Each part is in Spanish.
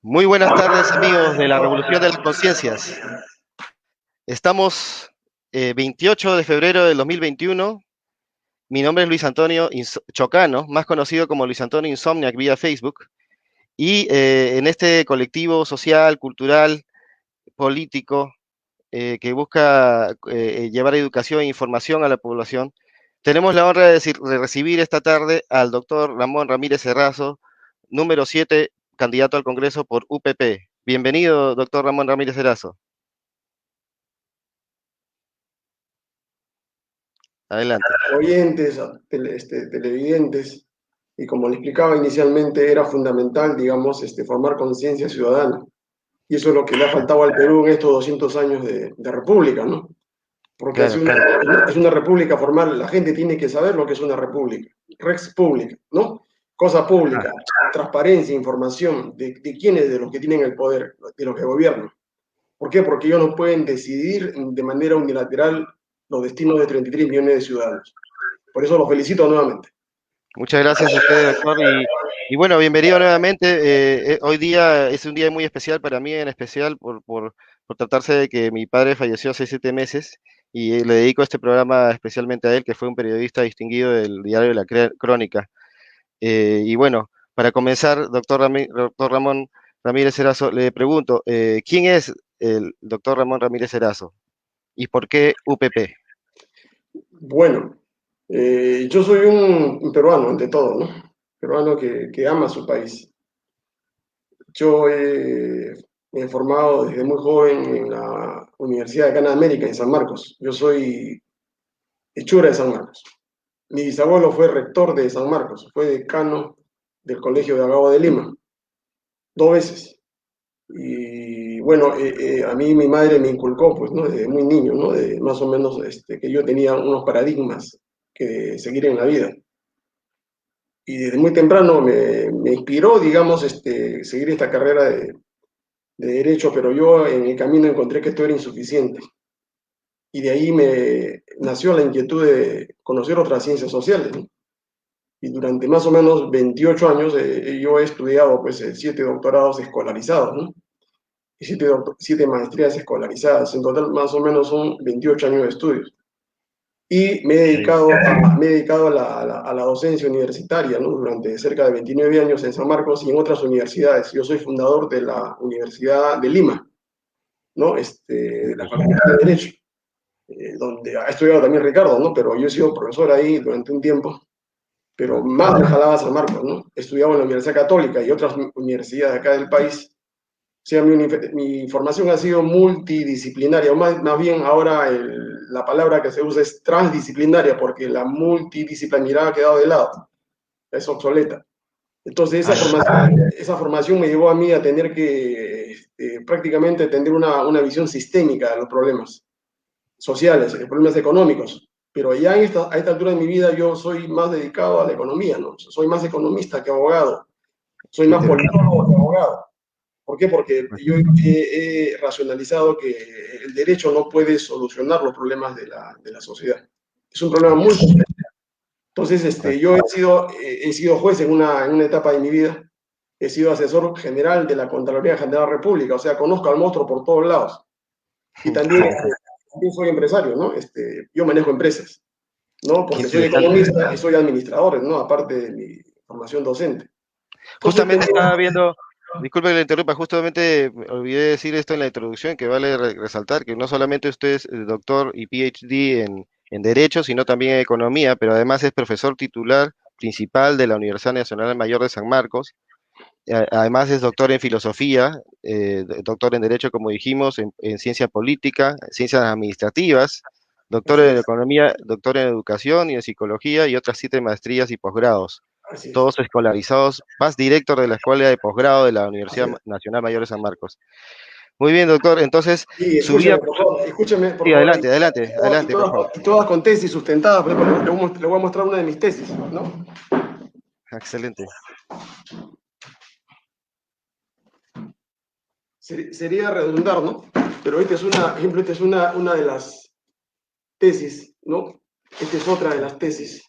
Muy buenas tardes, amigos de la Revolución de las Conciencias. Estamos 28 de febrero del 2021. Mi nombre es Luis Antonio Chocano, más conocido como Luis Antonio Insomniac vía Facebook. Y en este colectivo social, cultural, político, que busca llevar educación e información a la población, tenemos la honra de recibir esta tarde al doctor Ramón Ramírez Erazo, número 7, candidato al Congreso por UPP. Bienvenido, doctor Ramón Ramírez Erazo. Adelante. Oyentes, televidentes, y como le explicaba inicialmente, era fundamental, digamos, formar conciencia ciudadana. Y eso es lo que le ha faltado al Perú en estos 200 años de república, ¿no? Porque Claro, claro. es una república formal, la gente tiene que saber lo que es una república, res pública, ¿no? Cosa pública, transparencia, información de quiénes, de los que tienen el poder, de los que gobiernan. ¿Por qué? Porque ellos no pueden decidir de manera unilateral los destinos de 33 millones de ciudadanos. Por eso lo felicito nuevamente. Muchas gracias a usted, doctor. Y bueno, bienvenido nuevamente. Hoy día es un día muy especial para mí, en especial por tratarse de que mi padre falleció hace 7 meses y le dedico este programa especialmente a él, que fue un periodista distinguido del diario La Crónica. Y bueno, para comenzar, doctor Ramón Ramírez Erazo, le pregunto, ¿quién es el doctor Ramón Ramírez Erazo y por qué UPP? Bueno, yo soy un peruano, ante todo, ¿no? Peruano que ama su país. Yo me he formado desde muy joven en la Universidad de Cana de América, en San Marcos. Yo soy hechura de San Marcos. Mi bisabuelo fue rector de San Marcos, fue decano del Colegio de Agua de Lima, 2 veces. Y bueno, a mí mi madre me inculcó, pues, ¿no? Desde muy niño, ¿no? De más o menos que yo tenía unos paradigmas que seguir en la vida. Y desde muy temprano me inspiró, digamos, seguir esta carrera de derecho, pero yo en el camino encontré que esto era insuficiente. Y de ahí me nació la inquietud de conocer otras ciencias sociales, ¿no? Y durante más o menos 28 años yo he estudiado pues 7 doctorados escolarizados, ¿no? Y 7 maestrías escolarizadas. En total más o menos son 28 años de estudios. Y me he dedicado a la docencia universitaria, ¿no? Durante cerca de 29 años en San Marcos y en otras universidades. Yo soy fundador de la Universidad de Lima, ¿no? De la Facultad de Derecho, donde ha estudiado también Ricardo, ¿no? Pero yo he sido profesor ahí durante un tiempo, pero más me jalaba a San Marcos, ¿no? He estudiado en la Universidad Católica y otras universidades acá del país. O sea, mi formación ha sido multidisciplinaria, o más bien ahora la palabra que se usa es transdisciplinaria, porque la multidisciplinaridad ha quedado de lado, es obsoleta. Entonces, esa formación me llevó a mí a tener que prácticamente tener una visión sistémica de los problemas sociales, de problemas económicos. Pero ya a esta altura de mi vida yo soy más dedicado a la economía, ¿no? Soy más economista que abogado, soy más politólogo que abogado. ¿Por qué? Porque yo he racionalizado que el derecho no puede solucionar los problemas de la sociedad. Es un problema muy complejo. Entonces, yo he sido juez en una etapa de mi vida, he sido asesor general de la Contraloría General de la República, o sea, conozco al monstruo por todos lados. Y también soy empresario, ¿no? Yo manejo empresas, ¿no? Porque soy economista y soy administrador, ¿no? Aparte de mi formación docente. Entonces, Justamente estaba viendo, disculpe que le interrumpa, justamente olvidé decir esto en la introducción, que vale resaltar que no solamente usted es doctor y PhD en Derecho, sino también en Economía, pero además es profesor titular principal de la Universidad Nacional Mayor de San Marcos. Además es doctor en Filosofía, doctor en Derecho, como dijimos, en Ciencia Política, Ciencias Administrativas, doctor en Economía, doctor en Educación y en Psicología y otras 7 maestrías y posgrados, todos escolarizados, más director de la Escuela de Posgrado de la Universidad Nacional Mayor de San Marcos. Muy bien, doctor, entonces, sí, su vida... escúchame, por Sí, favor. adelante, por favor. Y todas con tesis sustentadas, pues, le voy a mostrar una de mis tesis, ¿no? Excelente. Sería redundar, ¿no? Pero esta es una de las tesis, ¿no? Esta es otra de las tesis.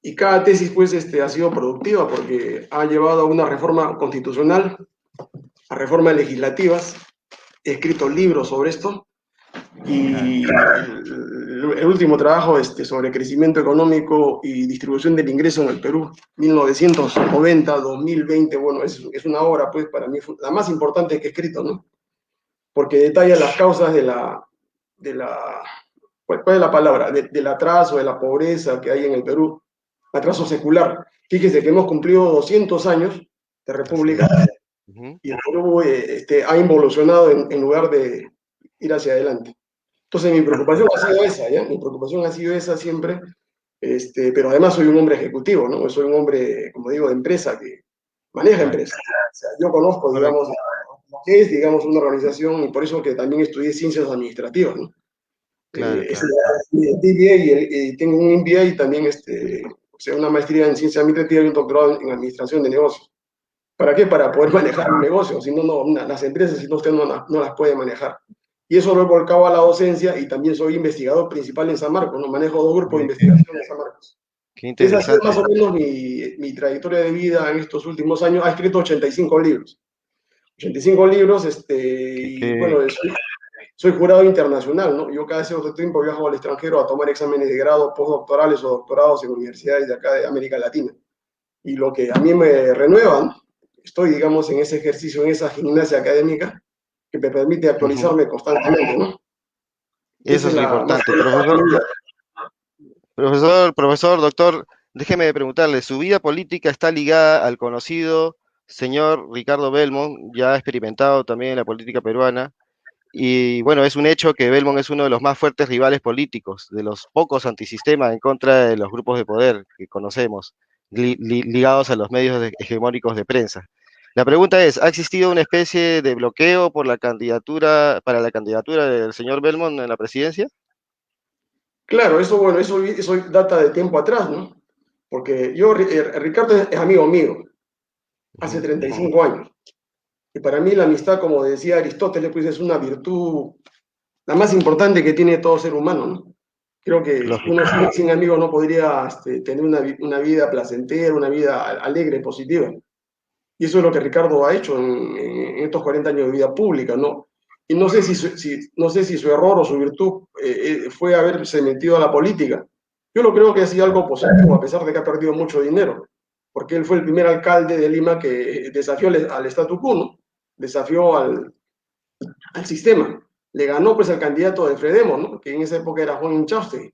Y cada tesis, pues, ha sido productiva porque ha llevado a una reforma constitucional a reformas legislativas, he escrito libros sobre esto, y el último trabajo sobre crecimiento económico y distribución del ingreso en el Perú, 1990-2020, bueno, es una obra, pues, para mí, la más importante que he escrito, ¿no? Porque detalla las causas de la ¿cuál es la palabra? Del atraso, de la pobreza que hay en el Perú, atraso secular. Fíjese que hemos cumplido 200 años de Así república es. Ujú. y el Perú ha involucionado en lugar de ir hacia adelante. Entonces mi preocupación ha sido esa, ¿ya? Mi preocupación ha sido esa siempre, pero además soy un hombre ejecutivo, ¿no? Soy un hombre, como digo, de empresa, que maneja Claro, empresas. O sea, yo conozco, digamos, correcto. lo que es, digamos, una organización y por eso que también estudié ciencias administrativas, ¿no? Claro, Es claro. el DBA y tengo un MBA y también o sea, una maestría en ciencias administrativas y un doctorado en administración de negocios. ¿Para qué? Para poder manejar un negocio, si no, las empresas, si no, usted no las puede manejar. Y eso lo he volcado a la docencia y también soy investigador principal en San Marcos, ¿no? Manejo dos grupos de Mire, investigación en San Marcos. qué Esa ha sido más interesante. o menos mi trayectoria de vida en estos últimos años. Ha escrito 85 libros. 85 libros, Qué, y qué- bueno, soy jurado internacional, ¿no? Yo cada cierto tiempo viajo al extranjero a tomar exámenes de grado, postdoctorales o doctorados en universidades de acá de América Latina. Y lo que a mí me renueva, ¿no? Estoy, digamos, en ese ejercicio, en esa gimnasia académica que me permite Ujú. actualizarme constantemente, ¿no? Esa Eso es es lo la más importante. Profesor, profesor, doctor, déjeme preguntarle, ¿su vida política está ligada al conocido señor Ricardo Belmont, ya experimentado también en la política peruana? Y bueno, es un hecho que Belmont es uno de los más fuertes rivales políticos, de los pocos antisistemas en contra de los grupos de poder que conocemos, ligados a los medios hegemónicos de prensa. La pregunta es, ¿ha existido una especie de bloqueo por la candidatura, para la candidatura del señor Belmont en la presidencia? claro, eso, bueno, eso data de tiempo atrás, ¿no? Porque Ricardo es amigo mío, hace Ujú. 35 años. Y para mí la amistad, como decía Aristóteles, pues es una virtud la más importante que tiene todo ser humano, ¿no? Creo que uno Lógico. sin amigos no podría tener una vida placentera, una vida alegre, positiva. Y eso es lo que Ricardo ha hecho en estos 40 años de vida pública, ¿no? Y no sé si su error o su virtud fue haberse metido a la política. Yo lo creo que ha sido algo positivo, a pesar de que ha perdido mucho dinero, porque él fue el primer alcalde de Lima que desafió al statu quo, ¿no? Desafió al sistema. Le ganó pues al candidato de Fredemo, ¿no? Que en esa época era Juan Inchauste.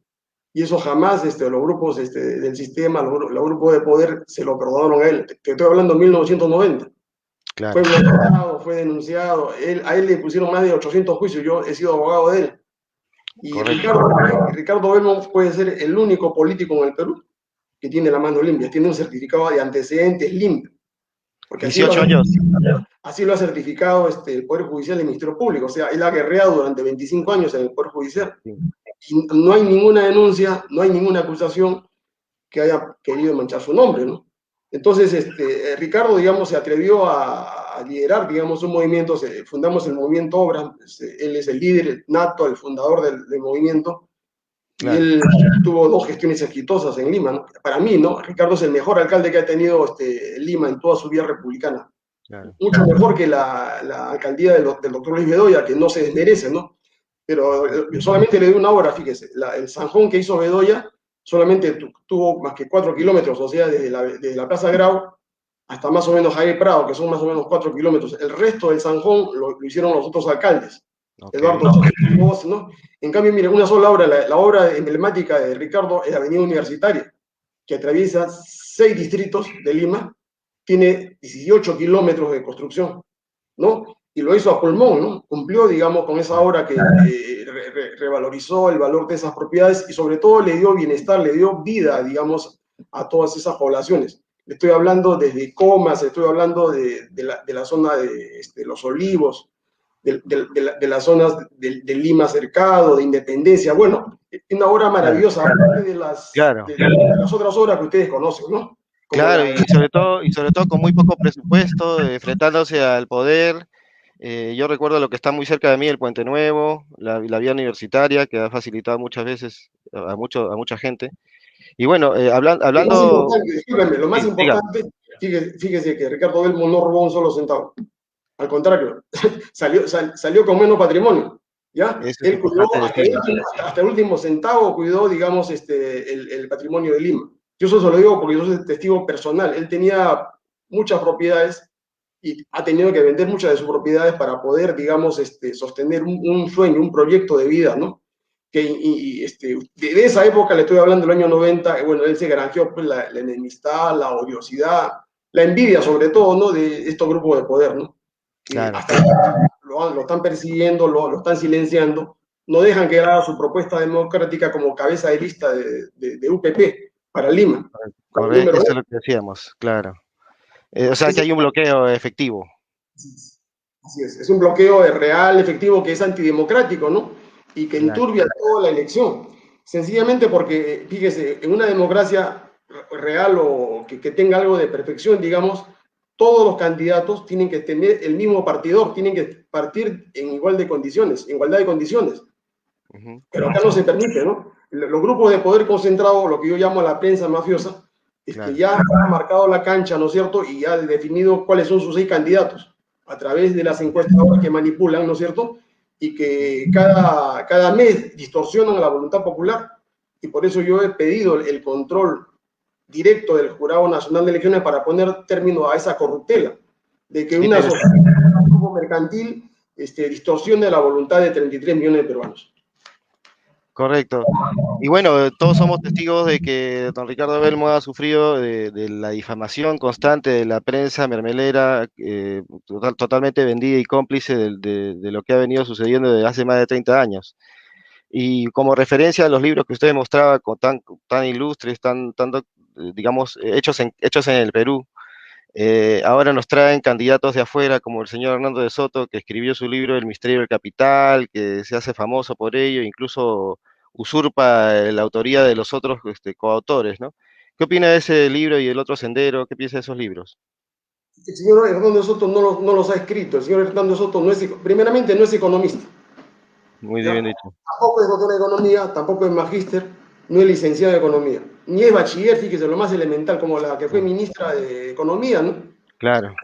Y eso jamás los grupos del sistema, los grupos de poder se lo perdonaron a él. Te estoy hablando de 1990. Fue Claro, bloqueado, fue denunciado. A él le pusieron más de 800 juicios. Yo he sido abogado de él. Y correcto. Ricardo Belmont puede ser el único político en el Perú que tiene la mano limpia, tiene un certificado de antecedentes limpio. Porque 18 años. así lo ha certificado el Poder Judicial y el Ministerio Público. O sea, él ha guerreado durante 25 años en el Poder Judicial. Sí. Y no hay ninguna denuncia, no hay ninguna acusación que haya querido manchar su nombre, ¿no? Entonces, Ricardo, digamos, se atrevió a liderar, digamos, un movimiento, fundamos el movimiento Obras, él es el líder nato, el fundador del movimiento, y Claro, él tuvo dos gestiones exitosas en Lima, ¿no? Para mí, ¿no? Ricardo es el mejor alcalde que ha tenido Lima en toda su vida republicana. claro. Mucho mejor que la alcaldía del doctor Luis Bedoya, que no se desmerece, ¿no? Pero solamente le doy una hora, fíjese, el zanjón que hizo Bedoya solamente tuvo más que 4 kilómetros, o sea, desde la Plaza Grau hasta más o menos Javier Prado, que son más o menos 4 kilómetros. El resto del zanjón lo hicieron los otros alcaldes, Ok, Eduardo Chávez, ¿no? En cambio, mire, una sola obra, la obra emblemática de Ricardo es la Avenida Universitaria, que atraviesa 6 distritos de Lima, tiene 18 kilómetros de construcción, ¿no? Y lo hizo a pulmón, ¿no? Cumplió, digamos, con esa claro. obra que revalorizó el valor de esas propiedades y sobre todo le dio bienestar, le dio vida, digamos, a todas esas poblaciones. Estoy hablando desde Comas, estoy hablando de la zona de Los Olivos, de las zonas de Lima Cercado, de Independencia. Bueno, una obra Claro, maravillosa, aparte claro, de las otras obras que ustedes conocen, ¿no? Como claro, la de y sobre todo con muy poco presupuesto, enfrentándose al poder. Yo recuerdo lo que está muy cerca de mí, el Puente Nuevo, la vía universitaria, que ha facilitado muchas veces a mucha gente. Y bueno, lo más hablando, importante, discúlpenme, lo más sí, dígame. importante, fíjese que Ricardo Belmo no robó un solo centavo. al contrario, salió con menos patrimonio, ¿ya? Eso es Él cuidó importante decirlo. hasta el último centavo, cuidó, digamos, el patrimonio de Lima. Yo eso se lo digo porque yo soy testigo personal. Él tenía muchas propiedades y ha tenido que vender muchas de sus propiedades para poder, digamos, sostener un sueño, un proyecto de vida, ¿no? De esa época le estoy hablando del año 90, bueno, él se granjeó pues, la enemistad, la odiosidad, la envidia sobre todo, ¿no? De estos grupos de poder, ¿no? Que Claro. hasta lo están persiguiendo, lo están silenciando, no dejan que haga su propuesta democrática como cabeza de lista de UPP para Lima, para el Correcto, número eso es uno. lo que decíamos, claro. O sea que hay un bloqueo efectivo. Así es un bloqueo real, efectivo, que es antidemocrático, ¿no? Y que Claro. enturbia toda la elección. Sencillamente porque, fíjese, en una democracia real o que tenga algo de perfección, digamos, todos los candidatos tienen que tener el mismo partidor, tienen que partir en igual de condiciones, en igualdad de condiciones. Ujú. Pero acá no se permite, ¿no? Los grupos de poder concentrado, lo que yo llamo la prensa mafiosa, Claro. ya han marcado la cancha, ¿no es cierto? Y ya han definido cuáles son sus 6 candidatos a través de las encuestadoras que manipulan, ¿no es cierto? Y que cada mes distorsionan la voluntad popular. Y por eso yo he pedido el control directo del Jurado Nacional de Elecciones para poner término a esa corruptela, de que Sí, una pero sociedad, un grupo mercantil, distorsione la voluntad de 33 millones de peruanos. correcto. Y bueno, todos somos testigos de que don Ricardo Belmo ha sufrido de la difamación constante de la prensa mermelera, totalmente vendida y cómplice de lo que ha venido sucediendo desde hace más de 30 años. Y como referencia a los libros que usted mostraba tan ilustres, digamos, hechos en el Perú, ahora nos traen candidatos de afuera, como el señor Hernando de Soto, que escribió su libro El misterio del capital, que se hace famoso por ello, incluso usurpa la autoría de los otros coautores, ¿no? ¿Qué opina de ese libro y el otro Sendero? ¿Qué piensa de esos libros? El señor Hernando Soto no los ha escrito. El señor Hernando Soto primeramente no es economista. Muy ¿Ya? bien dicho. Tampoco es doctor de economía, tampoco es magíster, no es licenciado en economía. Ni es bachiller, fíjese, lo más elemental, como la que fue Mm, ministra de Economía, ¿no? claro,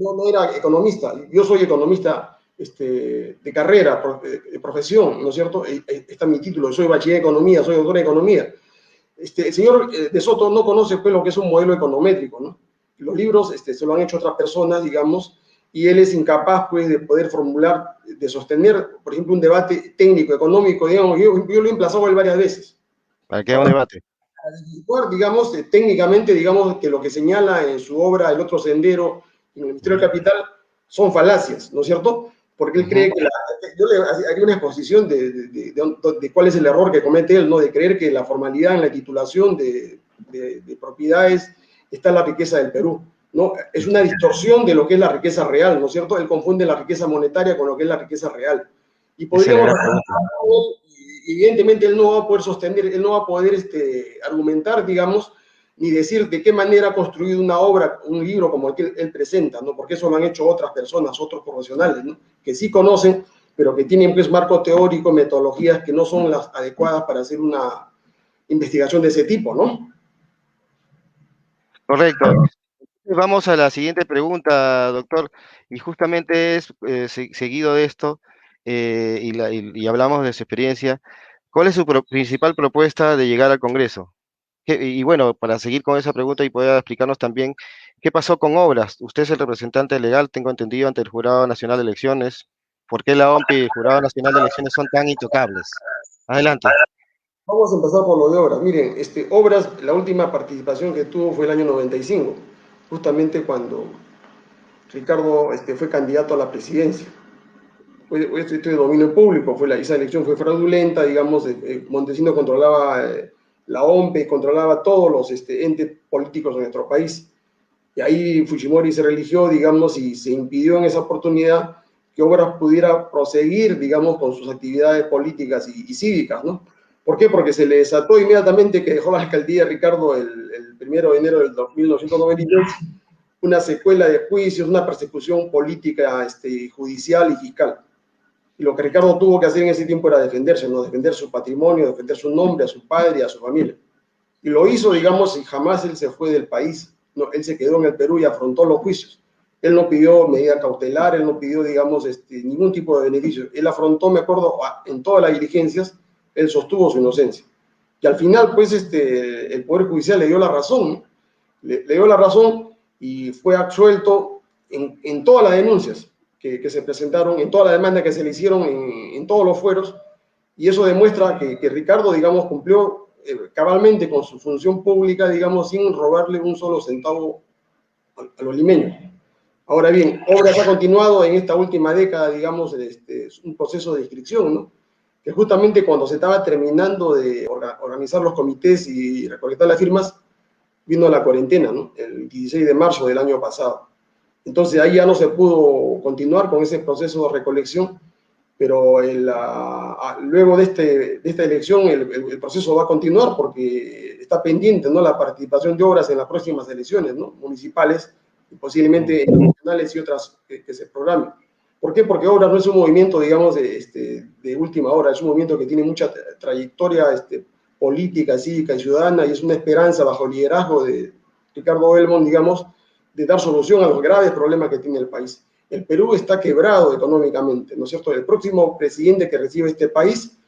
No era economista. Yo soy economista de carrera, de profesión, ¿no es cierto? Está mi título, soy bachiller de economía, soy doctor de economía. El señor de Soto no conoce pues, lo que es un modelo econométrico, ¿no? Los libros se lo han hecho otras personas, digamos, y él es incapaz pues, de poder formular, de sostener, por ejemplo, un debate técnico, económico, digamos, yo lo he emplazado a él varias veces, para que haya un para debate. digamos, técnicamente, digamos, que lo que señala en su obra El otro sendero, en el Ministerio del Ujú, Capital, son falacias, ¿no es cierto? Porque él ujú. cree que, yo le haría una exposición de cuál es el error que comete él, ¿no? De creer que la formalidad en la titulación de propiedades está en la riqueza del Perú, ¿no? Es una distorsión de lo que es la riqueza real, ¿no es cierto? Él confunde la riqueza monetaria con lo que es la riqueza real. Y Esa es la podríamos gran pregunta. evidentemente él no va a poder sostener, él no va a poder argumentar, digamos, ni decir de qué manera ha construido una obra, un libro como el que él presenta, ¿no? Porque eso lo han hecho otras personas, otros profesionales, ¿no? Que sí conocen, pero que tienen pues marco teórico, metodologías que no son las adecuadas para hacer una investigación de ese tipo, ¿no? Correcto. Vamos a la siguiente pregunta, doctor, y justamente es seguido de esto, y hablamos de su experiencia. ¿Cuál es su principal propuesta de llegar al Congreso? Y bueno, para seguir con esa pregunta y poder explicarnos también qué pasó con obras. Usted es el representante legal, tengo entendido, ante el Jurado Nacional de Elecciones. ¿Por qué la OMP y el Jurado Nacional de Elecciones son tan intocables? Adelante. Vamos a empezar por lo de obras. Miren, obras, la última participación que tuvo fue el año 95, justamente cuando Ricardo fue candidato a la presidencia. Esto de dominio público, esa elección fue fraudulenta, digamos, Montesinos controlaba la OMP, controlaba todos los entes políticos de nuestro país. Y ahí Fujimori se religió, digamos, y se impidió en esa oportunidad que Obras pudiera proseguir, digamos, con sus actividades políticas y cívicas, ¿no? ¿Por qué? Porque se le desató inmediatamente que dejó la alcaldía Ricardo el 1 de enero del 1993 una secuela de juicios, una persecución política, judicial y fiscal. Y lo que Ricardo tuvo que hacer en ese tiempo era defenderse, ¿no? Defender su patrimonio, defender su nombre, a su padre y a su familia. Y lo hizo, digamos, y jamás él se fue del país. No, él se quedó en el Perú y afrontó los juicios. Él no pidió medida cautelar, él no pidió, digamos, ningún tipo de beneficio. Él afrontó, me acuerdo, en todas las diligencias, él sostuvo su inocencia. Y al final, pues, el Poder Judicial le dio la razón, ¿no? Le dio la razón y fue absuelto en todas las denuncias que se presentaron, en todas las demandas que se le hicieron en todos los fueros, y eso demuestra que Ricardo, digamos, cumplió cabalmente con su función pública, digamos, sin robarle un solo centavo a los limeños. Ahora bien, Obras ha continuado en esta última década, digamos, un proceso de inscripción, ¿no? Que justamente cuando se estaba terminando de organizar los comités y recolectar las firmas, vino la cuarentena, ¿no? El 16 de marzo del año pasado. Entonces ahí ya no se pudo continuar con ese proceso de recolección, pero luego de esta elección el proceso va a continuar porque está pendiente, ¿no?, la participación de Obras en las próximas elecciones, ¿no?, municipales y posiblemente nacionales y otras que se programen. ¿Por qué? Porque Obras no es un movimiento, digamos, de última hora, es un movimiento que tiene mucha trayectoria política, cívica y ciudadana, y es una esperanza bajo el liderazgo de Ricardo Belmont, digamos, de dar solución a los graves problemas que tiene el país. El Perú está quebrado económicamente, ¿no es cierto? El próximo presidente que reciba este país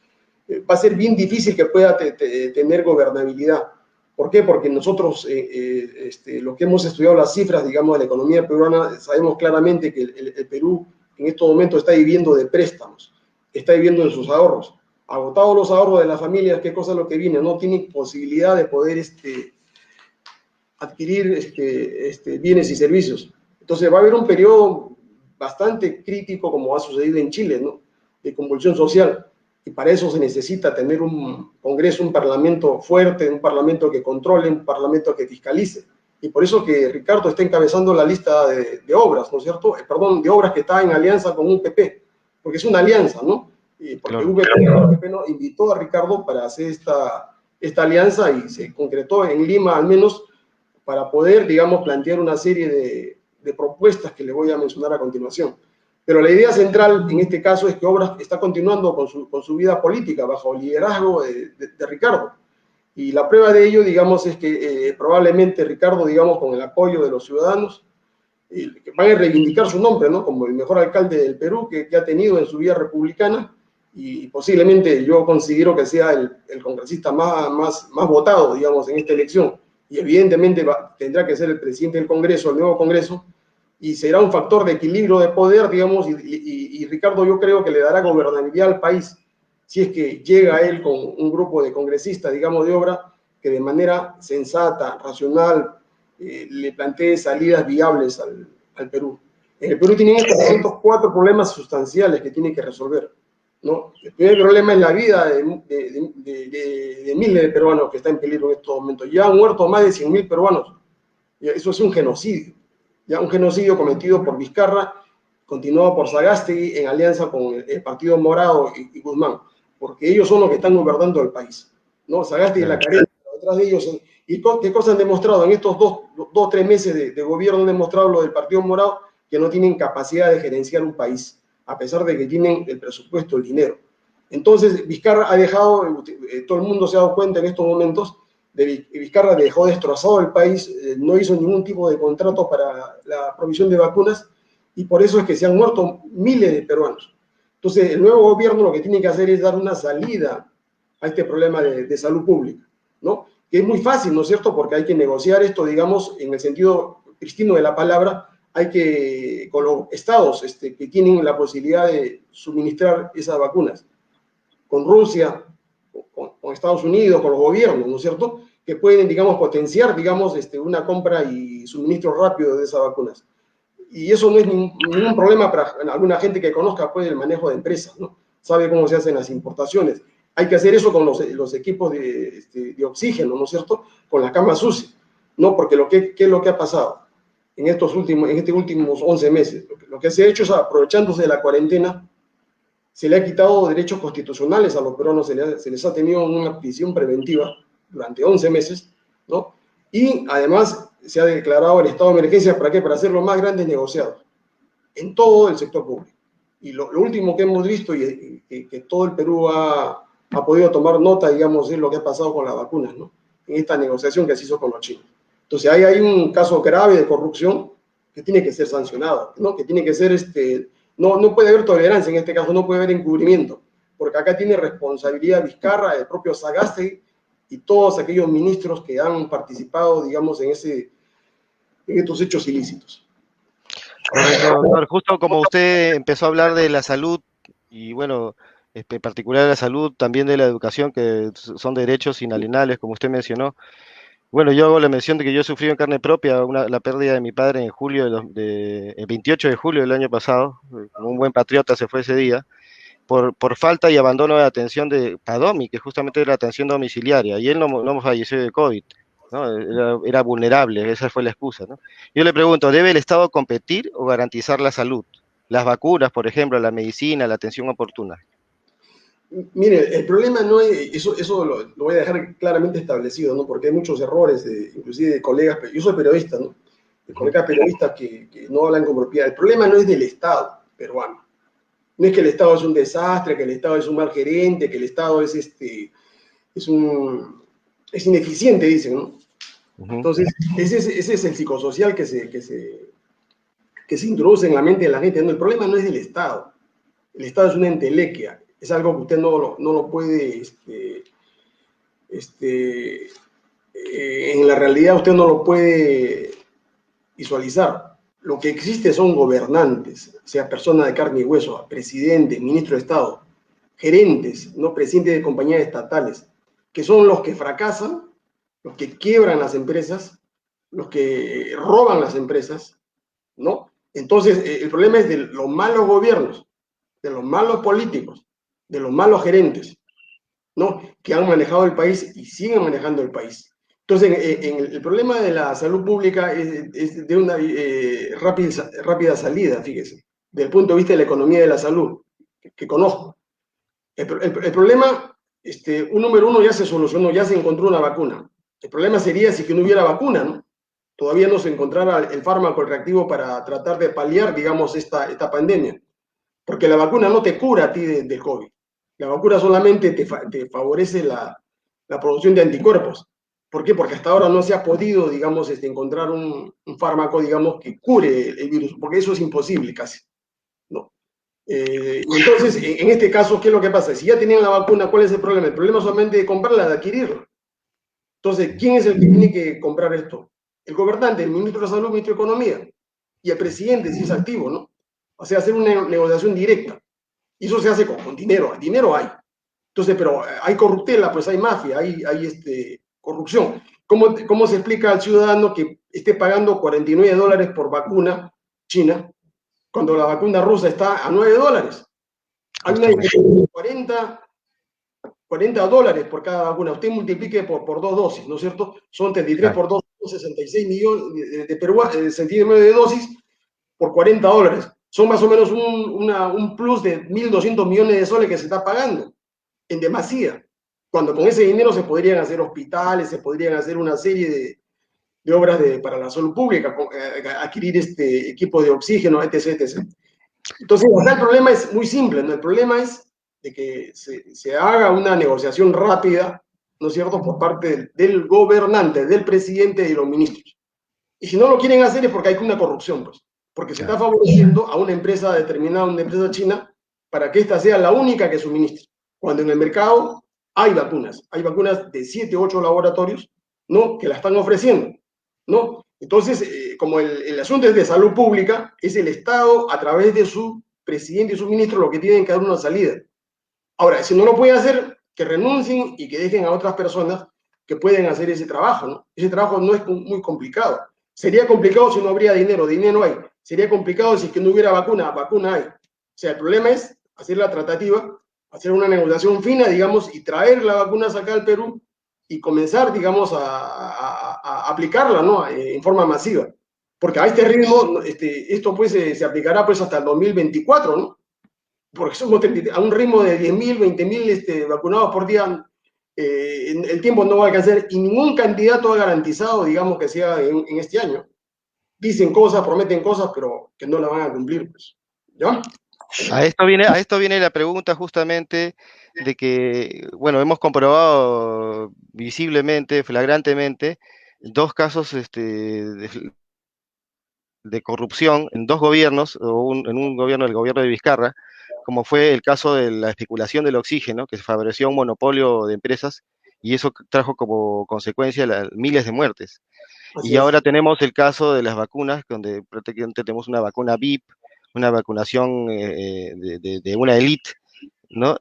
va a ser bien difícil que pueda tener gobernabilidad. ¿Por qué? Porque nosotros, los que hemos estudiado las cifras, digamos, de la economía peruana, sabemos claramente que el Perú en estos momentos está viviendo de préstamos, está viviendo de sus ahorros. Agotados los ahorros de las familias, ¿qué cosa es lo que viene? No tienen posibilidad de poder adquirir bienes y servicios. Entonces va a haber un periodo bastante crítico, como ha sucedido en Chile, ¿no?, de convulsión social. Y para eso se necesita tener un Congreso, un Parlamento fuerte, un Parlamento que controle, un Parlamento que fiscalice. Y por eso que Ricardo está encabezando la lista de obras, ¿no es cierto? Perdón, de obras que está en alianza con UPP, porque es una alianza, ¿no? Y porque Claro. UPP ¿no?, invitó a Ricardo para hacer esta alianza y se concretó en Lima, al menos, para poder, digamos, plantear una serie de propuestas que les voy a mencionar a continuación. Pero la idea central en este caso es que Obras está continuando con su vida política bajo el liderazgo de Ricardo. Y la prueba de ello, digamos, es que probablemente Ricardo, digamos, con el apoyo de los ciudadanos, van a reivindicar su nombre, ¿no?, como el mejor alcalde del Perú que ha tenido en su vida republicana, y posiblemente yo considero que sea el congresista más votado, digamos, en esta elección. Y evidentemente tendrá que ser el presidente del Congreso, el nuevo Congreso, y será un factor de equilibrio de poder, digamos, y Ricardo, yo creo que le dará gobernabilidad al país si es que llega él con un grupo de congresistas, digamos, de obra, que de manera sensata, racional, le plantee salidas viables al Perú. En el Perú tienen en estos momentos 4 problemas sustanciales que tienen que resolver, ¿no? El primer problema es la vida de miles de peruanos que están en peligro en estos momentos. Ya han muerto más de 100.000 peruanos. Eso es un genocidio. Ya un genocidio cometido por Vizcarra, continuado por Sagasti en alianza con el Partido Morado y Guzmán, porque ellos son los que están gobernando el país, ¿no? Sagasti y la Careta, detrás de ellos. ¿Y qué cosas han demostrado? En estos 3 meses de gobierno han demostrado lo del Partido Morado, que no tienen capacidad de gerenciar un país, a pesar de que tienen el presupuesto, el dinero. Entonces, Vizcarra ha dejado, todo el mundo se ha dado cuenta en estos momentos, Vizcarra dejó destrozado el país, no hizo ningún tipo de contrato para la provisión de vacunas, y por eso es que se han muerto miles de peruanos. Entonces, el nuevo gobierno lo que tiene que hacer es dar una salida a este problema de salud pública, ¿no? Que es muy fácil, ¿no es cierto? Porque hay que negociar esto, digamos, en el sentido pristino de la palabra, hay que, con los estados que tienen la posibilidad de suministrar esas vacunas, con Rusia, con Estados Unidos, con los gobiernos, ¿no es cierto?, que pueden, digamos, potenciar, digamos, una compra y suministro rápido de esas vacunas. Y eso no es ningún problema para alguna gente que conozca, pues, el manejo de empresas, ¿no? Sabe cómo se hacen las importaciones. Hay que hacer eso con los equipos de oxígeno, ¿no es cierto?, con las camas UCI, ¿no? Porque ¿qué es lo que ha pasado en estos últimos 11 meses? Lo que se ha hecho es, aprovechándose de la cuarentena, se le ha quitado derechos constitucionales a los peruanos, se les ha tenido una prisión preventiva durante 11 meses, ¿no? Y además se ha declarado el estado de emergencia, ¿para qué? Para hacer los más grandes negociados en todo el sector público. Y lo último que hemos visto y que todo el Perú ha podido tomar nota, digamos, es lo que ha pasado con las vacunas, ¿no?, en esta negociación que se hizo con los chinos. Entonces ahí hay un caso grave de corrupción que tiene que ser sancionado, ¿no? Que tiene que ser, no puede haber tolerancia en este caso, no puede haber encubrimiento, porque acá tiene responsabilidad Vizcarra, el propio Sagasti y todos aquellos ministros que han participado, digamos, en estos hechos ilícitos. Correcto, doctor. Justo como usted empezó a hablar de la salud y bueno, en particular de la salud, también de la educación, que son derechos inalienables, como usted mencionó. Bueno, yo hago la mención de que yo sufrí en carne propia la pérdida de mi padre en julio el 28 de julio del año pasado. Como un buen patriota se fue ese día, por falta y abandono de atención de Padomi, que justamente era la atención domiciliaria, y él no falleció de COVID, ¿no? Era vulnerable, esa fue la excusa, ¿no? Yo le pregunto, ¿debe el Estado competir o garantizar la salud? Las vacunas, por ejemplo, la medicina, la atención oportuna. Mire, el problema no es, eso lo voy a dejar claramente establecido, ¿no? Porque hay muchos errores, inclusive de colegas, yo soy periodista, ¿no? De Ujú. colegas periodistas que no hablan con propiedad. El problema no es del Estado peruano. No es que el Estado es un desastre, que el Estado es un mal gerente, que el Estado es ineficiente, dicen, ¿no? Ujú. Entonces, ese es el psicosocial que se introduce en la mente de la gente. No, el problema no es del Estado. El Estado es una entelequia, es algo que usted no lo puede, este, en la realidad usted no lo puede visualizar. Lo que existe son gobernantes, sea personas de carne y hueso, presidentes, ministros de Estado, gerentes, no presidentes de compañías estatales, que son los que fracasan, los que quiebran las empresas, los que roban las empresas, ¿no? Entonces, el problema es de los malos gobiernos, de los malos políticos, de los malos gerentes, ¿no? Que han manejado el país y siguen manejando el país. Entonces, el problema de la salud pública es de una rápida salida, fíjese, desde el punto de vista de la economía de la salud, que conozco. El problema, un número uno ya se solucionó, ya se encontró una vacuna. El problema sería si que no hubiera vacuna, ¿no? Todavía no se encontrara el fármaco, el reactivo para tratar de paliar, digamos, esta pandemia. Porque la vacuna no te cura a ti del COVID. La vacuna solamente te favorece la producción de anticuerpos. ¿Por qué? Porque hasta ahora no se ha podido, digamos, encontrar un fármaco, digamos, que cure el virus, porque eso es imposible casi, ¿no? Y entonces, en este caso, ¿qué es lo que pasa? Si ya tenían la vacuna, ¿cuál es el problema? El problema es solamente de comprarla, de adquirirla. Entonces, ¿quién es el que tiene que comprar esto? El gobernante, el ministro de Salud, el ministro de Economía, y el presidente, si es activo, ¿no? O sea, hacer una negociación directa. Y eso se hace con dinero, dinero hay. Entonces, pero hay corruptela, pues hay mafia, hay corrupción. ¿Cómo se explica al ciudadano que esté pagando $49 por vacuna china cuando la vacuna rusa está a $9? Hay una Justamente. diferencia de $40 por cada vacuna. Usted multiplique por dos dosis, ¿no es cierto? Son 33 Claro. por 2, 66 millones de peruanos, de dosis por $40. Son más o menos un plus de 1.200 millones de soles que se está pagando en demasía. Cuando con ese dinero se podrían hacer hospitales, se podrían hacer una serie de obras para la salud pública, adquirir equipo de oxígeno, etc, etc. Entonces, acá el problema es muy simple, ¿no? El problema es de que se haga una negociación rápida, ¿no es cierto?, por parte del gobernante, del presidente y de los ministros. Y si no lo quieren hacer es porque hay una corrupción, pues, porque se está Claro. favoreciendo a una empresa determinada, una empresa china, para que ésta sea la única que suministre. Cuando en el mercado hay vacunas de 7 u 8 laboratorios, ¿no?, que la están ofreciendo, ¿no? Entonces, como el asunto es de salud pública, es el Estado, a través de su presidente y su ministro, lo que tienen que dar una salida. Ahora, si no lo pueden hacer, que renuncien y que dejen a otras personas que pueden hacer ese trabajo, ¿no? Ese trabajo no es muy complicado. Sería complicado si no habría dinero, dinero hay. Sería complicado si que no hubiera vacuna, vacuna hay. O sea, el problema es hacer la tratativa, hacer una negociación fina, digamos, y traer las vacunas acá al Perú y comenzar, digamos, a aplicarla, ¿no? En forma masiva. Porque a este ritmo, esto pues se aplicará pues hasta el 2024, ¿no? Porque somos a un ritmo de 10.000, 20.000 vacunados por día. El tiempo no va a alcanzar y ningún candidato ha garantizado, digamos, que sea en este año. Dicen cosas, prometen cosas, pero que no la van a cumplir, pues. ¿Ya? A esto viene la pregunta justamente de que, bueno, hemos comprobado visiblemente, flagrantemente, dos casos de corrupción en dos gobiernos, en un gobierno, el gobierno de Vizcarra, como fue el caso de la especulación del oxígeno, que se favoreció un monopolio de empresas y eso trajo como consecuencia miles de muertes. Así Y es. ahora tenemos el caso de las vacunas, donde prácticamente tenemos una vacuna VIP, una vacunación de una élite, ¿no?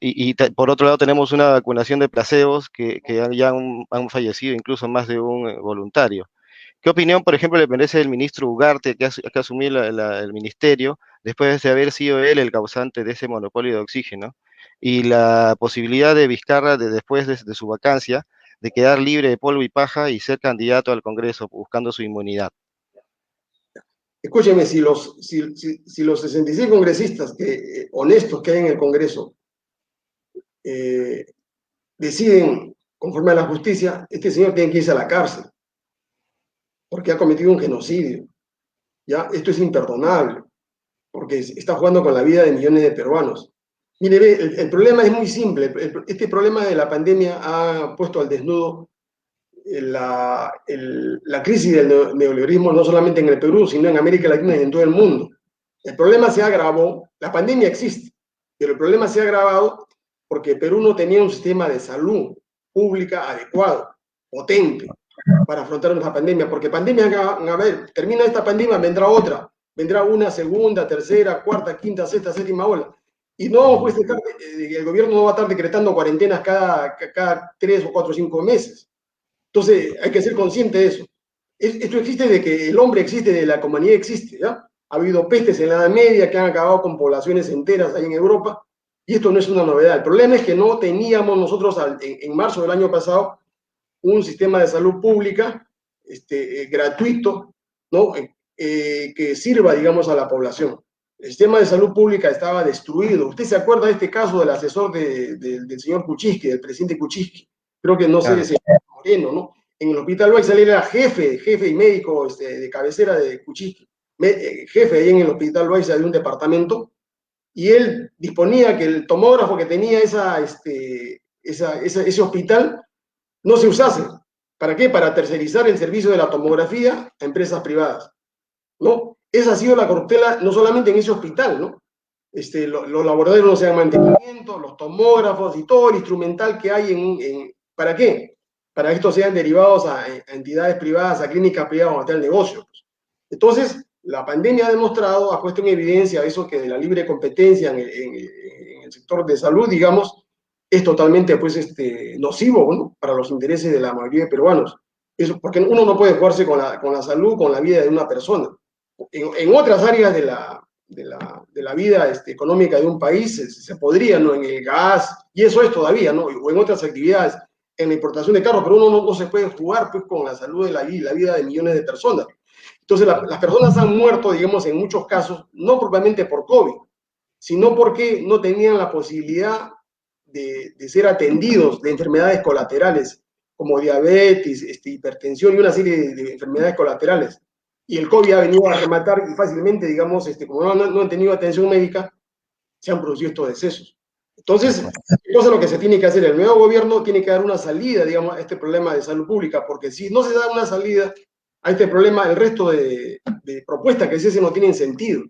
Por otro lado tenemos una vacunación de placebos que ya han fallecido incluso más de un voluntario. ¿Qué opinión, por ejemplo, le merece el ministro Ugarte, que asumió el ministerio después de haber sido él el causante de ese monopolio de oxígeno? Y la posibilidad de Vizcarra, después de su vacancia, de quedar libre de polvo y paja y ser candidato al Congreso buscando su inmunidad. Escúcheme, si los 66 congresistas honestos que hay en el Congreso eh, deciden conforme a la justicia, este señor tiene que irse a la cárcel porque ha cometido un genocidio. ¿Ya? Esto es imperdonable porque está jugando con la vida de millones de peruanos. Mire, ve, el problema es muy simple. Este problema de la pandemia ha puesto al desnudo la crisis del neoliberalismo no solamente en el Perú, sino en América Latina y en todo el mundo. El problema se agravó, la pandemia existe, pero el problema se ha agravado porque Perú no tenía un sistema de salud pública adecuado, potente, para afrontar una pandemia, porque pandemia, a ver, termina esta pandemia, vendrá otra, vendrá una segunda, tercera, cuarta, quinta, sexta, séptima ola. Y no, pues, el gobierno no va a estar decretando cuarentenas cada 3 o 4 o 5 meses. Entonces, hay que ser consciente de eso. Esto existe de que el hombre existe, de la comunidad existe, ¿ya? Ha habido pestes en la Edad Media que han acabado con poblaciones enteras ahí en Europa, y esto no es una novedad. El problema es que no teníamos nosotros en marzo del año pasado un sistema de salud pública gratuito, ¿no? Que sirva, digamos, a la población. El sistema de salud pública estaba destruido. ¿Usted se acuerda de este caso del asesor del señor Kuczynski, del presidente Kuczynski? Creo que no sé, Claro. si Moreno, ¿no? En el hospital Weizsäcker era jefe y médico de cabecera de Kuczynski, jefe ahí en el hospital Weizsäcker de un departamento, y él disponía que el tomógrafo que tenía ese hospital no se usase. ¿Para qué? Para tercerizar el servicio de la tomografía a empresas privadas, ¿no? Esa ha sido la corruptela no solamente en ese hospital, ¿no? Los laboratorios no se dan mantenimiento, los tomógrafos y todo el instrumental que hay ¿para qué? Para que estos sean derivados a entidades privadas, a clínicas privadas o a tal negocio. Entonces, la pandemia ha demostrado, ha puesto en evidencia eso que de la libre competencia en el sector de salud, digamos, es totalmente pues, nocivo, ¿no? Para los intereses de la mayoría de peruanos. Eso, porque uno no puede jugarse con la salud, con la vida de una persona. En otras áreas de la vida económica de un país se podría, ¿no? En el gas, y eso es todavía, ¿no? O en otras actividades, en la importación de carros, pero uno no se puede jugar pues, con la salud de la vida de millones de personas. Entonces, las personas han muerto, digamos, en muchos casos, no propiamente por COVID, sino porque no tenían la posibilidad de ser atendidos de enfermedades colaterales, como diabetes, hipertensión y una serie de enfermedades colaterales. Y el COVID ha venido a rematar y fácilmente, digamos, como no han tenido atención médica, se han producido estos decesos. Entonces, lo que se tiene que hacer, el nuevo gobierno tiene que dar una salida, digamos, a este problema de salud pública, porque si no se da una salida a este problema, el resto de propuestas que se hacen no tienen sentido,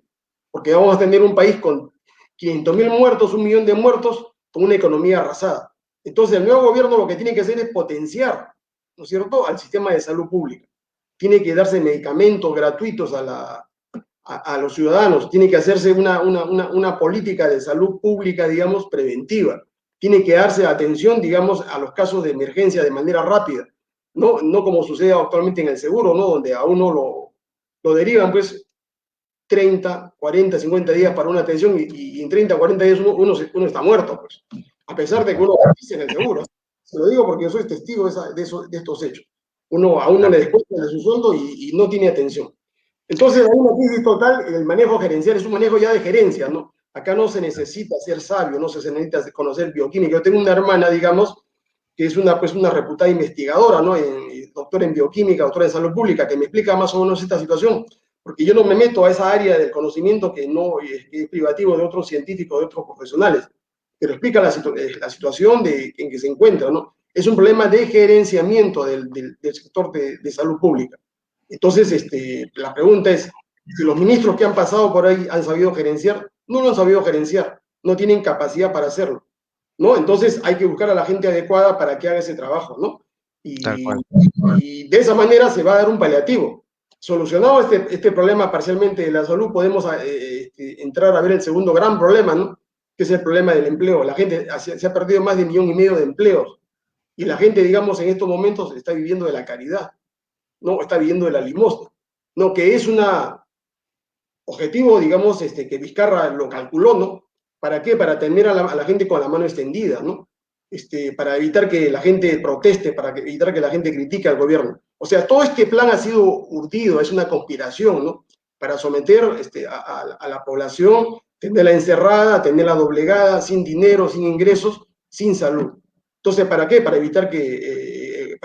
porque vamos a tener un país con 500.000 muertos, 1 millón de muertos, con una economía arrasada. Entonces, el nuevo gobierno lo que tiene que hacer es potenciar, ¿no es cierto?, al sistema de salud pública. Tiene que darse medicamentos gratuitos a los ciudadanos, tiene que hacerse una política de salud pública, digamos, preventiva. Tiene que darse atención, digamos, a los casos de emergencia de manera rápida, no como sucede actualmente en el seguro, ¿no? Donde a uno lo derivan, pues, 30, 40, 50 días para una atención y en 30, 40 días uno está muerto, pues, a pesar de que uno dice en el seguro. Se lo digo porque yo soy testigo de estos hechos. A uno le descuentan de su sueldo y no tiene atención. Entonces, hay una crisis total, el manejo gerencial es un manejo ya de gerencia, ¿no? Acá no se necesita ser sabio, no se necesita conocer bioquímica. Yo tengo una hermana, digamos, que es una reputada investigadora, ¿no? Doctora en bioquímica, doctora en salud pública, que me explica más o menos esta situación, porque yo no me meto a esa área del conocimiento que no es privativo de otros científicos, de otros profesionales, pero explica la situación en que se encuentra, ¿no? Es un problema de gerenciamiento del sector de salud pública. Entonces, la pregunta es, Si los ministros que han pasado por ahí han sabido gerenciar, no lo han sabido gerenciar, no tienen capacidad para hacerlo, ¿no? Entonces hay que buscar a la gente adecuada para que haga ese trabajo, ¿no? Tal Y, cual. y de esa manera se va a dar un paliativo. Solucionado este problema parcialmente de la salud, podemos entrar a ver el segundo gran problema, ¿no? Que es el problema del empleo. La gente se ha perdido más de 1,5 millones de empleos y la gente, digamos, en estos momentos está viviendo de la caridad, ¿no? Está viviendo de la limosna, ¿no? Que es un objetivo, digamos, que Vizcarra lo calculó, ¿no? ¿Para qué? Para tener a la gente con la mano extendida, ¿no? Para evitar que la gente proteste, evitar que la gente critique al gobierno. O sea, todo este plan ha sido urdido, es una conspiración, ¿no? Para someter a la población, tenerla encerrada, tenerla doblegada, sin dinero, sin ingresos, sin salud. Entonces, ¿para qué? Para que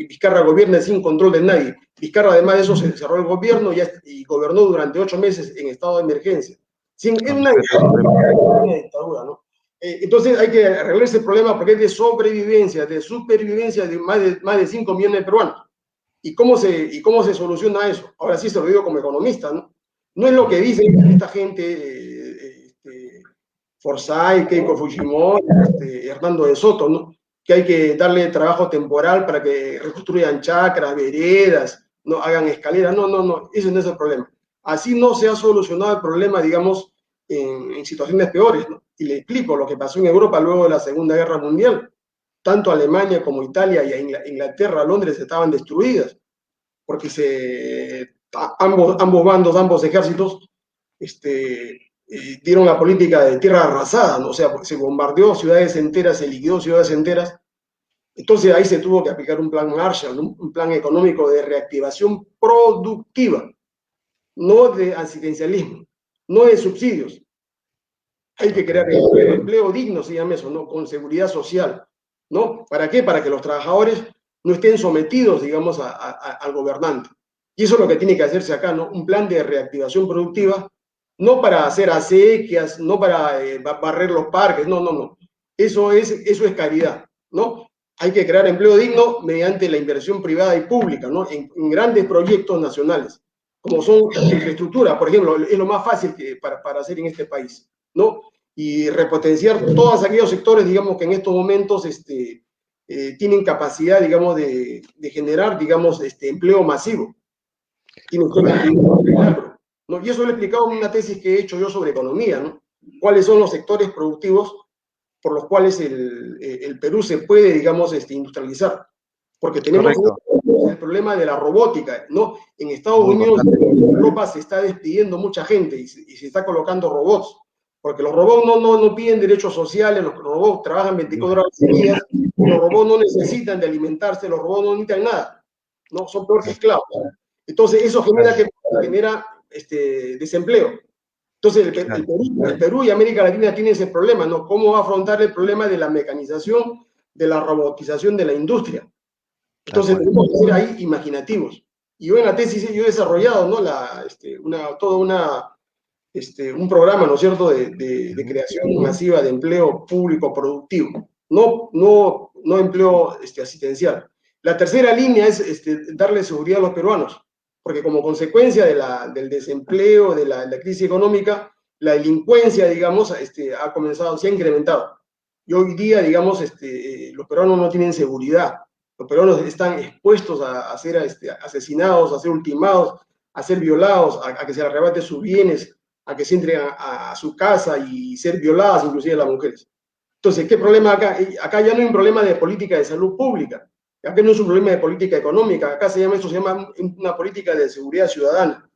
Vizcarra gobierne sin control de nadie. Vizcarra, además de eso, se cerró el gobierno y gobernó durante 8 meses en estado de emergencia. Es Con una decreto supremo. dictadura, ¿no? Entonces hay que arreglar ese problema porque es de sobrevivencia, de supervivencia de más de 5 millones de peruanos. ¿Y cómo se soluciona eso? Ahora sí se lo digo como economista, ¿no? No es lo que dice esta gente, Forsyth, Keiko Fujimori, Hernando de Soto, ¿no? Que hay que darle trabajo temporal para que reconstruyan chacras, veredas, no hagan escaleras. No, no, no, ese no es el problema. Así no se ha solucionado el problema, digamos, en situaciones peores, ¿no? Y le explico lo que pasó en Europa luego de la Segunda Guerra Mundial. Tanto Alemania como Italia y Inglaterra, Londres estaban destruidas, porque ambos bandos, ambos ejércitos, dieron la política de tierra arrasada, ¿no? O sea, se bombardeó ciudades enteras, se liquidó ciudades enteras. Entonces ahí se tuvo que aplicar un plan Marshall, un plan económico de reactivación productiva, no de asistencialismo, no de subsidios. Hay que crear empleo digno, se llama eso, ¿no? Con seguridad social, ¿no? ¿Para qué? Para que los trabajadores no estén sometidos, digamos, al gobernante. Y eso es lo que tiene que hacerse acá, ¿no? Un plan de reactivación productiva, no para hacer acequias, no para barrer los parques, no, no, no. Eso es caridad, ¿no? Hay que crear empleo digno mediante la inversión privada y pública, ¿no? En grandes proyectos nacionales, como son infraestructura, por ejemplo, es lo más fácil para hacer en este país, ¿no? Y repotenciar todos aquellos sectores, digamos, que en estos momentos tienen capacidad, digamos, de generar, digamos, empleo masivo. Tienen que arreglarlo, ¿no? Y eso lo he explicado en una tesis que he hecho yo sobre economía, ¿no? ¿Cuáles son los sectores productivos por los cuales el Perú se puede, digamos, industrializar? Porque tenemos Correcto. el problema de la robótica, ¿no? En Estados Muy Unidos, importante. en Europa se está despidiendo mucha gente y se está colocando robots, porque los robots no piden derechos sociales, los robots trabajan 24 horas seguidas, los robots no necesitan de alimentarse, los robots no necesitan nada, ¿no? Son peor que esclavos. Entonces eso genera desempleo. Entonces el Perú y América Latina tienen ese problema, ¿no? ¿Cómo va a afrontar el problema de la mecanización, de la robotización de la industria? Entonces tenemos que ser ahí imaginativos. Y yo en la tesis yo he desarrollado, ¿no? Un programa, ¿no es cierto?, de creación masiva de empleo público productivo, no empleo asistencial. La tercera línea es darle seguridad a los peruanos, porque como consecuencia del desempleo, de la crisis económica, la delincuencia, digamos, se ha incrementado. Y hoy día, digamos, los peruanos no tienen seguridad. Los peruanos están expuestos a ser asesinados, a ser ultimados, a ser violados, a que se les arrebate sus bienes, a que se entren a su casa y ser violadas, inclusive las mujeres. Entonces, ¿qué problema acá? Acá ya no hay un problema de política de salud pública, acá no es un problema de política económica, acá se llama una política de seguridad ciudadana.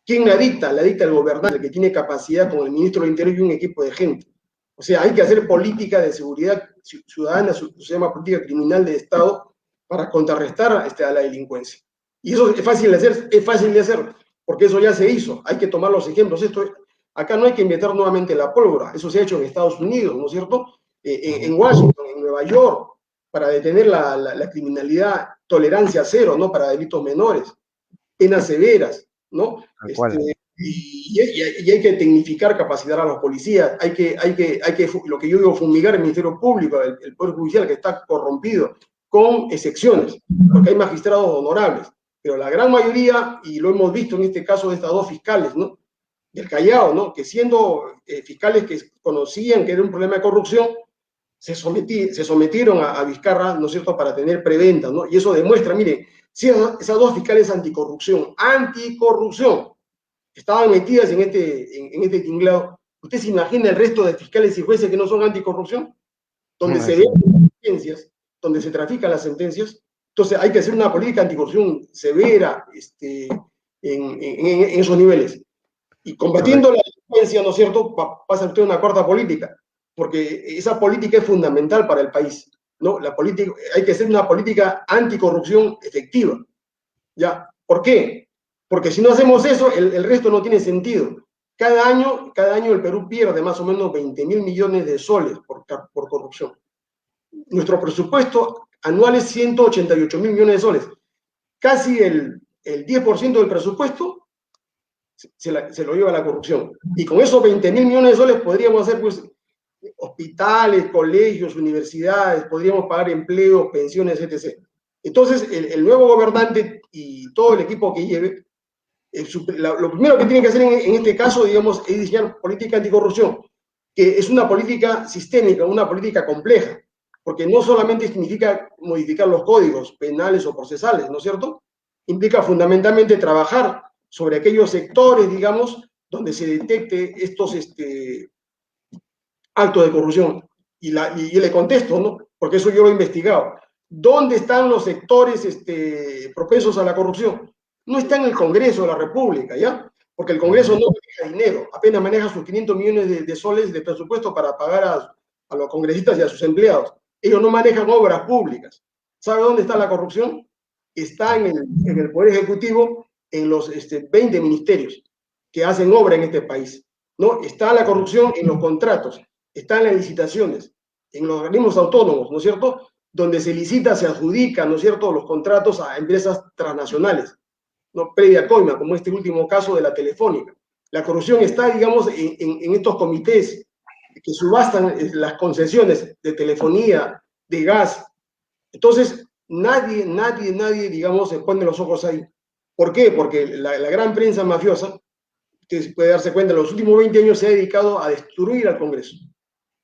¿Quién la dicta? La dicta el gobernante, el que tiene capacidad con el ministro del Interior y un equipo de gente. O sea, hay que hacer política de seguridad ciudadana, se llama política criminal de Estado, para contrarrestar a la delincuencia. Y eso es fácil de hacer, porque eso ya se hizo. Hay que tomar los ejemplos. Acá no hay que inventar nuevamente la pólvora. Eso se ha hecho en Estados Unidos, ¿no es cierto? En Washington, en Nueva York, para detener la criminalidad, tolerancia cero, ¿no? Para delitos menores, penas severas, ¿no? Y hay que tecnificar, capacitar a los policías, hay que, lo que yo digo, fumigar el Ministerio Público, el Poder Judicial que está corrompido, con excepciones, porque hay magistrados honorables. pero la gran mayoría, y lo hemos visto en este caso de estas dos fiscales, ¿no? Del Callao, ¿no? Que siendo fiscales que conocían que era un problema de corrupción, se sometieron a Vizcarra, ¿no es cierto?, para tener preventa, ¿no? Y eso demuestra, mire, si esas dos fiscales anticorrupción, estaban metidas en este tinglado, ¿usted se imagina el resto de fiscales y jueces que no son anticorrupción? Donde se ven las sentencias, donde se trafican las sentencias. Entonces hay que hacer una política anticorrupción severa en esos niveles. Y combatiendo Correcto. la delincuencia, ¿no es cierto?, pasa usted a una cuarta política, porque esa política es fundamental para el país, ¿no? La política, hay que hacer una política anticorrupción efectiva, ¿ya? ¿Por qué? Porque si no hacemos eso, el resto no tiene sentido. Cada año el Perú pierde más o menos 20.000 millones de soles por corrupción. Nuestro presupuesto anual es 188.000 millones de soles. Casi el 10% del presupuesto se lo lleva la corrupción. Y con esos 20.000 millones de soles podríamos hacer pues, hospitales, colegios, universidades, podríamos pagar empleo, pensiones, etc. Entonces, el nuevo gobernante y todo el equipo que lleve, lo primero que tiene que hacer en este caso, digamos, es diseñar política anticorrupción, que es una política sistémica, una política compleja, porque no solamente significa modificar los códigos penales o procesales, ¿no es cierto? Implica fundamentalmente trabajar sobre aquellos sectores, digamos, donde se detecte estos actos de corrupción. Y le contesto, ¿no? Porque eso yo lo he investigado. ¿Dónde están los sectores propensos a la corrupción? No está en el Congreso de la República, ¿ya? Porque el Congreso no maneja dinero, apenas maneja sus 500 millones de soles de presupuesto para pagar a los congresistas y a sus empleados. Ellos no manejan obras públicas. ¿Sabe dónde está la corrupción? Está en el Poder Ejecutivo, en los 20 ministerios que hacen obra en este país. ¿No? Está la corrupción en los contratos, está en las licitaciones, en los organismos autónomos, ¿no es cierto? Donde se licita, se adjudica, ¿no es cierto?, los contratos a empresas transnacionales, ¿no? Previa coima, como este último caso de la Telefónica. La corrupción está, digamos, en estos comités que subastan las concesiones de telefonía, de gas. Entonces, nadie, digamos, se pone los ojos ahí. ¿Por qué? Porque la gran prensa mafiosa, que se puede darse cuenta, en los últimos 20 años se ha dedicado a destruir al Congreso,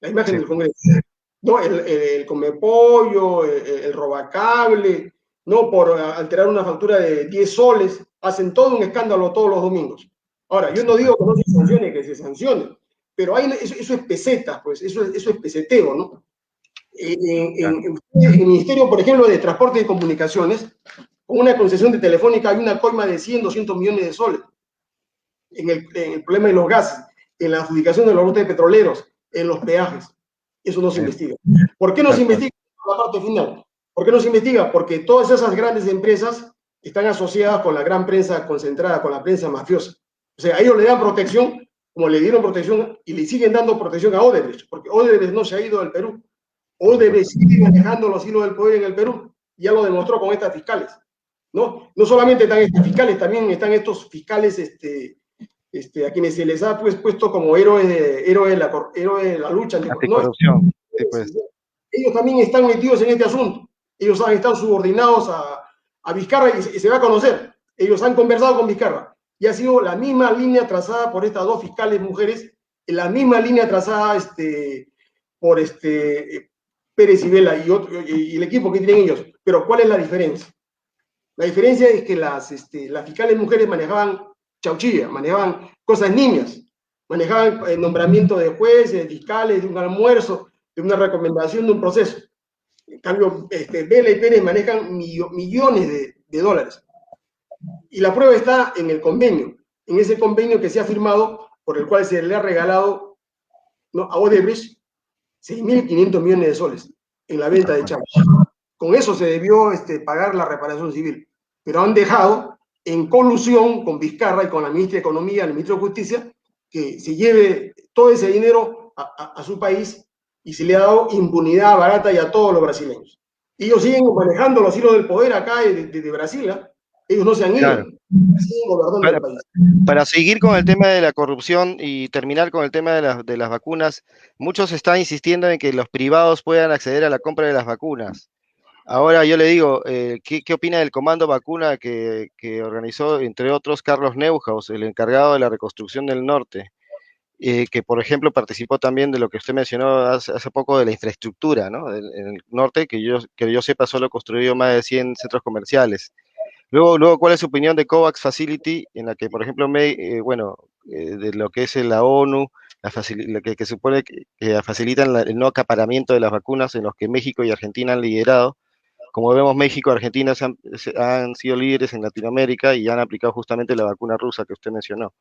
la imagen Sí. del Congreso. ¿No? El Comepollo, el robacable, ¿no? Por alterar una factura de 10 soles, hacen todo un escándalo todos los domingos. Ahora, yo no digo que no se sancione, que se sancione, pero eso es peseta, pues, eso es peseteo, ¿no? En el Ministerio, por ejemplo, de Transporte y Comunicaciones, con una concesión de Telefónica hay una coima de 100, 200 millones de soles en el problema de los gases, en la adjudicación de los lotes petroleros, en los peajes. Eso no se Sí, investiga. ¿Por qué no se tal cual. investiga la parte final? ¿Por qué no se investiga? Porque todas esas grandes empresas están asociadas con la gran prensa concentrada, con la prensa mafiosa. O sea, a ellos le dan protección, como le dieron protección y le siguen dando protección a Odebrecht, porque Odebrecht no se ha ido del Perú. Por Odebrecht supuesto. sigue manejando los hilos del poder en el Perú. Ya lo demostró con estas fiscales. ¿No? No solamente están estos fiscales, también están estos fiscales a quienes se les ha pues, puesto como héroe de la lucha. No, Anticorrupción. Sí, pues. ellos también están metidos en este asunto. Ellos están subordinados a Vizcarra y se va a conocer. Ellos han conversado con Vizcarra y ha sido la misma línea trazada por estas dos fiscales mujeres, la misma línea trazada por Pérez y Vela y el equipo que tienen ellos. Pero ¿cuál es la diferencia? La diferencia es que las fiscales mujeres manejaban chauchilla, manejaban cosas niñas, manejaban el nombramiento de jueces, de fiscales, de un almuerzo, de una recomendación, de un proceso. En cambio, Vela y Pérez manejan millones de dólares. Y la prueba está en el convenio, en ese convenio que se ha firmado, por el cual se le ha regalado, ¿no?, a Odebrecht 6.500 millones de soles en la venta de Chávez. Con eso se debió pagar la reparación civil, pero han dejado en colusión con Vizcarra y con la ministra de Economía, el ministro de Justicia, que se lleve todo ese dinero a su país y se le ha dado impunidad barata y a todos los brasileños. Ellos siguen manejando los hilos del poder acá de Brasil, ¿eh? Ellos no se han ido, Claro. siguen gobernando el Para, país. para seguir con el tema de la corrupción y terminar con el tema de las vacunas, muchos están insistiendo en que los privados puedan acceder a la compra de las vacunas. Ahora yo le digo, ¿qué opina del comando vacuna que organizó, entre otros, Carlos Neuhaus, el encargado de la reconstrucción del norte? Que por ejemplo participó también de lo que usted mencionó hace poco de la infraestructura, ¿no? En el norte, que yo sepa, solo ha construido más de 100 centros comerciales. Luego, ¿cuál es su opinión de COVAX Facility, en la que, por ejemplo, bueno, de lo que es la ONU, lo que supone que facilitan el no acaparamiento de las vacunas en los que México y Argentina han liderado? Como vemos, México y Argentina han sido líderes en Latinoamérica y han aplicado justamente la vacuna rusa que usted mencionó.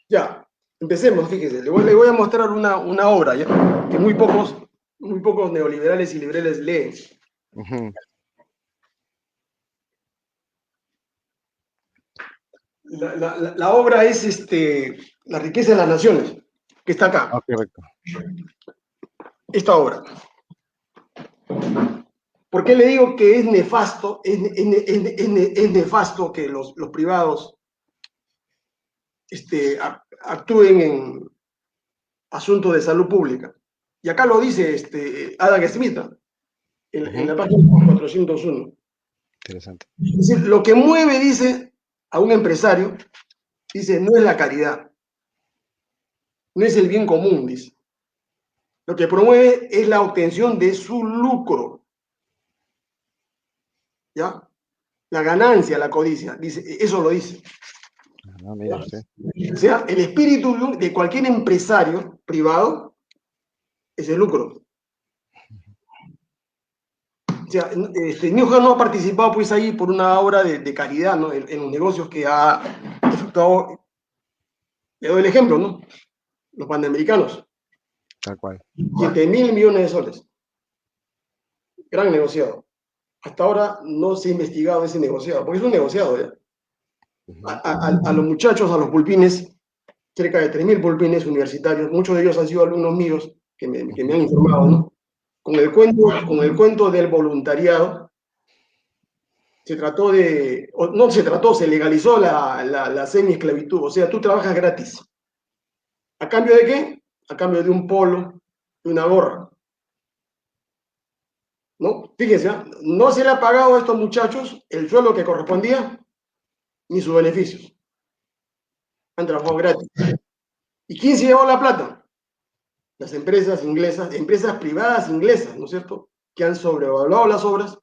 Ya, empecemos, fíjese, le voy a mostrar una obra, ¿ya? Que muy pocos neoliberales y liberales leen. Ujú. La obra es La riqueza de las naciones, que está acá, Ah, correcto. esta obra. ¿Por qué le digo que es nefasto, es nefasto que los privados actúen en asuntos de salud pública? Y acá lo dice Adam Smith en Ujú. la página 401. Interesante. Es decir, lo que mueve, dice, a un empresario, dice, no es la caridad, no es el bien común, dice. Lo que promueve es la obtención de su lucro, ¿ya? La ganancia, la codicia, dice, eso lo dice. Ah, mire ¿Ya? usted. O sea, el espíritu de cualquier empresario privado es el lucro. O sea, Newhouse no ha participado pues ahí por una obra de caridad, ¿no? En los negocios que ha efectuado. Le doy el ejemplo, ¿no? Los panamericanos, Tal cual. 7.000 millones de soles, gran negociado. Hasta ahora no se ha investigado ese negociado, porque es un negociado ya. Ujú. A los muchachos, a los pulpines, cerca de 3.000 pulpines universitarios, muchos de ellos han sido alumnos míos que me han informado, ¿no? Con el cuento del voluntariado, se legalizó la semi-esclavitud, o sea, tú trabajas gratis. ¿A cambio de qué? A cambio de un polo, de una gorra, ¿no? Fíjense, ¿ah? No se le ha pagado a estos muchachos el sueldo que correspondía, ni sus beneficios. Han trabajado gratis. ¿Y quién se llevó la plata? Las empresas inglesas, empresas privadas inglesas, ¿no es cierto? Que han sobrevaluado las obras,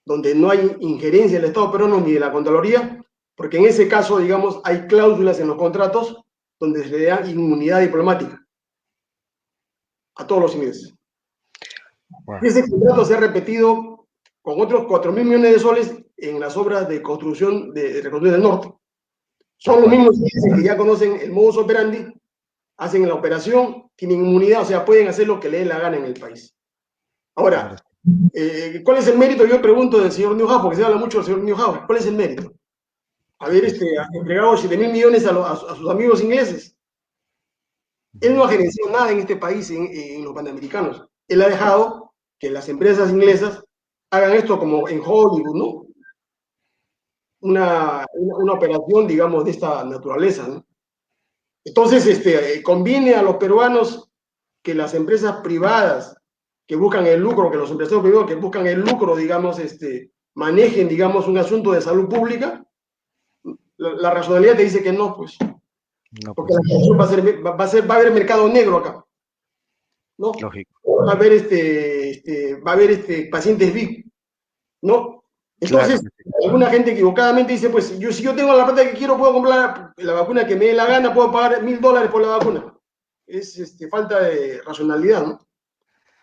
donde no hay injerencia del Estado peruano ni de la Contraloría, porque en ese caso, digamos, hay cláusulas en los contratos donde se le da inmunidad diplomática a todos los ingleses. Wow. Y ese contrato se ha repetido con otros 4.000 millones de soles en las obras de construcción de reconstrucción del norte. Tal Son los cual. mismos ingleses que ya conocen el modus operandi, hacen la operación, tienen inmunidad, o sea, pueden hacer lo que les dé la gana en el país. Mire Ahora, usted. ¿cuál es el mérito? Yo pregunto del señor Newhouse, porque se habla mucho del señor Newhouse. ¿Cuál es el mérito? Haber Es- entregado 7.000 millones a sus amigos ingleses. Él no Ujú. ha gerenciado nada en este país, en los panamericanos. Él ha dejado que las empresas inglesas hagan esto como en Hollywood, ¿no? Una operación, digamos, de esta naturaleza, ¿no? Entonces, conviene a los peruanos que las empresas privadas que buscan el lucro, que los empresarios privados que buscan el lucro, digamos, manejen, digamos, un asunto de salud pública. La racionalidad te dice que no, pues, No, porque pues, la corrupción va a haber mercado negro acá, ¿no? lógico. Va a haber pacientes VIP, ¿no? Claro Entonces, que sí. alguna gente equivocadamente dice, pues, si yo tengo la plata que quiero, puedo comprar la vacuna que me dé la gana, puedo pagar $1.000 por la vacuna. Es falta de racionalidad, ¿no?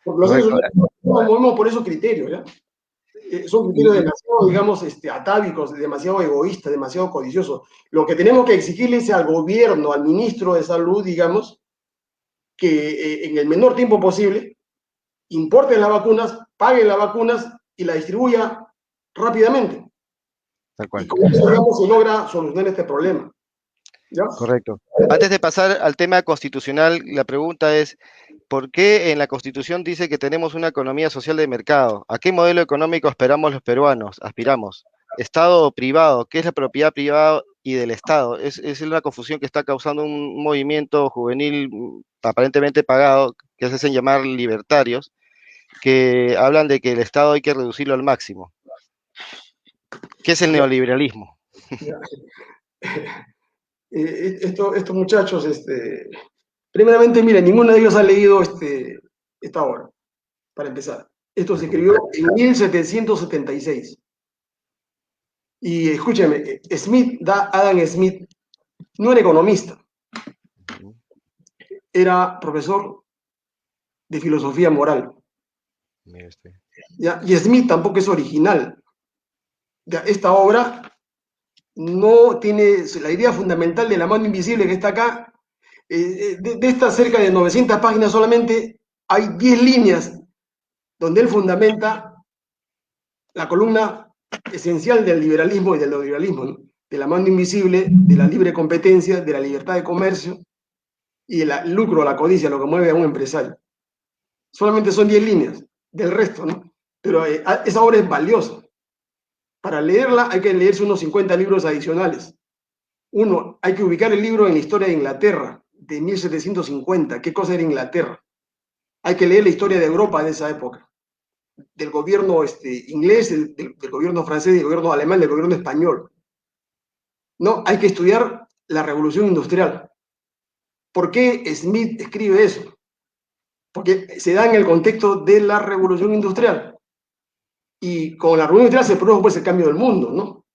Porque los seres Correcto. humanos nos movemos por esos criterios, ¿ya? Son criterios Y, demasiado, digamos, atávicos, demasiado egoístas, demasiado codiciosos. Lo que tenemos que exigirle es al gobierno, al ministro de Salud, digamos, que en el menor tiempo posible importe las vacunas, pague las vacunas y la distribuya rápidamente. tal Y cual. con eso, digamos, se logra solucionar este problema. ¿Ya? Correcto. Antes de pasar al tema constitucional, la pregunta es, ¿por qué en la Constitución dice que tenemos una economía social de mercado? ¿A qué modelo económico esperamos los peruanos? Aspiramos. ¿Estado o privado? ¿Qué es la propiedad privada y del Estado? Es una confusión que está causando un movimiento juvenil aparentemente pagado, que se hacen llamar libertarios, que hablan de que el Estado hay que reducirlo al máximo. ¿Qué es el Ya, neoliberalismo? ya. Estos muchachos, primeramente, mira, ninguno de ellos ha leído esta obra, para empezar. Esto se Ujú, escribió en 1776. Y escúcheme, Adam Smith, no era economista, ujú. era profesor de filosofía moral. Mire usted. ¿Ya? Y Smith tampoco es original. ¿Ya? Esta obra no tiene la idea fundamental de la mano invisible que está acá. De estas cerca de 900 páginas solamente hay 10 líneas donde él fundamenta la columna esencial del liberalismo y del neoliberalismo, ¿no? De la mano invisible, de la libre competencia, de la libertad de comercio y el lucro, la codicia, lo que mueve a un empresario. Solamente son 10 líneas del resto, ¿no? Pero esa obra es valiosa. Para leerla hay que leerse unos 50 libros adicionales. Uno, hay que ubicar el libro en la historia de Inglaterra, de 1750. ¿Qué cosa era Inglaterra? Hay que leer la historia de Europa de esa época, del gobierno inglés, del gobierno francés, del gobierno alemán, del gobierno español. No, hay que estudiar la revolución industrial. ¿Por qué Smith escribe eso? Porque se da en el contexto de la revolución industrial. Y con la revolución industrial se produjo pues el cambio del mundo, ¿no?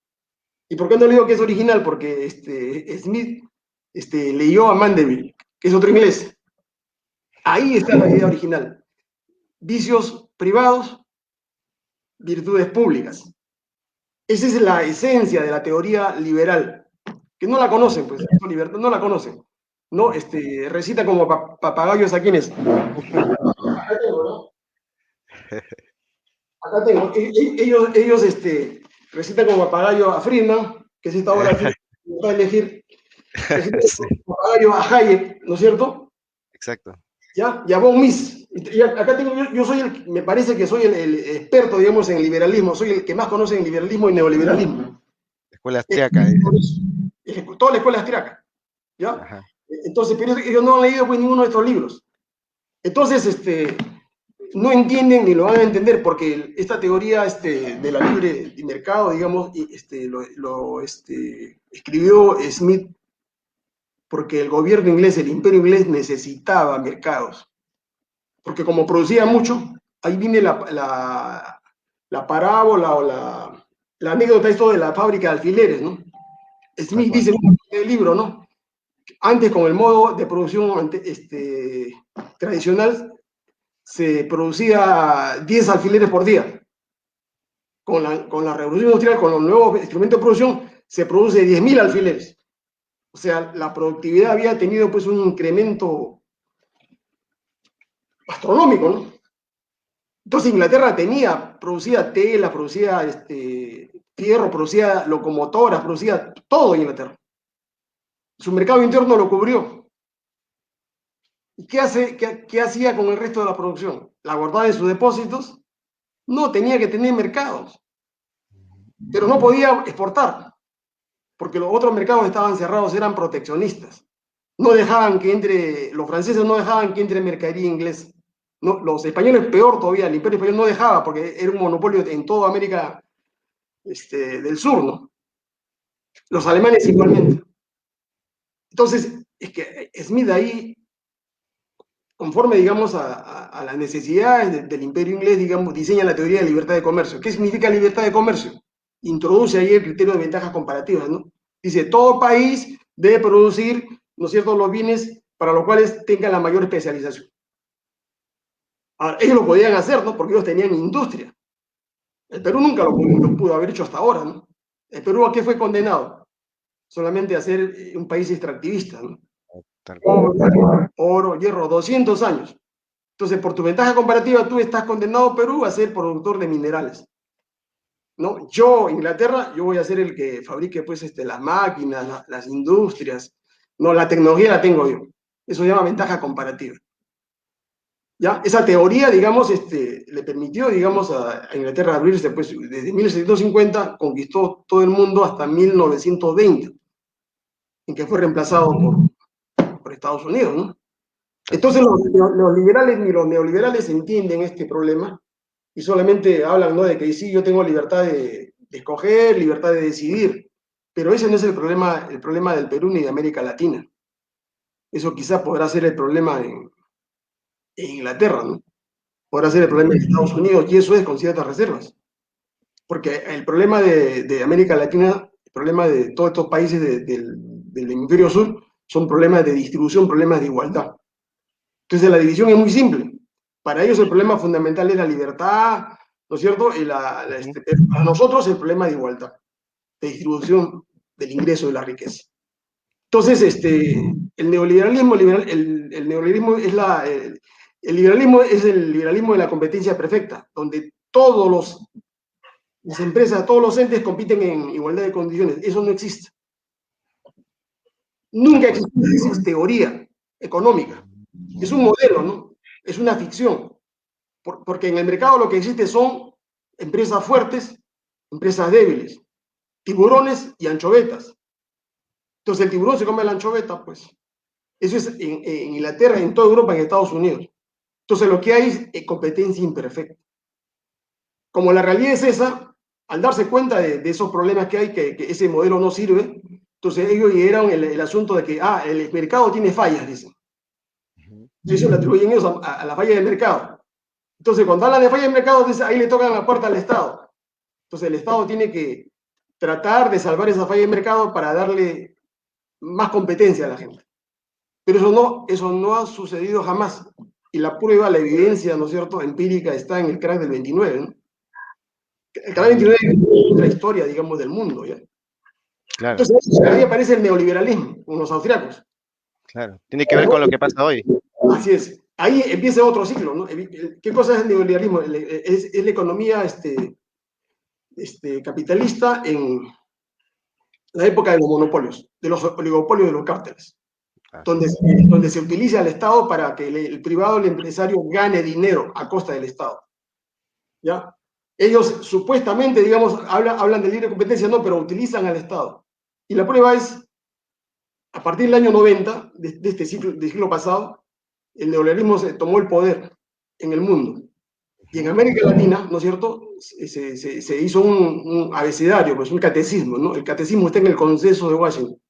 ¿Y por qué no le digo que es original? Porque Smith leyó a Mandeville, que es otro inglés. Ahí está la idea original. Vicios privados, virtudes públicas. Esa es la esencia de la teoría liberal, que no la conocen, pues, no la conocen. No, recita como papagayos a quienes. Acá tengo, ¿no? Acá tengo. Ellos recitan como papagayo a Friedman, que es esta obra que va a elegir. Recitan Sí, como papagayo a Hayek, ¿no es cierto? exacto. ¿Ya? Y a von Mises. Y acá tengo, yo soy me parece que soy el experto, digamos, en liberalismo, soy el que más conoce en liberalismo y neoliberalismo. Escuela austriaca, dice. Toda la escuela austriaca, ¿ya? Ajá. Entonces, pero ellos no han leído pues ninguno de estos libros. Entonces, no entienden ni lo van a entender porque esta teoría de la libre mercado, digamos, escribió Smith porque el gobierno inglés, el imperio inglés necesitaba mercados. Porque como producía mucho, ahí viene la parábola o la anécdota esto de la fábrica de alfileres, ¿no? Tal Smith dice cual. en el libro, ¿no? Antes con el modo de producción tradicional se producía 10 alfileres por día. Con la revolución industrial, con los nuevos instrumentos de producción, se produce 10.000 alfileres. O sea, la productividad había tenido pues un incremento astronómico, ¿no? Entonces Inglaterra producía tela, producía fierro, producía locomotoras, producía todo en Inglaterra. Su mercado interno lo cubrió. ¿Y qué hacía con el resto de la producción? La guardaba en sus depósitos. No, tenía que tener mercados, pero no podía exportar, porque los otros mercados estaban cerrados, eran proteccionistas. No dejaban que entre, los franceses no dejaban que entre mercadería inglesa. No, los españoles peor todavía, el imperio español no dejaba, porque era un monopolio en toda América del sur, ¿no? Los alemanes igualmente. Entonces, es que Smith ahí, conforme, digamos, a las necesidades del imperio inglés, digamos, diseña la teoría de libertad de comercio. ¿Qué significa libertad de comercio? Introduce ahí el criterio de ventajas comparativas, ¿no? Dice, todo país debe producir, ¿no es cierto?, los bienes para los cuales tengan la mayor especialización. Ahora, ellos lo podían hacer, ¿no? Porque ellos tenían industria. El Perú nunca lo pudo haber hecho hasta ahora, ¿no? El Perú a qué fue condenado? Solamente a ser un país extractivista, ¿no? Tal cual. Oro, hierro, 200 años. Entonces, por tu ventaja comparativa, tú estás condenado, Perú, a ser productor de minerales. ¿No? Yo, Inglaterra, yo voy a ser el que fabrique pues, las máquinas, las industrias. No, la tecnología la tengo yo. Eso se llama ventaja comparativa. ¿Ya? Esa teoría, digamos, le permitió, digamos, a Inglaterra abrirse, pues, desde 1750 conquistó todo el mundo hasta 1920, en que fue reemplazado por Estados Unidos, ¿no? Entonces los liberales ni los neoliberales entienden este problema y solamente hablan, ¿no?, de que sí, yo tengo libertad de escoger, libertad de decidir, pero ese no es el problema del Perú ni de América Latina. Eso quizás podrá ser el problema en Inglaterra, ¿no? Podrá ser el problema en Estados Unidos, y eso es con ciertas reservas. Porque el problema de América Latina, el problema de todos estos países del hemisferio sur, son problemas de distribución, problemas de igualdad. Entonces la división es muy simple. Para ellos el problema fundamental es la libertad, ¿no es cierto? Para nosotros el problema de igualdad, de distribución del ingreso de la riqueza. Entonces, el neoliberalismo, el neoliberalismo es el liberalismo es el liberalismo de la competencia perfecta, donde las empresas, todos los entes compiten en igualdad de condiciones. Eso no existe. Nunca existe, es teoría económica. Es un modelo, ¿no? Es una ficción. Porque en el mercado lo que existe son empresas fuertes, empresas débiles, tiburones y anchovetas. Entonces el tiburón se come la anchoveta, pues. Eso es en Inglaterra, en toda Europa, en Estados Unidos. Entonces lo que hay es competencia imperfecta. Como la realidad es esa, al darse cuenta de esos problemas que hay, que ese modelo no sirve, entonces ellos llegaron el asunto de que, el mercado tiene fallas, dicen. Y eso le atribuyen ellos a la falla del mercado. Entonces, cuando hablan de falla del mercado, ahí le tocan la puerta al Estado. Entonces, el Estado tiene que tratar de salvar esa falla del mercado para darle más competencia a la gente. Pero eso no ha sucedido jamás. Y la prueba, la evidencia, ¿no es cierto?, empírica está en el crack del 29, ¿no? El crack del 29 es la historia, digamos, del mundo, ¿ya? Claro. Entonces, ahí aparece el neoliberalismo, con los austriacos. Claro, tiene que ver con lo que pasa hoy. Así es. Ahí empieza otro ciclo, ¿no? ¿Qué cosa es el neoliberalismo? Es la economía capitalista en la época de los monopolios, de los oligopolios, de los cárteles, donde se utiliza el Estado para que el privado, el empresario, gane dinero a costa del Estado. ¿Ya? Ellos supuestamente, digamos, hablan de libre competencia, no, pero utilizan al Estado. Y la prueba es, a partir del año 90, de este siglo pasado, el neoliberalismo se tomó el poder en el mundo. Y en América Latina, ¿no es cierto?, se hizo un abecedario, pues un catecismo, ¿no? El catecismo está en el consenso de Washington.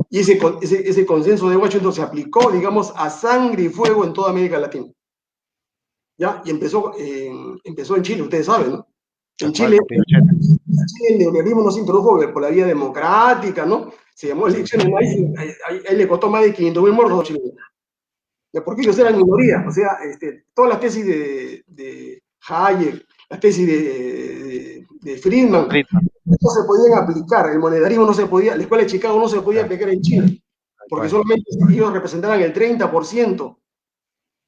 Y ese consenso de Washington se aplicó, digamos, a sangre y fuego en toda América Latina. ¿Ya? Y empezó en Chile, ustedes saben, ¿no? En Chile el neoliberalismo no se introdujo por la vía democrática, ¿no? Se llamó elecciones, ahí le costó más de 500.000 muertos a los chilenos. Porque ellos eran minoría, o sea, todas las tesis de Hayek, las tesis de Friedman, no se podían aplicar, el monetarismo no se podía, la escuela de Chicago no se podía aplicar en Chile, porque solamente ellos representaban el 30%.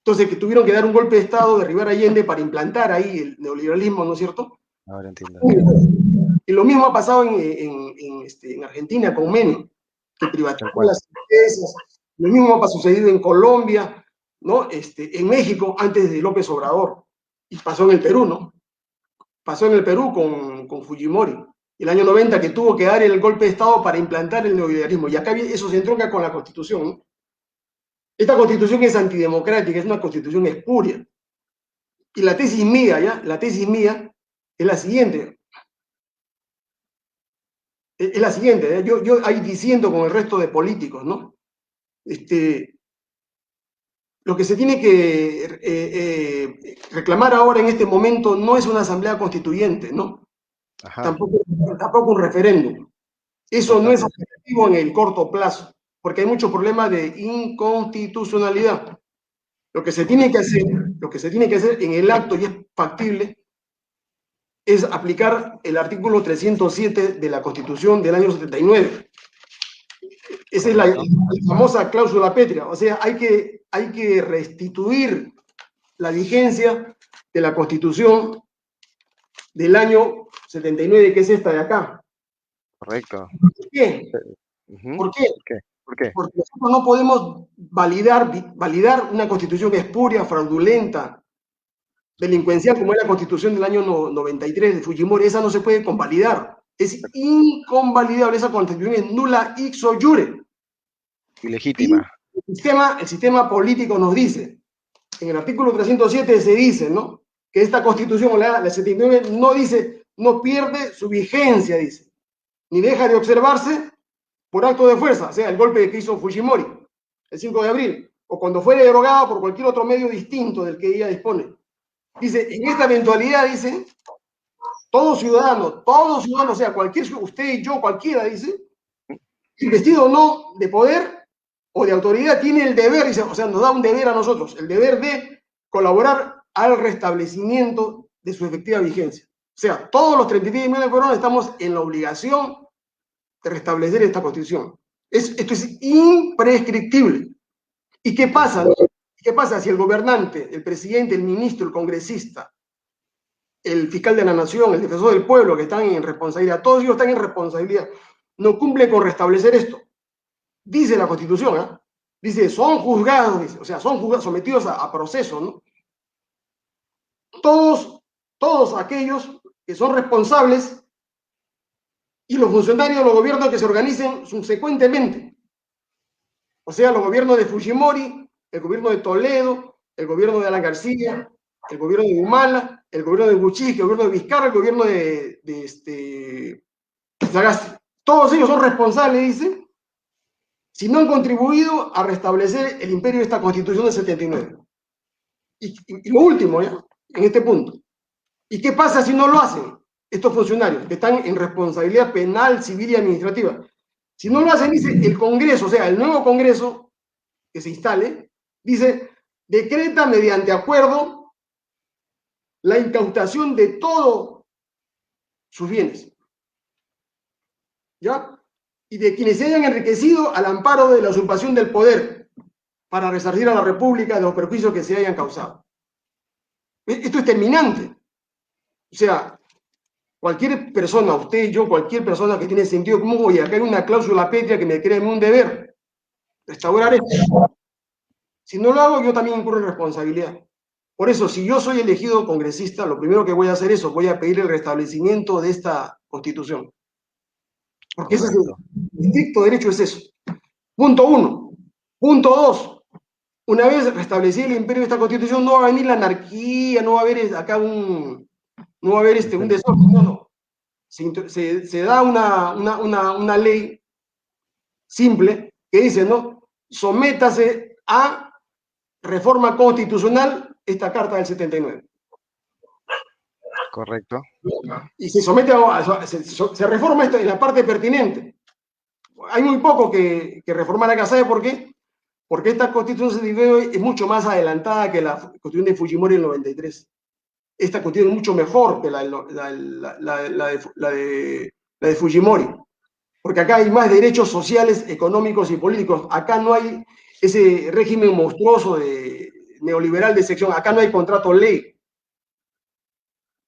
Entonces, que tuvieron que dar un golpe de Estado, derribar a Allende para implantar ahí el neoliberalismo, ¿no es cierto? Ahora entiendo. Y lo mismo ha pasado en Argentina con Menem, que privatizó las empresas. Lo mismo ha sucedido en Colombia, ¿no? En México, antes de López Obrador. Y pasó en el Perú, ¿no? Pasó en el Perú con Fujimori. El año 90, que tuvo que dar el golpe de Estado para implantar el neoliberalismo. Y acá eso se entronca con la Constitución, ¿no? Esta Constitución es antidemocrática, es una Constitución espuria. Y la tesis mía, ¿ya? La tesis mía es la siguiente. Es la siguiente, ¿eh? Yo ahí diciendo con el resto de políticos, ¿no? Lo que se tiene que reclamar ahora en este momento no es una asamblea constituyente, ¿no? Tampoco un referéndum. Eso no es objetivo en el corto plazo, porque hay muchos problemas de inconstitucionalidad. Lo que se tiene que hacer en el acto, y es factible, es aplicar el artículo 307 de la Constitución del año 79. Esa es la famosa cláusula pétrea, o sea, hay que restituir la vigencia de la Constitución del año 79, que es esta de acá. Correcto. ¿Por qué? ¿Por qué? ¿Por qué? Porque nosotros no podemos validar una Constitución espuria, fraudulenta, delincuencial, como es la Constitución del año 93 de Fujimori. Esa no se puede convalidar. Es inconvalidable, esa Constitución es nula ixo iure. Ilegítima. el sistema político nos dice, en el artículo 307 se dice, ¿no? Que esta constitución, la 79, no dice, no pierde su vigencia, dice, ni deja de observarse por acto de fuerza, o sea, el golpe que hizo Fujimori el 5 de abril, o cuando fuere derogada por cualquier otro medio distinto del que ella dispone. Dice, en esta eventualidad, dice, todo ciudadano, o sea, usted y yo, cualquiera, dice, investido o no de poder o de autoridad, tiene el deber, dice, o sea, nos da un deber a nosotros, el deber de colaborar al restablecimiento de su efectiva vigencia. O sea, todos los 33 millones de peruanos estamos en la obligación de restablecer esta constitución. Esto es imprescriptible. ¿Y qué pasa? ¿Qué pasa si el gobernante, el presidente, el ministro, el congresista, el fiscal de la nación, el defensor del pueblo, que están en responsabilidad, todos ellos están en responsabilidad, no cumplen con restablecer esto? Dice la Constitución, ¿eh? Dice, son juzgados, dice, o sea, son juzgados, sometidos a proceso, ¿no? Todos aquellos que son responsables y los funcionarios de los gobiernos que se organicen subsecuentemente. O sea, los gobiernos de Fujimori, el gobierno de Toledo, el gobierno de Alan García, el gobierno de Humala, el gobierno de Buchísque, el gobierno de Vizcarra, el gobierno de Sagasti. Todos ellos son responsables, dice, si no han contribuido a restablecer el imperio de esta Constitución del 79. Y lo último, ¿ya? En este punto. ¿Y qué pasa si no lo hacen estos funcionarios que están en responsabilidad penal, civil y administrativa? Si no lo hacen, dice el Congreso, o sea, el nuevo Congreso que se instale, dice, decreta mediante acuerdo la incautación de todos sus bienes, ¿ya? Y de quienes se hayan enriquecido al amparo de la usurpación del poder para resarcir a la República de los perjuicios que se hayan causado. Esto es terminante. O sea, cualquier persona, usted, yo, cualquier persona que tiene sentido común, oye, acá hay una cláusula pétrea que me crea un deber, restaurar esto. Si no lo hago, yo también incurro en responsabilidad. Por eso, si yo soy elegido congresista, lo primero que voy a hacer es voy a pedir el restablecimiento de esta Constitución. Porque ese es el estricto derecho, es eso. Punto 1. Punto 2. Una vez restablecido el imperio de esta Constitución, no va a venir la anarquía, no va a haber acá un desorden, no. Se da una ley simple que dice, ¿no? Sométase a reforma constitucional esta Carta del 79. Correcto. Y se somete se reforma esto en la parte pertinente. Hay muy poco que reformar acá. ¿Sabe por qué? Porque esta Constitución 79 es mucho más adelantada que la Constitución de Fujimori del 93. Esta Constitución es mucho mejor que la de Fujimori. Porque acá hay más derechos sociales, económicos y políticos. Acá no hay ese régimen monstruoso neoliberal de sección. Acá no hay contrato ley.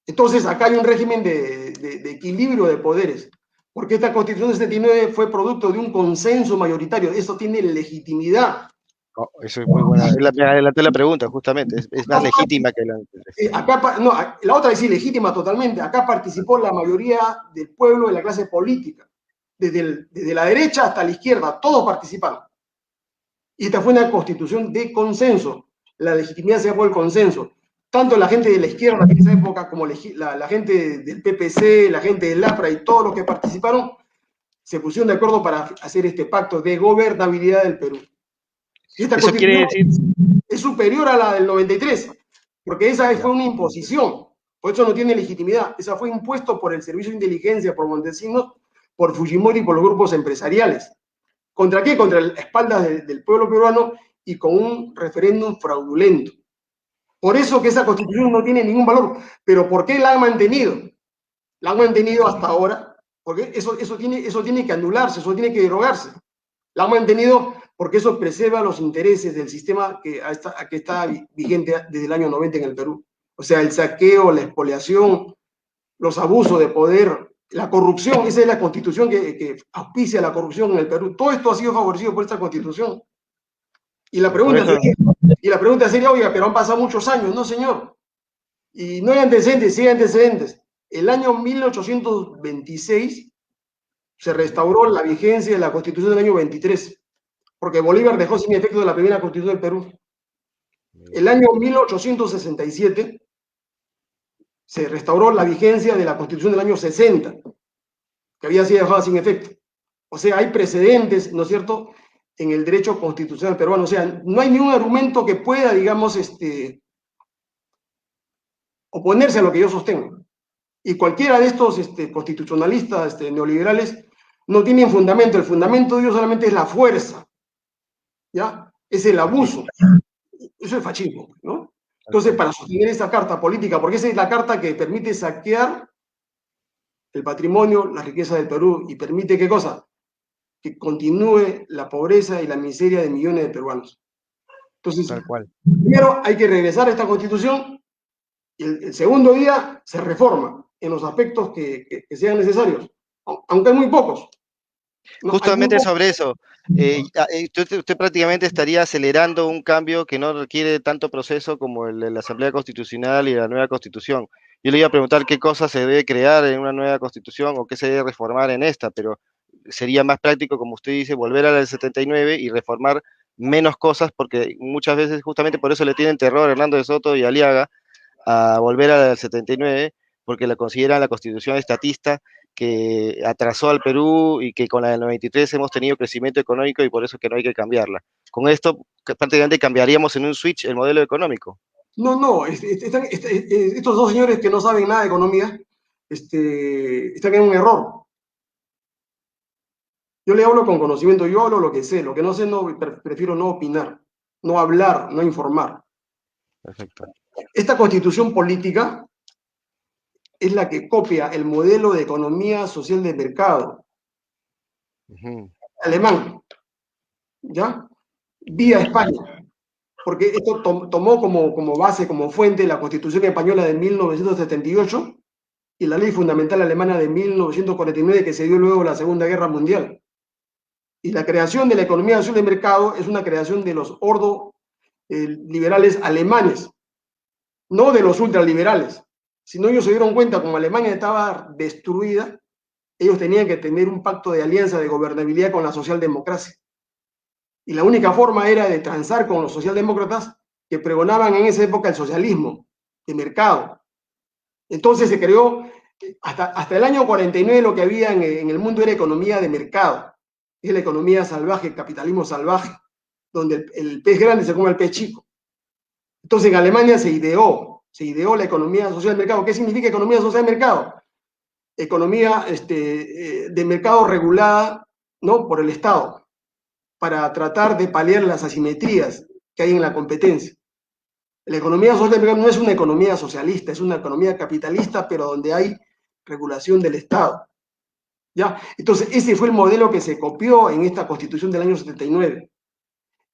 Entonces, acá hay un régimen de equilibrio de poderes. Porque esta Constitución de 79 fue producto de un consenso mayoritario. Eso tiene legitimidad. Oh, eso es muy buena. Me adelanté la pregunta, justamente. Es más legítima que la anterior. No, la otra es ilegítima totalmente. Acá participó la mayoría del pueblo, de la clase política. Desde la derecha hasta la izquierda, todos participaron. Y esta fue una constitución de consenso. La legitimidad se da por el consenso. Tanto la gente de la izquierda en esa época como la gente del PPC, la gente del APRA y todos los que participaron se pusieron de acuerdo para hacer este pacto de gobernabilidad del Perú. Y esta Eso quiere decir... es superior a la del 93, porque esa fue una imposición. Por eso no tiene legitimidad. Esa fue impuesto por el Servicio de Inteligencia, por Montesinos, por Fujimori y por los grupos empresariales. ¿Contra qué? Contra las espaldas del pueblo peruano y con un referéndum fraudulento. Por eso que esa Constitución no tiene ningún valor. ¿Pero por qué la han mantenido? La han mantenido hasta ahora, porque eso tiene que anularse, eso tiene que derogarse. La han mantenido porque eso preserva los intereses del sistema que está vigente desde el año 90 en el Perú. O sea, el saqueo, la expoliación, los abusos de poder, la corrupción. Esa es la Constitución que auspicia la corrupción en el Perú. Todo esto ha sido favorecido por esta Constitución. Y la pregunta sería, oiga, pero han pasado muchos años. No, señor. Y no hay antecedentes, sí hay antecedentes. El año 1826 se restauró la vigencia de la Constitución del año 23. porque Bolívar dejó sin efecto la primera constitución del Perú. El año 1867 se restauró la vigencia de la constitución del año 60, que había sido dejada sin efecto. O sea, hay precedentes, ¿no es cierto?, en el derecho constitucional peruano. O sea, no hay ningún argumento que pueda, digamos, oponerse a lo que yo sostengo. Y cualquiera de estos constitucionalistas neoliberales no tienen fundamento. El fundamento de ellos solamente es la fuerza, ¿ya? Es el abuso. Eso es fascismo, ¿no? Entonces, para sostener esa carta política, porque esa es la carta que permite saquear el patrimonio, la riqueza del Perú, y permite, ¿qué cosa? Que continúe la pobreza y la miseria de millones de peruanos. Entonces, Tal cual. primero hay que regresar a esta constitución, y el segundo día se reforma en los aspectos que sean necesarios, aunque hay muy pocos. No, hay muy Justamente pocos. sobre eso, usted prácticamente estaría acelerando un cambio que no requiere tanto proceso como el de la Asamblea Constitucional y la nueva Constitución. Yo le iba a preguntar qué cosas se debe crear en una nueva Constitución o qué se debe reformar en esta, pero sería más práctico, como usted dice, volver a la del 79 y reformar menos cosas, porque muchas veces justamente por eso le tienen terror a Hernando de Soto y Aliaga a volver a la del 79, porque la consideran la constitución estatista que atrasó al Perú y que con la del 93 hemos tenido crecimiento económico y por eso que no hay que cambiarla. Con esto prácticamente cambiaríamos en un switch el modelo económico. No, estos dos señores que no saben nada de economía están en un error. Yo le hablo con conocimiento, yo hablo lo que sé, lo que no sé prefiero no opinar, no hablar, no informar. Perfecto. Esta constitución política es la que copia el modelo de economía social de mercado alemán, ¿ya? Vía España, porque esto tomó como base, como fuente, la Constitución española de 1978 y la Ley Fundamental Alemana de 1949, que se dio luego de la Segunda Guerra Mundial. Y la creación de la economía social de mercado es una creación de los liberales alemanes, no de los ultraliberales. Si no, ellos se dieron cuenta, como Alemania estaba destruida, ellos tenían que tener un pacto de alianza de gobernabilidad con la socialdemocracia. Y la única forma era de transar con los socialdemócratas que pregonaban en esa época el socialismo de mercado. Entonces se creó, hasta el año 49 lo que había en el mundo era economía de mercado. Es la economía salvaje, el capitalismo salvaje, donde el pez grande se come al pez chico. Entonces en Alemania se ideó la economía social de mercado. ¿Qué significa economía social de mercado? Economía de mercado regulada, ¿no?, por el Estado, para tratar de paliar las asimetrías que hay en la competencia. La economía social de mercado no es una economía socialista, es una economía capitalista, pero donde hay regulación del Estado. ¿Ya? Entonces, ese fue el modelo que se copió en esta Constitución del año 79.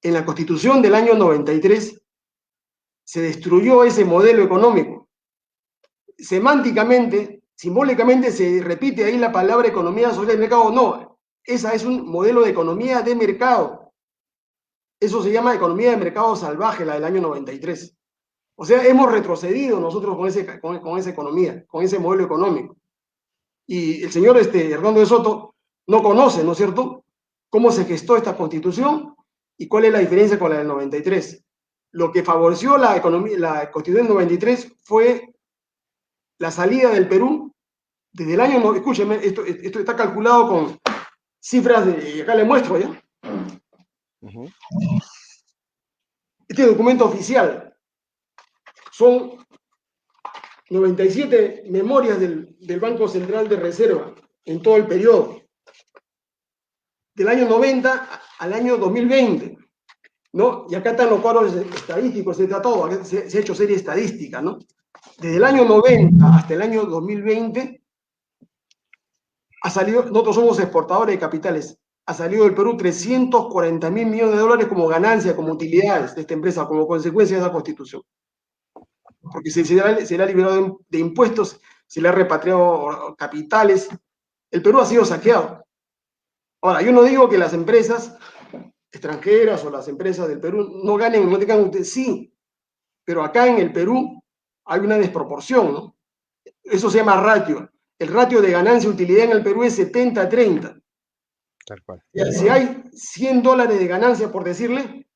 En la Constitución del año 93 se destruyó ese modelo económico. Semánticamente, simbólicamente se repite ahí la palabra economía social de mercado. No, esa es un modelo de economía de mercado. Eso se llama economía de mercado salvaje, la del año 93. O sea, hemos retrocedido nosotros con esa economía, con ese modelo económico. Y el señor Hernando de Soto no conoce, ¿no es cierto?, cómo se gestó esta constitución y cuál es la diferencia con la del 93. Lo que favoreció la constitución del 93 fue la salida del Perú desde el año, escúcheme, esto está calculado con cifras de, acá le muestro ya. Este documento oficial son 97 memorias del Banco Central de Reserva en todo el periodo, del año 90 al año 2020, ¿no? Y acá están los cuadros estadísticos, está todo, se ha hecho serie estadística, ¿no? Desde el año 90 hasta el año 2020 ha salido, nosotros somos exportadores de capitales, ha salido del Perú 340.000 millones de dólares como ganancia, como utilidades de esta empresa, como consecuencia de esa constitución. Porque se le ha liberado de impuestos, se le ha repatriado capitales. El Perú ha sido saqueado. Ahora, yo no digo que las empresas extranjeras o las empresas del Perú no ganen, no tengan ustedes, sí, pero acá en el Perú hay una desproporción, ¿no? Eso se llama ratio. El ratio de ganancia-utilidad en el Perú es 70-30. Tal cual. Si hay $100 de ganancia, por decirle,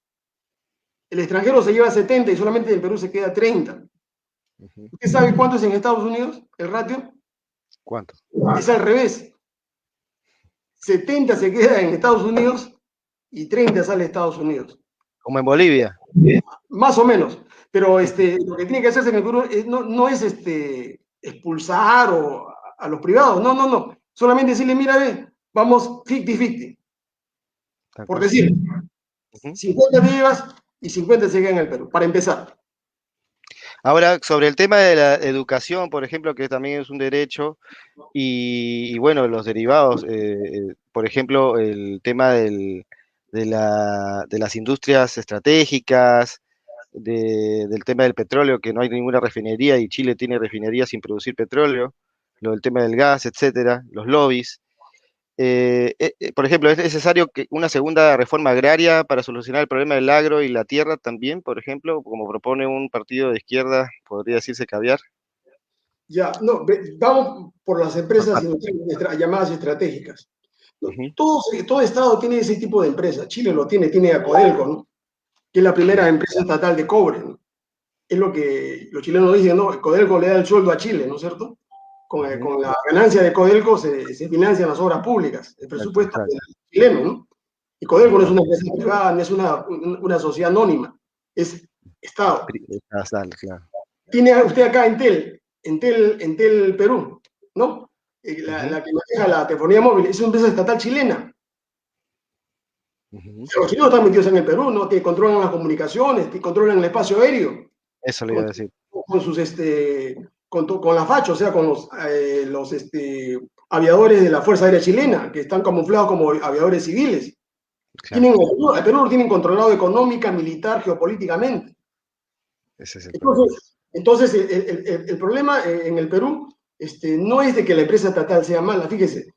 el extranjero se lleva 70 y solamente en Perú se queda 30. Ujú. ¿Usted sabe cuánto es en Estados Unidos el ratio? ¿Cuánto? Es al revés. 70 se queda en Estados Unidos y 30 sale a Estados Unidos. Como en Bolivia. Más o menos. Pero lo que tiene que hacerse en el Perú no es expulsar a los privados. No, no, no. Solamente decirle, mira, vamos 50-50. Tal Por cual. decir, Ujú. 50 te llevas y 50 se quedan en el Perú, para empezar. Ahora, sobre el tema de la educación, por ejemplo, que también es un derecho, y bueno, los derivados, por ejemplo, el tema de las industrias estratégicas, del tema del petróleo, que no hay ninguna refinería y Chile tiene refinerías sin producir petróleo, lo del tema del gas, etcétera, los lobbies. Por ejemplo, ¿es necesario que una segunda reforma agraria para solucionar el problema del agro y la tierra también, por ejemplo, como propone un partido de izquierda, podría decirse caviar? Ya, no, vamos por las Por empresas partes. llamadas estratégicas. No, Ujú. todo Estado tiene ese tipo de empresas. Chile lo tiene a Codelco, ¿no? Que es la primera Ya. empresa estatal de cobre, ¿no? Es lo que los chilenos dicen, ¿no? Codelco le da el sueldo a Chile, ¿no es cierto? Ujú. Con la ganancia de Codelco se financian las obras públicas, el Exacto, presupuesto exacto, chileno, ¿no? Y tal Codelco no es cual. una empresa privada, no es una sociedad anónima, es Estado. Claro. Tiene usted acá Entel Perú, ¿no? Ujú, La que maneja la telefonía móvil, es una empresa estatal chilena. ujú. Los chilenos están metidos en el Perú, ¿no? Que controlan las comunicaciones, que controlan el espacio aéreo, Eso le iba con, a decir. con sus, con la FACH, o sea, con los aviadores de la Fuerza Aérea Chilena, que están camuflados como aviadores civiles. Claro, El Perú lo tienen controlado económica, militar, geopolíticamente. ese es el problema. Entonces el problema en el Perú no es de que la empresa estatal sea mala, fíjese,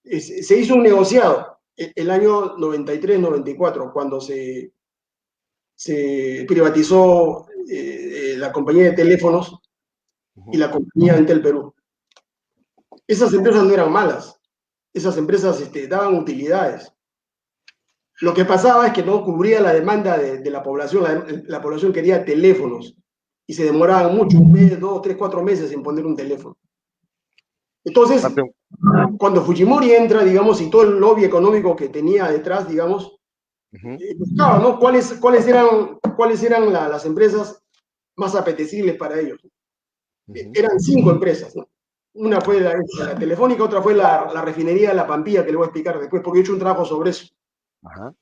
se hizo un negociado el año 93-94, cuando se privatizó la compañía de teléfonos y Ujú. la compañía Entel Perú. Esas empresas no eran malas, esas empresas daban utilidades. Lo que pasaba es que no cubría la demanda de la población, la población quería teléfonos y se demoraban mucho, un mes, 2, 3, 4 meses en poner un teléfono. Entonces, Aparte, cuando Fujimori entra, digamos, y todo el lobby económico que tenía detrás, digamos, ujú, buscaba, ¿no? ¿Cuáles eran las empresas más apetecibles para ellos? ujú. Eran 5 empresas, ¿no? Una fue Claro. la Telefónica, otra fue la refinería de La Pampilla, que le voy a explicar después, porque he hecho un trabajo sobre eso. Ajá.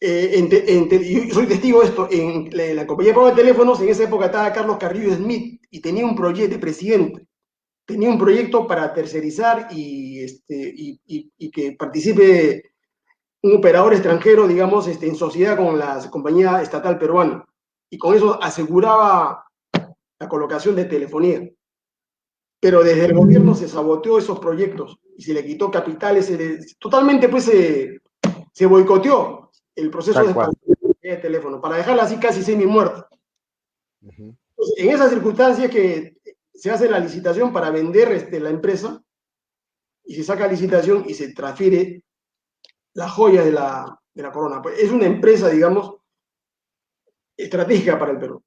Yo soy testigo de esto. En la compañía de teléfonos, en esa época estaba Carlos Carrillo Smith y tenía un proyecto de presidente. Tenía un proyecto para tercerizar y que participe un operador extranjero, digamos, en sociedad con la compañía estatal peruana. Y con eso aseguraba la colocación de telefonía. Pero desde el gobierno se saboteó esos proyectos y se le quitó capitales, totalmente pues se boicoteó el proceso Tal de cual. expansión de teléfono para dejarla así casi semi-muerta. Ujú. En esas circunstancias que se hace la licitación para vender la empresa y se saca licitación y se transfiere la joya de la corona. Pues es una empresa, digamos, estratégica para el Perú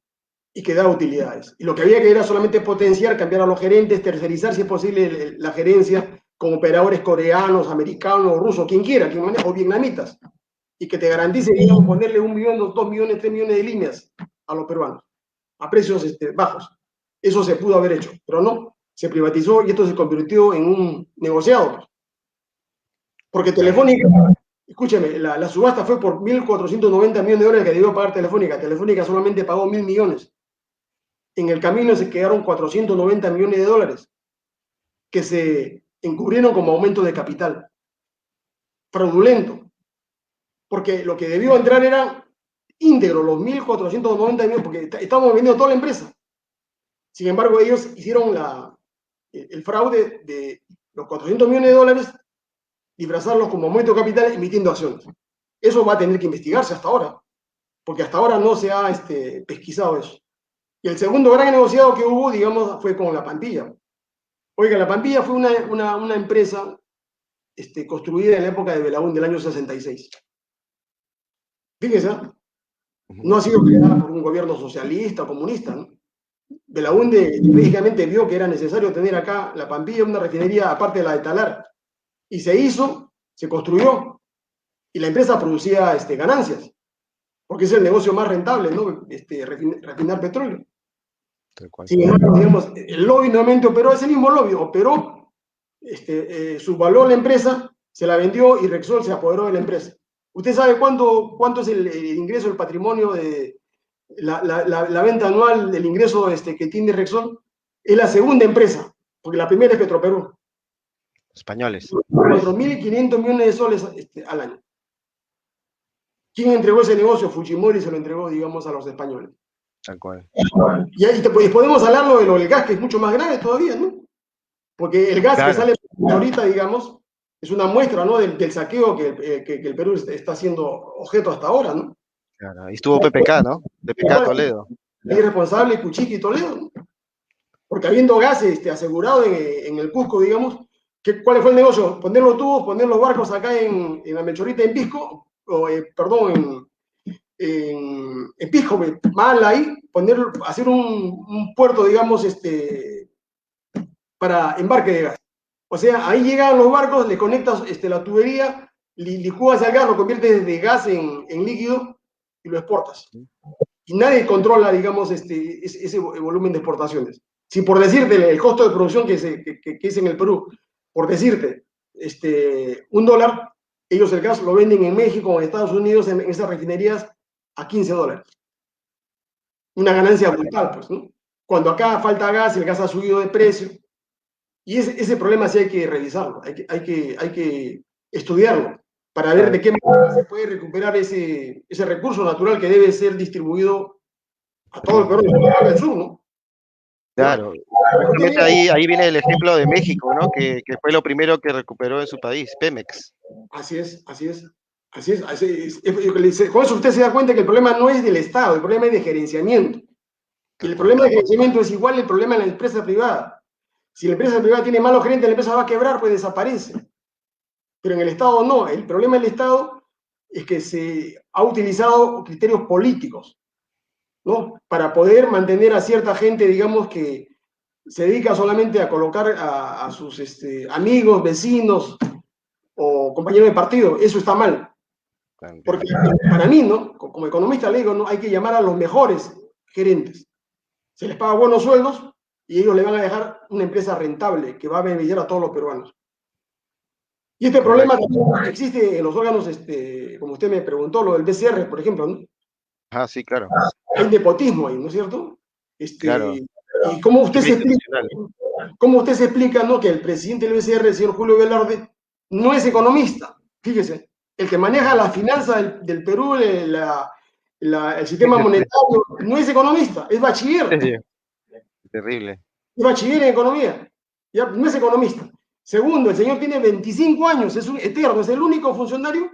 y que da utilidades. Y lo que había que era solamente potenciar, cambiar a los gerentes, tercerizar, si es posible, la gerencia con operadores coreanos, americanos, rusos, quien quiera, quien maneja, o vietnamitas, y que te garantice, digamos, ponerle 1 millón, 2 millones, 3 millones de líneas a los peruanos, a precios bajos. Eso se pudo haber hecho, pero no, se privatizó y esto se convirtió en un negociado. Pues. Porque Claro. Telefónica, escúcheme, la subasta fue por 1.490 millones de dólares que debió pagar Telefónica. Telefónica solamente pagó 1.000 millones. En el camino se quedaron 490 millones de dólares que se encubrieron como aumento de capital. Fraudulento. Porque lo que debió entrar era íntegro, los 1.490 millones, porque estábamos vendiendo toda la empresa. Sin embargo, ellos hicieron el fraude de los 400 millones de dólares, disfrazarlos como aumento de capital emitiendo acciones. Eso va a tener que investigarse hasta ahora, porque hasta ahora no se ha pesquisado eso. Y el segundo gran negociado que hubo, digamos, fue con La Pampilla. Oiga, La Pampilla fue una empresa construida en la época de Belaúnde del año 66. Fíjense, no ha sido creada por un gobierno socialista o comunista, ¿no? Belaúnde estratégicamente vio que era necesario tener acá la Pampilla, una refinería aparte de la de Talar, y se hizo, se construyó, y la empresa producía ganancias, porque es el negocio más rentable, ¿no? Refinar petróleo. Sin embargo, digamos, el lobby nuevamente operó, ese mismo lobby operó, subvaluó la empresa, se la vendió y Repsol se apoderó de la empresa. ¿Usted sabe cuánto es el ingreso, el patrimonio de la venta anual del ingreso que tiene Repsol? Es la segunda empresa, porque la primera es Petroperú. Españoles. 4.500 millones de soles al año. ¿Quién entregó ese negocio? Fujimori se lo entregó, digamos, a los españoles. Tal cual. Y ahí podemos hablarlo de lo del gas, que es mucho más grave todavía, ¿no? Porque el gas que sale ahorita, digamos, es una muestra, ¿no? del saqueo que el Perú está siendo objeto hasta ahora, ¿no? Claro. Y estuvo PPK, ¿no? PPK Toledo. Y responsable Cuchiqui y Toledo, ¿no? Porque habiendo gas asegurado en el Cusco, digamos, ¿cuál fue el negocio? Poner los tubos, poner los barcos acá en la Melchorita, en Pisco, perdón, en Pisco, mal ahí, hacer un puerto, digamos, para embarque de gas. O sea, ahí llegan los barcos, le conectas la tubería, licúas el gas, lo conviertes de gas en líquido y lo exportas. Y nadie controla, digamos, ese volumen de exportaciones. Si por decirte el costo de producción que es en el Perú, por decirte, $1, ellos el gas lo venden en México o en Estados Unidos en esas refinerías a $15. Una ganancia brutal, pues, ¿no? Cuando acá falta gas, el gas ha subido de precio. Y ese problema sí hay que revisarlo, hay que estudiarlo para ver de qué manera se puede recuperar ese recurso natural que debe ser distribuido a todo el Perú, del sur, ¿no? Claro, justamente ahí viene el ejemplo de México, ¿no? Que fue lo primero que recuperó en su país, Pemex. Así es. Con eso usted se da cuenta que el problema no es del Estado, el problema es de gerenciamiento. Y el problema de gerenciamiento es igual el problema en la empresa privada. Si la empresa privada tiene malos gerentes, la empresa va a quebrar, pues desaparece. Pero en el Estado no. El problema del Estado es que se ha utilizado criterios políticos, ¿no? Para poder mantener a cierta gente, digamos, que se dedica solamente a colocar a sus amigos, vecinos o compañeros de partido. Eso está mal. Porque para mí, ¿no? Como economista le digo, ¿no? Hay que llamar a los mejores gerentes. Se les paga buenos sueldos y ellos le van a dejar una empresa rentable que va a beneficiar a todos los peruanos. Y este problema también existe en los órganos, como usted me preguntó, lo del BCR, por ejemplo, ¿no? Ah, sí, claro. Hay nepotismo ahí, ¿no es cierto? Claro. Y cómo usted se explica, ¿no? Que el presidente del BCR, el señor Julio Velarde, no es economista. Fíjese, el que maneja las finanzas del Perú, el sistema monetario, no es economista, es bachiller. Terrible. Es bachiller en economía, ya no es economista. Segundo, el señor tiene 25 años, es un eterno, es el único funcionario.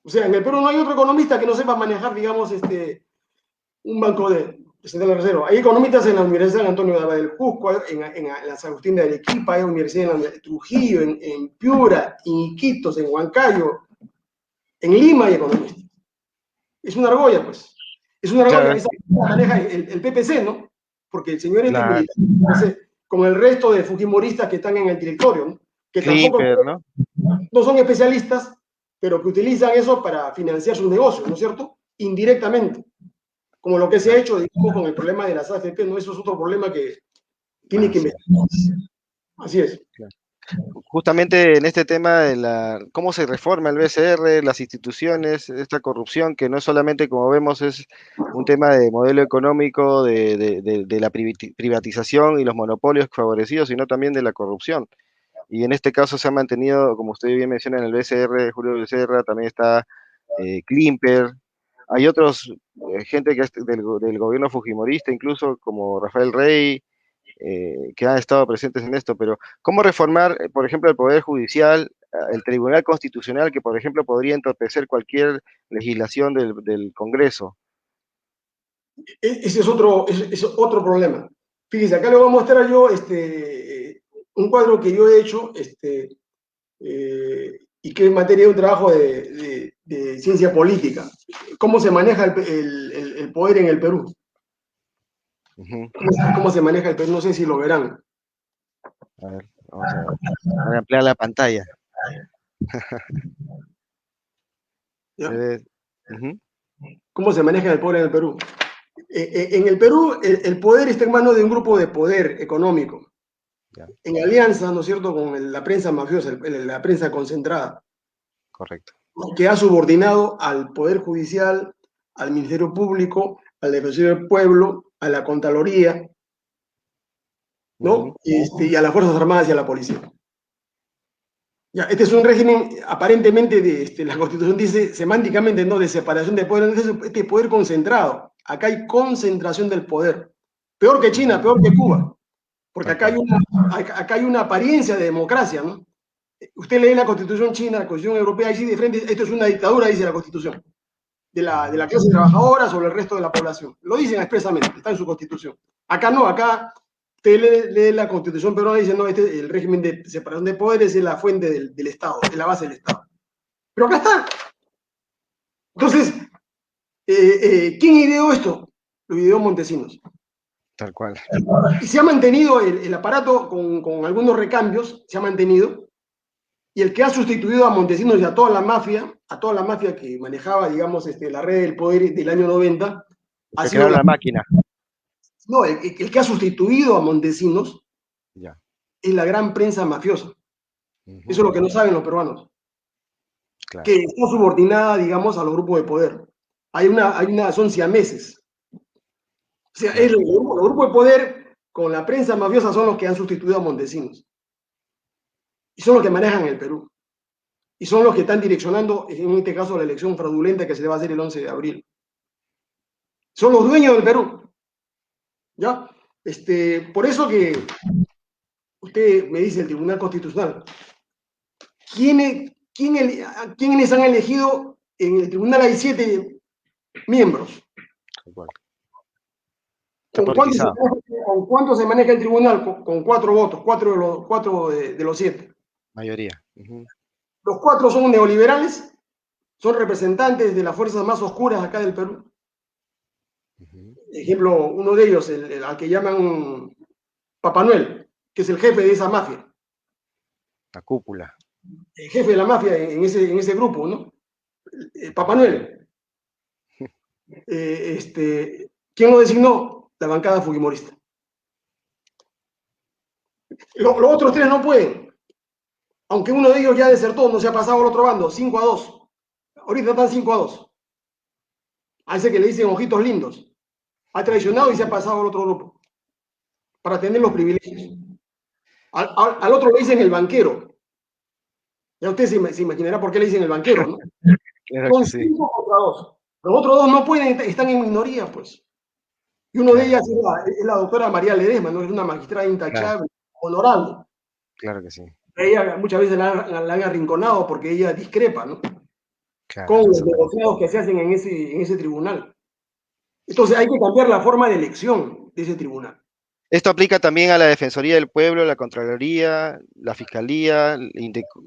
O sea, en el Perú no hay otro economista que no sepa manejar, digamos, un banco de central de reserva. Hay economistas en la Universidad de Antonio de del Cusco, en la San Agustín de Arequipa, hay universidad en Trujillo, en Piura, en Iquitos, en Huancayo, en Lima hay economistas. Es una argolla, pues. Es una argolla que maneja el PPC, ¿no? Porque el señor es militar, como el resto de fujimoristas que están en el directorio, ¿no? Que tampoco no son especialistas, pero que utilizan eso para financiar sus negocios, ¿no es cierto? Indirectamente. Como lo que se ha hecho, digamos, con el problema de las AFP, ¿no? Eso es otro problema que tiene que investigar. Así es. Justamente en este tema de cómo se reforma el BCR, las instituciones, esta corrupción, que no es solamente, como vemos, es un tema de modelo económico, de la privatización y los monopolios favorecidos, sino también de la corrupción. Y en este caso se ha mantenido, como usted bien menciona, en el BCR, Julio Becerra, también está Klimper, hay otros, gente que es del gobierno fujimorista, incluso como Rafael Rey, que han estado presentes en esto, pero ¿cómo reformar, por ejemplo, el Poder Judicial, el Tribunal Constitucional, que, por ejemplo, podría entorpecer cualquier legislación del Congreso? Ese es otro problema. Fíjese, acá le voy a mostrar yo un cuadro que yo he hecho y que es materia de un trabajo de ciencia política. ¿Cómo se maneja el poder en el Perú? Ujú. ¿Cómo se maneja el Perú? No sé si lo verán. A ver, voy a ampliar la pantalla. Se ¿Ya? ve. Ujú. ¿Cómo se maneja el poder en el Perú? En el Perú, el poder está en manos de un grupo de poder económico, Ya, en alianza, ¿no es cierto?, con la prensa mafiosa, la prensa concentrada, correcto. que ha subordinado al Poder Judicial, al Ministerio Público, al Defensor del Pueblo, a la Contraloría, Ujú. ¿no? Y a las Fuerzas Armadas y a la Policía. Ya, este es un régimen aparentemente, la Constitución dice semánticamente, no, de separación de poder, este poder concentrado. Acá hay concentración del poder. Peor que China, Ujú. peor que Cuba, porque Tal cual. acá hay una apariencia de democracia, ¿no? Usted lee la Constitución china, la Constitución europea, y sí de frente, esto es una dictadura, dice la Constitución, de Ujú. la clase trabajadora sobre el resto de la población. Lo dicen expresamente, está en su Constitución. Acá no, acá usted lee la Constitución peruana y dice, no, el régimen de separación de poderes es la fuente del Estado, es la base del Estado. Pero acá está. Entonces, ¿quién ideó esto? Lo ideó Montesinos. Tal cual. Y se ha mantenido el aparato con algunos recambios, se ha mantenido, y el que ha sustituido a Montesinos y a toda la mafia que manejaba, digamos, la red del poder del año 90, ha Que sido crearon la máquina. no, el que ha sustituido a Montesinos Ya. es la gran prensa mafiosa. Eso Ujú. es lo que no saben los peruanos, Claro. que está subordinada, digamos, a los grupos de poder. Son siameses. O sea, Claro. los grupos de poder con la prensa mafiosa son los que han sustituido a Montesinos. Y son los que manejan el Perú. Y son los que están direccionando, en este caso, la elección fraudulenta que se le va a hacer el 11 de abril. Son los dueños del Perú. ¿Ya? Por eso que usted me dice el Tribunal Constitucional. ¿Quiénes han elegido? En el tribunal hay 7 miembros. Tal cual. Está ¿Con cuánto se politizado. maneja, con cuánto se maneja el tribunal? Con 4 votos, cuatro de los 7. Mayoría. Ujú. Los 4 son neoliberales, son representantes de las fuerzas más oscuras acá del Perú. Ujú. Ejemplo, uno de ellos, al que llaman Papá Noel, que es el jefe de esa mafia, La cúpula. el jefe de la mafia en ese grupo, ¿no? Papá Noel. ¿Quién lo designó? La bancada fujimorista. Claro. Los otros 3 no pueden, aunque uno de ellos ya desertó, no se ha pasado al otro bando, 5-2. Ahorita están 5-2. A ese que le dicen ojitos lindos. Ha Ujú. traicionado y se ha pasado al otro grupo para tener los Claro. privilegios. Al otro le dicen el banquero. Ya usted se imaginará por qué le dicen el banquero, ¿no? Claro Son que sí. 5-2. Los otros 2 no pueden, están en minoría, pues. Y uno de Claro, ellas es la doctora María Ledesma, ¿no? Es una magistrada claro, intachable, honorable. claro que sí. Ella muchas veces la han arrinconado porque ella discrepa, ¿no? Claro, Con los exactamente. negociados que se hacen en ese tribunal. Entonces hay que cambiar la forma de elección de ese tribunal. Esto aplica también a la Defensoría del Pueblo, la Contraloría, la Fiscalía,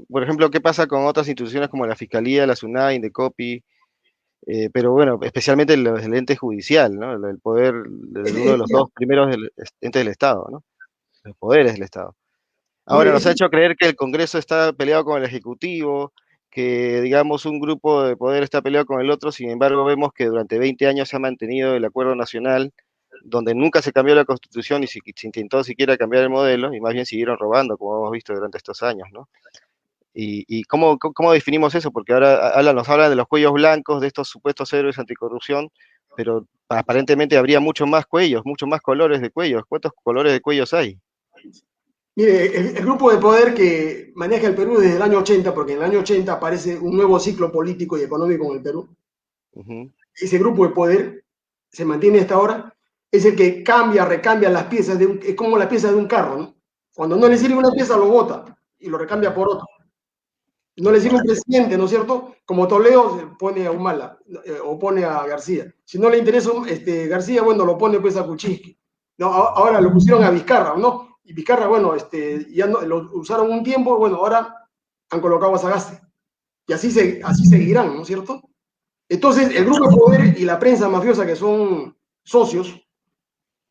por ejemplo, ¿qué pasa con otras instituciones como la Fiscalía, la SUNAI, Indecopi? Pero bueno, especialmente el ente judicial, ¿no? El poder de uno de los dos primeros entes del Estado, ¿no? Los poderes del Estado. Ahora Mire, nos ha hecho creer que el Congreso está peleado con el Ejecutivo, que digamos un grupo de poder está peleado con el otro, sin embargo vemos que durante 20 años se ha mantenido el acuerdo nacional, donde nunca se cambió la Constitución y se intentó siquiera cambiar el modelo, y más bien siguieron robando, como hemos visto durante estos años, ¿no? Y cómo definimos eso, porque ahora nos hablan de los cuellos blancos, de estos supuestos héroes anticorrupción, pero aparentemente habría muchos más cuellos, muchos más colores de cuellos. ¿Cuántos colores de cuellos hay? el grupo de poder que maneja el Perú desde el año 80, porque en el año 80 aparece un nuevo ciclo político y económico en el Perú, Ujú. ese grupo de poder se mantiene hasta ahora, es el que recambia las piezas, es como la pieza de un carro, ¿no? Cuando no le Ujú. sirve una pieza, lo bota y lo recambia Ujú. por otra. No Tal le sirve cual. un presidente, ¿no es cierto? Como Toledo se pone a Humala o pone a García. Si no le interesa García, bueno, lo pone pues a Kuczynski. No, Ujú. ahora lo pusieron a Vizcarra, ¿no? Y Vizcarra, bueno, ya no, lo usaron un tiempo, bueno, ahora han colocado a Sagasti. Y así seguirán, ¿no es cierto? Entonces, el grupo de poder y la prensa mafiosa, que son socios,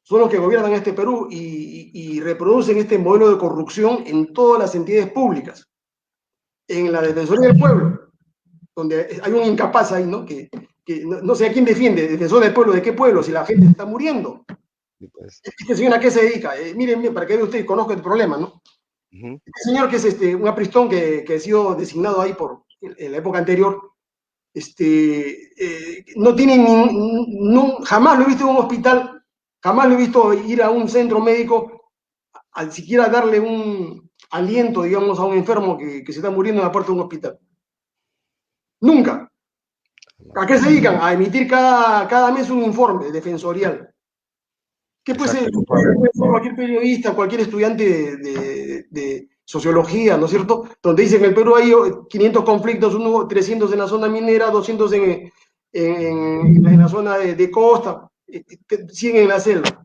son los que gobiernan este Perú y reproducen este modelo de corrupción en todas las entidades públicas. En la Defensoría del Pueblo, donde hay un incapaz ahí, ¿no? Que no sé a quién defiende, defensor del pueblo, ¿de qué pueblo? Si la gente está muriendo. Sí, pues. Este señor a qué se dedica. Miren, para que vean ustedes, conozca el problema, ¿no? Ujú. Este señor que es un apristón que ha sido designado ahí en la época anterior, no tiene jamás lo he visto en un hospital, jamás lo he visto ir a un centro médico, al siquiera darle un aliento, digamos, a un enfermo que se está muriendo en la puerta de un hospital. Nunca. ¿A qué se dedican? A emitir cada mes un informe defensorial. ¿Qué puede ser? Exacto, el Puede informe. ser cualquier periodista, cualquier estudiante de sociología, ¿no es cierto? Donde dicen que en el Perú hay 500 conflictos, 300 en la zona minera, 200 en la zona de costa, 100 en la selva.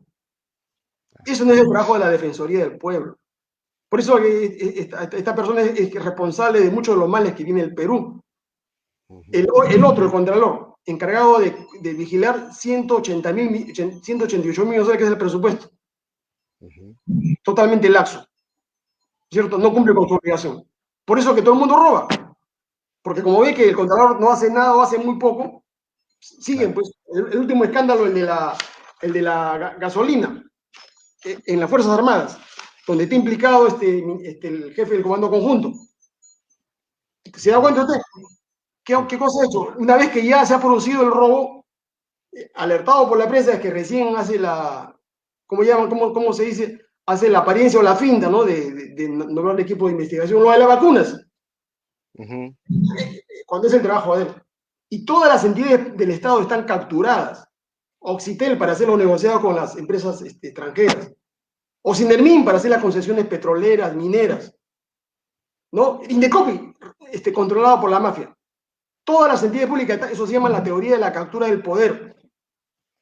Eso no es el trabajo de la Defensoría del Pueblo. Por eso esta persona es responsable de muchos de los males que tiene el Perú. El otro, el Contralor, encargado de vigilar 188 mil millones, que es el presupuesto, totalmente laxo, ¿cierto? No cumple con su obligación. Por eso que todo el mundo roba, porque como ve que el Contralor no hace nada o hace muy poco, siguen, Claro. pues, el último escándalo, el de la gasolina, en las Fuerzas Armadas, donde está implicado el jefe del Comando Conjunto. ¿Se da cuenta usted? ¿Qué cosa ha hecho? Una vez que ya se ha producido el robo, alertado por la prensa, es que recién hace ¿cómo llaman? ¿Cómo se dice? Hace la apariencia o la finta, ¿no? De nombrar el equipo de investigación, lo de las vacunas, Ujú. cuando es el trabajo de él. Y todas las entidades del Estado están capturadas. Oxitel para hacer los negociados con las empresas extranjeras. O Sinermin para hacer las concesiones petroleras, mineras. ¿No? Indecopi, controlado por la mafia. Todas las entidades públicas, eso se llama la teoría de la captura del poder.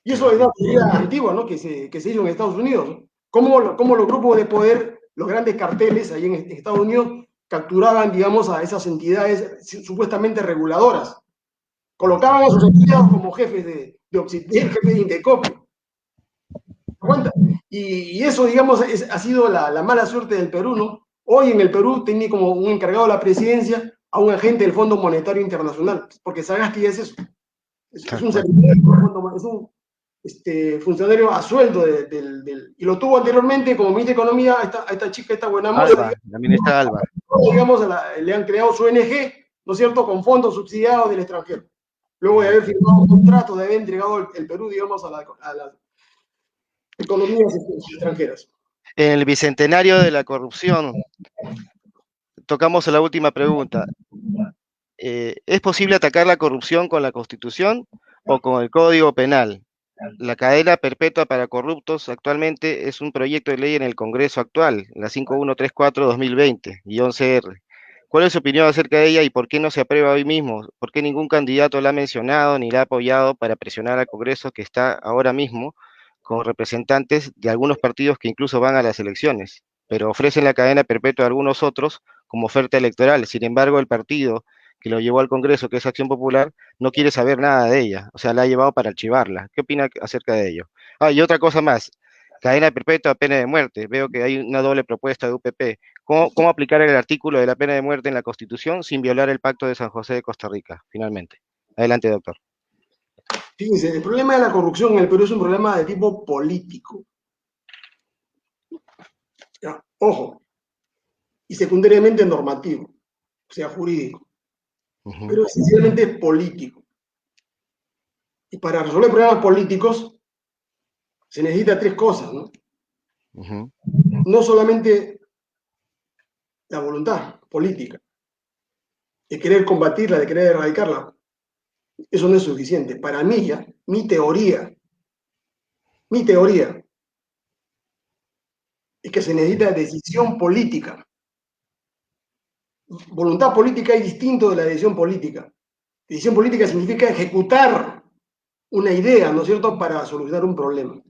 Y eso es Claro. una teoría antigua, ¿no? Que se hizo en Estados Unidos, ¿no? Cómo los grupos de poder, los grandes carteles ahí en Estados Unidos, capturaban, digamos, a esas entidades supuestamente reguladoras. Colocaban a sus empleados como jefes de Occidental, jefes de Indecopi. ¿Cuenta? Y eso, digamos, ha sido la mala suerte del Perú, ¿no? Hoy en el Perú tenía como un encargado de la presidencia a un agente del Fondo Monetario Internacional, porque Sagasti es eso, es Tal un cual. servidor del Fondo, es un funcionario a sueldo y lo tuvo anteriormente como ministro de Economía a esta chica, esta buena moza, Alba, la ministra Alba. digamos, le han creado su ONG, ¿no es cierto?, con fondos subsidiados del extranjero. Luego de Ujú. haber firmado un contrato, de haber entregado el Perú, digamos, a las economías extranjeras. En el bicentenario de la corrupción, tocamos la última pregunta. ¿Es posible atacar la corrupción con la Constitución o con el Código Penal? La cadena perpetua para corruptos actualmente es un proyecto de ley en el Congreso actual, la 5134-2020-CR. ¿Cuál es su opinión acerca de ella y por qué no se aprueba hoy mismo? ¿Por qué ningún candidato la ha mencionado ni la ha apoyado para presionar al Congreso que está ahora mismo con representantes de algunos partidos que incluso van a las elecciones, pero ofrecen la cadena perpetua a algunos otros como oferta electoral? Sin embargo, el partido que lo llevó al Congreso, que es Acción Popular, no quiere saber nada de ella, o sea, la ha llevado para archivarla. ¿Qué opina acerca de ello? Ah, y otra cosa más, cadena perpetua, pena de muerte. Veo que hay una doble propuesta de UPP. ¿Cómo aplicar el artículo de la pena de muerte en la Constitución sin violar el Pacto de San José de Costa Rica, finalmente? Adelante, doctor. Fíjense, el problema de la corrupción en el Perú es un problema de tipo político. ¿Ya? Ojo, y secundariamente normativo, o sea, jurídico, Ujú. pero esencialmente político. Y para resolver problemas políticos se necesita tres cosas, ¿no? Ujú. No solamente la voluntad política, de querer combatirla, de querer erradicarla, eso no es suficiente. Para mí, ya, mi teoría es que se necesita decisión política. Voluntad política es distinto de la decisión política. Decisión política significa ejecutar una idea, ¿no es cierto?, para solucionar un problema.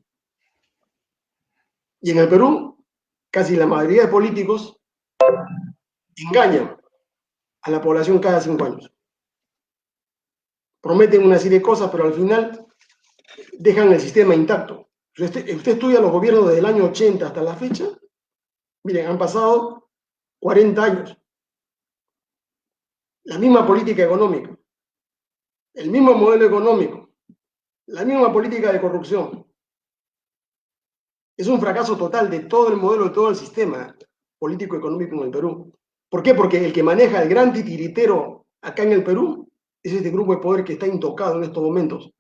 Y en el Perú, casi la mayoría de políticos engañan, a la población cada 5 años. Prometen una serie de cosas, pero al final dejan el sistema intacto. Usted estudia los gobiernos desde el año 80 hasta la fecha, miren, han pasado 40 años. La misma política económica, el mismo modelo económico, la misma política de corrupción. Es un fracaso total de todo el modelo, de todo el sistema político-económico en el Perú. ¿Por qué? Porque el que maneja el gran titiritero acá en el Perú es este grupo de poder que está intocado en estos momentos,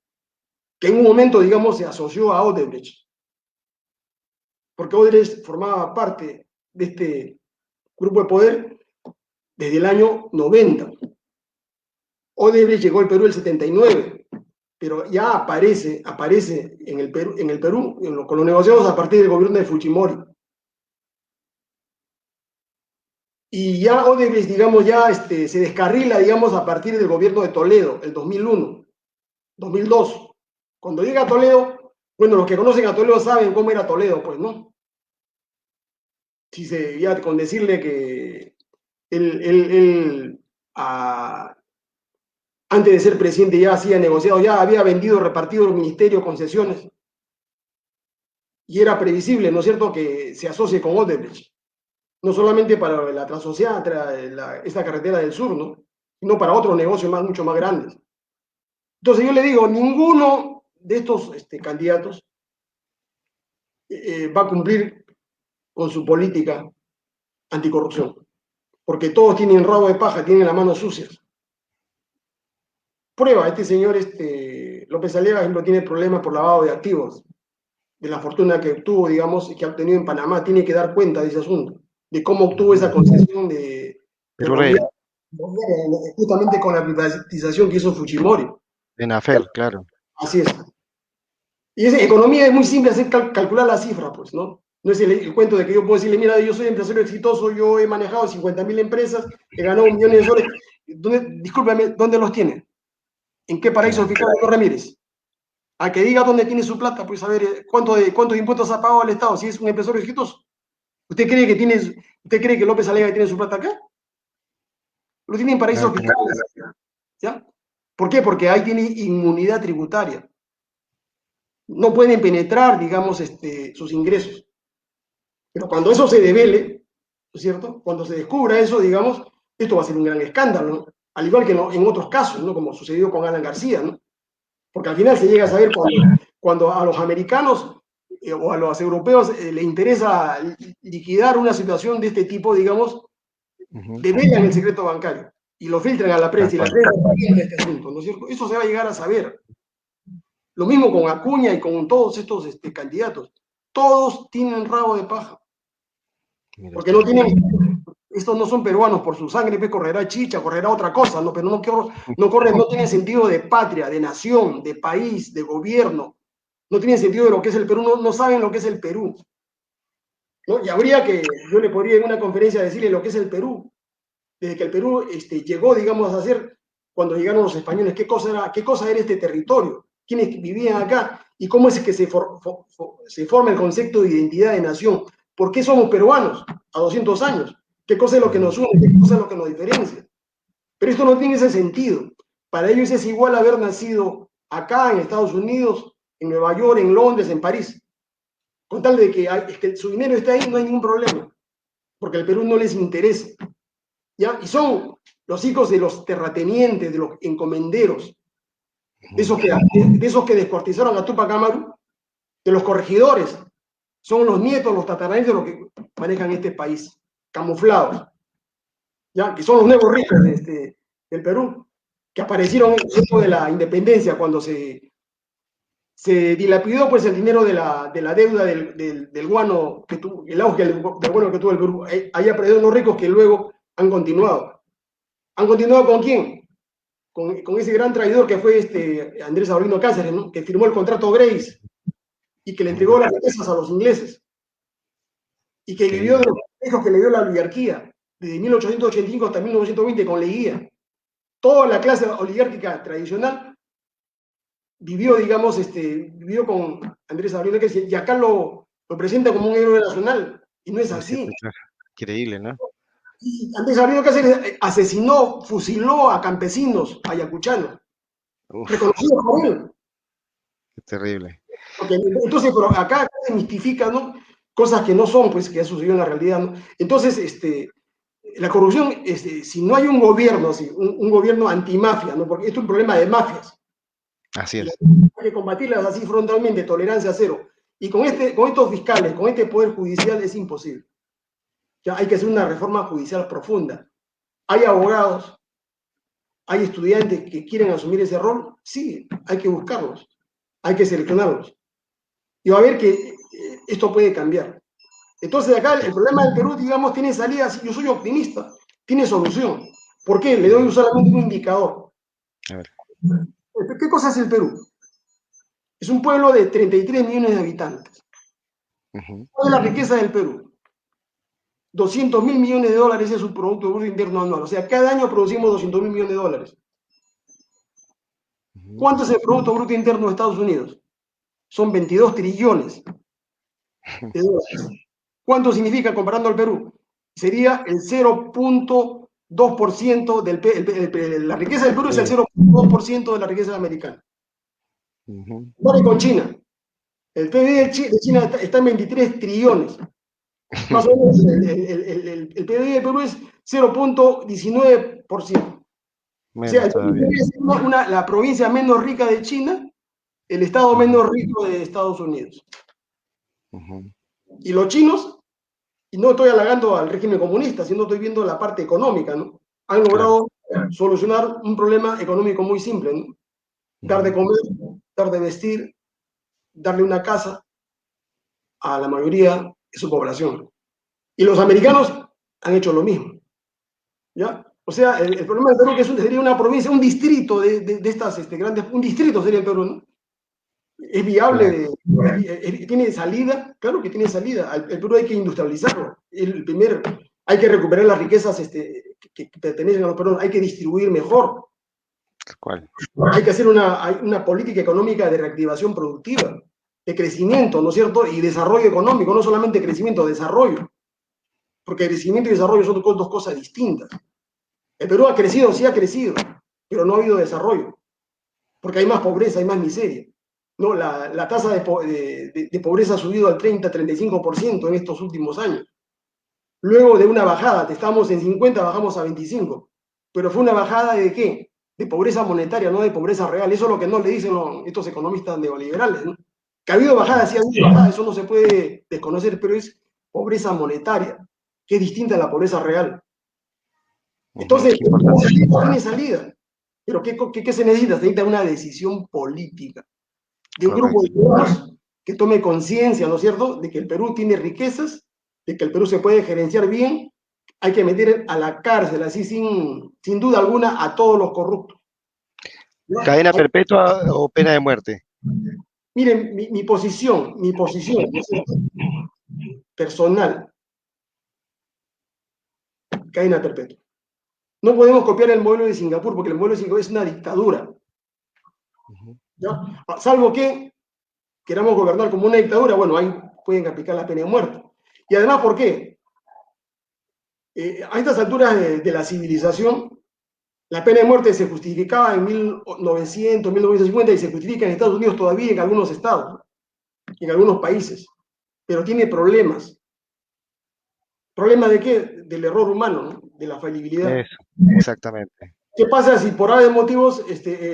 que en un momento, digamos, se asoció a Odebrecht, porque Odebrecht formaba parte de este grupo de poder desde el año 90. Odebrecht llegó al Perú el 79, pero ya aparece en el Perú con los negociados a partir del gobierno de Fujimori. Y ya Odebrecht, digamos, ya se descarrila, digamos, a partir del gobierno de Toledo, el 2001, 2002. Cuando llega Toledo, bueno, los que conocen a Toledo saben cómo era Toledo, pues, ¿no? Ya con decirle que él antes de ser presidente ya hacía negociado, ya había vendido, repartido los ministerios, concesiones, y era previsible, ¿no es cierto?, que se asocie con Odebrecht, no solamente para la transoceánica, esta carretera del sur, ¿no?, sino para otros negocios mucho más grandes. Entonces yo le digo, ninguno de estos candidatos va a cumplir con su política anticorrupción, porque todos tienen rabo de paja, tienen las manos sucias. Prueba, este señor López Aliaga, por ejemplo, tiene problemas por lavado de activos, de la fortuna que obtuvo, digamos, y que ha obtenido en Panamá, tiene que dar cuenta de ese asunto, de cómo obtuvo esa concesión de Perú Rey, ferroviaria, justamente con la privatización que hizo Fujimori. en AFER, claro. Así es. Y economía es muy simple hacer calcular la cifra, pues, ¿no? No es el cuento de que yo puedo decirle, mira, yo soy empresario exitoso, yo he manejado 50.000 empresas, he ganado millones de soles. Discúlpame, ¿dónde los tiene? ¿En qué paraíso fiscal, señor Ramírez? A que diga dónde tiene su plata, pues a ver cuántos impuestos ha pagado al Estado si es un empresario exitoso. ¿Usted cree que López Aliaga tiene su plata acá? Lo tiene en paraísos fiscales. ¿Ya? ¿Por qué? Porque ahí tiene inmunidad tributaria. No pueden penetrar, digamos, sus ingresos. Pero cuando eso se devele, ¿no es cierto? Cuando se descubra eso, digamos, esto va a ser un gran escándalo, ¿no? Al igual que en otros casos, ¿no? Como sucedió con Alan García, ¿no? Porque al final se llega a saber cuando a los americanos o a los europeos les interesa liquidar una situación de este tipo, digamos, develan el secreto bancario y lo filtran a la prensa y la prensa entiende este asunto, ¿no es cierto? Eso se va a llegar a saber. Lo mismo con Acuña y con todos estos candidatos. Todos tienen rabo de paja. Porque no tienen, estos no son peruanos, por su sangre pues, correrá chicha, correrá otra cosa, ¿no? Pero no tienen sentido de patria, de nación, de país, de gobierno. No tienen sentido de lo que es el Perú, no saben lo que es el Perú. ¿No? Y yo le podría en una conferencia decirle lo que es el Perú. Desde que el Perú llegó, digamos, a ser, cuando llegaron los españoles, qué cosa era este territorio, quiénes vivían acá y cómo es que se forma el concepto de identidad de nación. ¿Por qué somos peruanos a 200 años? ¿Qué cosa es lo que nos une? ¿Qué cosa es lo que nos diferencia? Pero esto no tiene ese sentido. Para ellos es igual haber nacido acá en Estados Unidos, en Nueva York, en Londres, en París. Con tal de que su dinero esté ahí, no hay ningún problema. Porque al Perú no les interesa. ¿Ya? Y son los hijos de los terratenientes, de los encomenderos, de esos que descuartizaron a Tupac Amaru, de los corregidores. Son los nietos, los tataranietos los que manejan este país, camuflados. ¿Ya? Que son los nuevos ricos del Perú, que aparecieron en el tiempo de la independencia, cuando se dilapidó pues, el dinero de la deuda del guano, el auge del guano que tuvo el Perú. Ahí aparecieron los ricos que luego han continuado. ¿Han continuado con quién? Con ese gran traidor que fue Andrés Aurelio Cáceres, ¿no? Que firmó el contrato Grace y que le entregó las riquezas a los ingleses y que vivió de los privilegios que le dio la oligarquía desde 1885 hasta 1920 con Leguía. Toda la clase oligárquica tradicional vivió, digamos, vivió con Andrés Aurelio Cáceres y acá lo presenta como un héroe nacional y no es así. Increíble, ¿no? Y Andrés Garrido Cáceres asesinó, fusiló a campesinos ayacuchanos, Uf, reconocidos por él. qué terrible. Porque, entonces, pero acá se mistifican, ¿no? Cosas que no son, pues, que ha sucedido en la realidad, ¿no? Entonces, la corrupción, si no hay un gobierno, un gobierno antimafia, ¿no? Porque esto es un problema de mafias, Así y es. hay que combatirlas así frontalmente, tolerancia cero. Y con estos fiscales, con este poder judicial es imposible. Ya hay que hacer una reforma judicial profunda. Hay abogados, hay estudiantes que quieren asumir ese rol, sí, hay que buscarlos, hay que seleccionarlos. Y va a ver que esto puede cambiar. Entonces acá el problema del Perú, digamos, tiene salida, yo soy optimista, tiene solución. ¿Por qué? Le doy Ujú. solamente un indicador. A ver. ¿Qué cosa es el Perú? Es un pueblo de 33 millones de habitantes. Ujú, ¿Cuál es la riqueza del Perú? 200.000 millones de dólares es su Producto Bruto Interno Anual. O sea, cada año producimos 200.000 millones de dólares. ujú. ¿Cuánto es el Producto Bruto Interno de Estados Unidos? Son 22 trillones de dólares. ¿Cuánto significa comparando al Perú? Sería el 0,2% la riqueza del Perú es el Sí. 0,2% de la riqueza americana. Ujú. Vale con China. El PBI de China está en 23 trillones. Más o menos el PBI del Perú es 0,19%. O sea, Menos el Perú todavía. es la provincia menos rica de China, el estado Ujú, menos rico de Estados Unidos. ujú. Y los chinos, y no estoy halagando al régimen comunista, sino estoy viendo la parte económica, ¿no? Han Claro. logrado solucionar un problema económico muy simple, ¿no? Dar de Ujú. comer, dar de vestir, darle una casa a la mayoría de su población. Y los americanos han hecho lo mismo, ¿ya? O sea, el problema del Perú que sería una provincia, un distrito de estas grandes, un distrito sería el Perú, ¿no? Es Claro. viable, tiene salida, claro que tiene salida. El Perú hay que industrializarlo. Hay que recuperar las riquezas que pertenecen a los peruanos, hay que distribuir mejor. Tal cual. Hay que hacer una política económica de reactivación productiva, de crecimiento, ¿no es cierto? Y desarrollo económico, no solamente crecimiento, desarrollo. Porque crecimiento y desarrollo son dos cosas distintas. El Perú ha crecido, sí ha crecido, pero no ha habido desarrollo, porque hay más pobreza, hay más miseria. ¿No? La tasa de pobreza ha subido al 30-35% en estos últimos años. Luego de una bajada, estábamos en 50, bajamos a 25. Pero fue una bajada de qué? De pobreza monetaria, no de pobreza real. Eso es lo que no le dicen estos economistas neoliberales, ¿no? Que ha habido bajada, sí ha habido bajada, eso no se puede desconocer, pero es pobreza monetaria, que es distinta a la pobreza real. Ujú. Entonces, Qué importante. tiene salida. Pero ¿qué se necesita? Se necesita una decisión política de un grupo de Correcto. ciudadanos que tome conciencia, ¿no es cierto?, de que el Perú tiene riquezas, de que el Perú se puede gerenciar bien, hay que meter a la cárcel, así sin duda alguna, a todos los corruptos. ¿No? ¿Cadena perpetua o pena de muerte? Miren, mi posición, ¿no es cierto?, personal, cadena perpetua. No podemos copiar el modelo de Singapur, porque el modelo de Singapur es una dictadura, Ujú. ¿ya? Salvo que queramos gobernar como una dictadura, bueno, ahí pueden aplicar la pena de muerte. Y además, ¿por qué? A estas alturas de la civilización, la pena de muerte se justificaba en 1900, 1950 y se justifica en Estados Unidos todavía en algunos estados, en algunos países, pero tiene problemas. ¿Problema de qué? Del error humano, ¿no? De la falibilidad. Eso, exactamente. ¿Qué pasa si por de motivos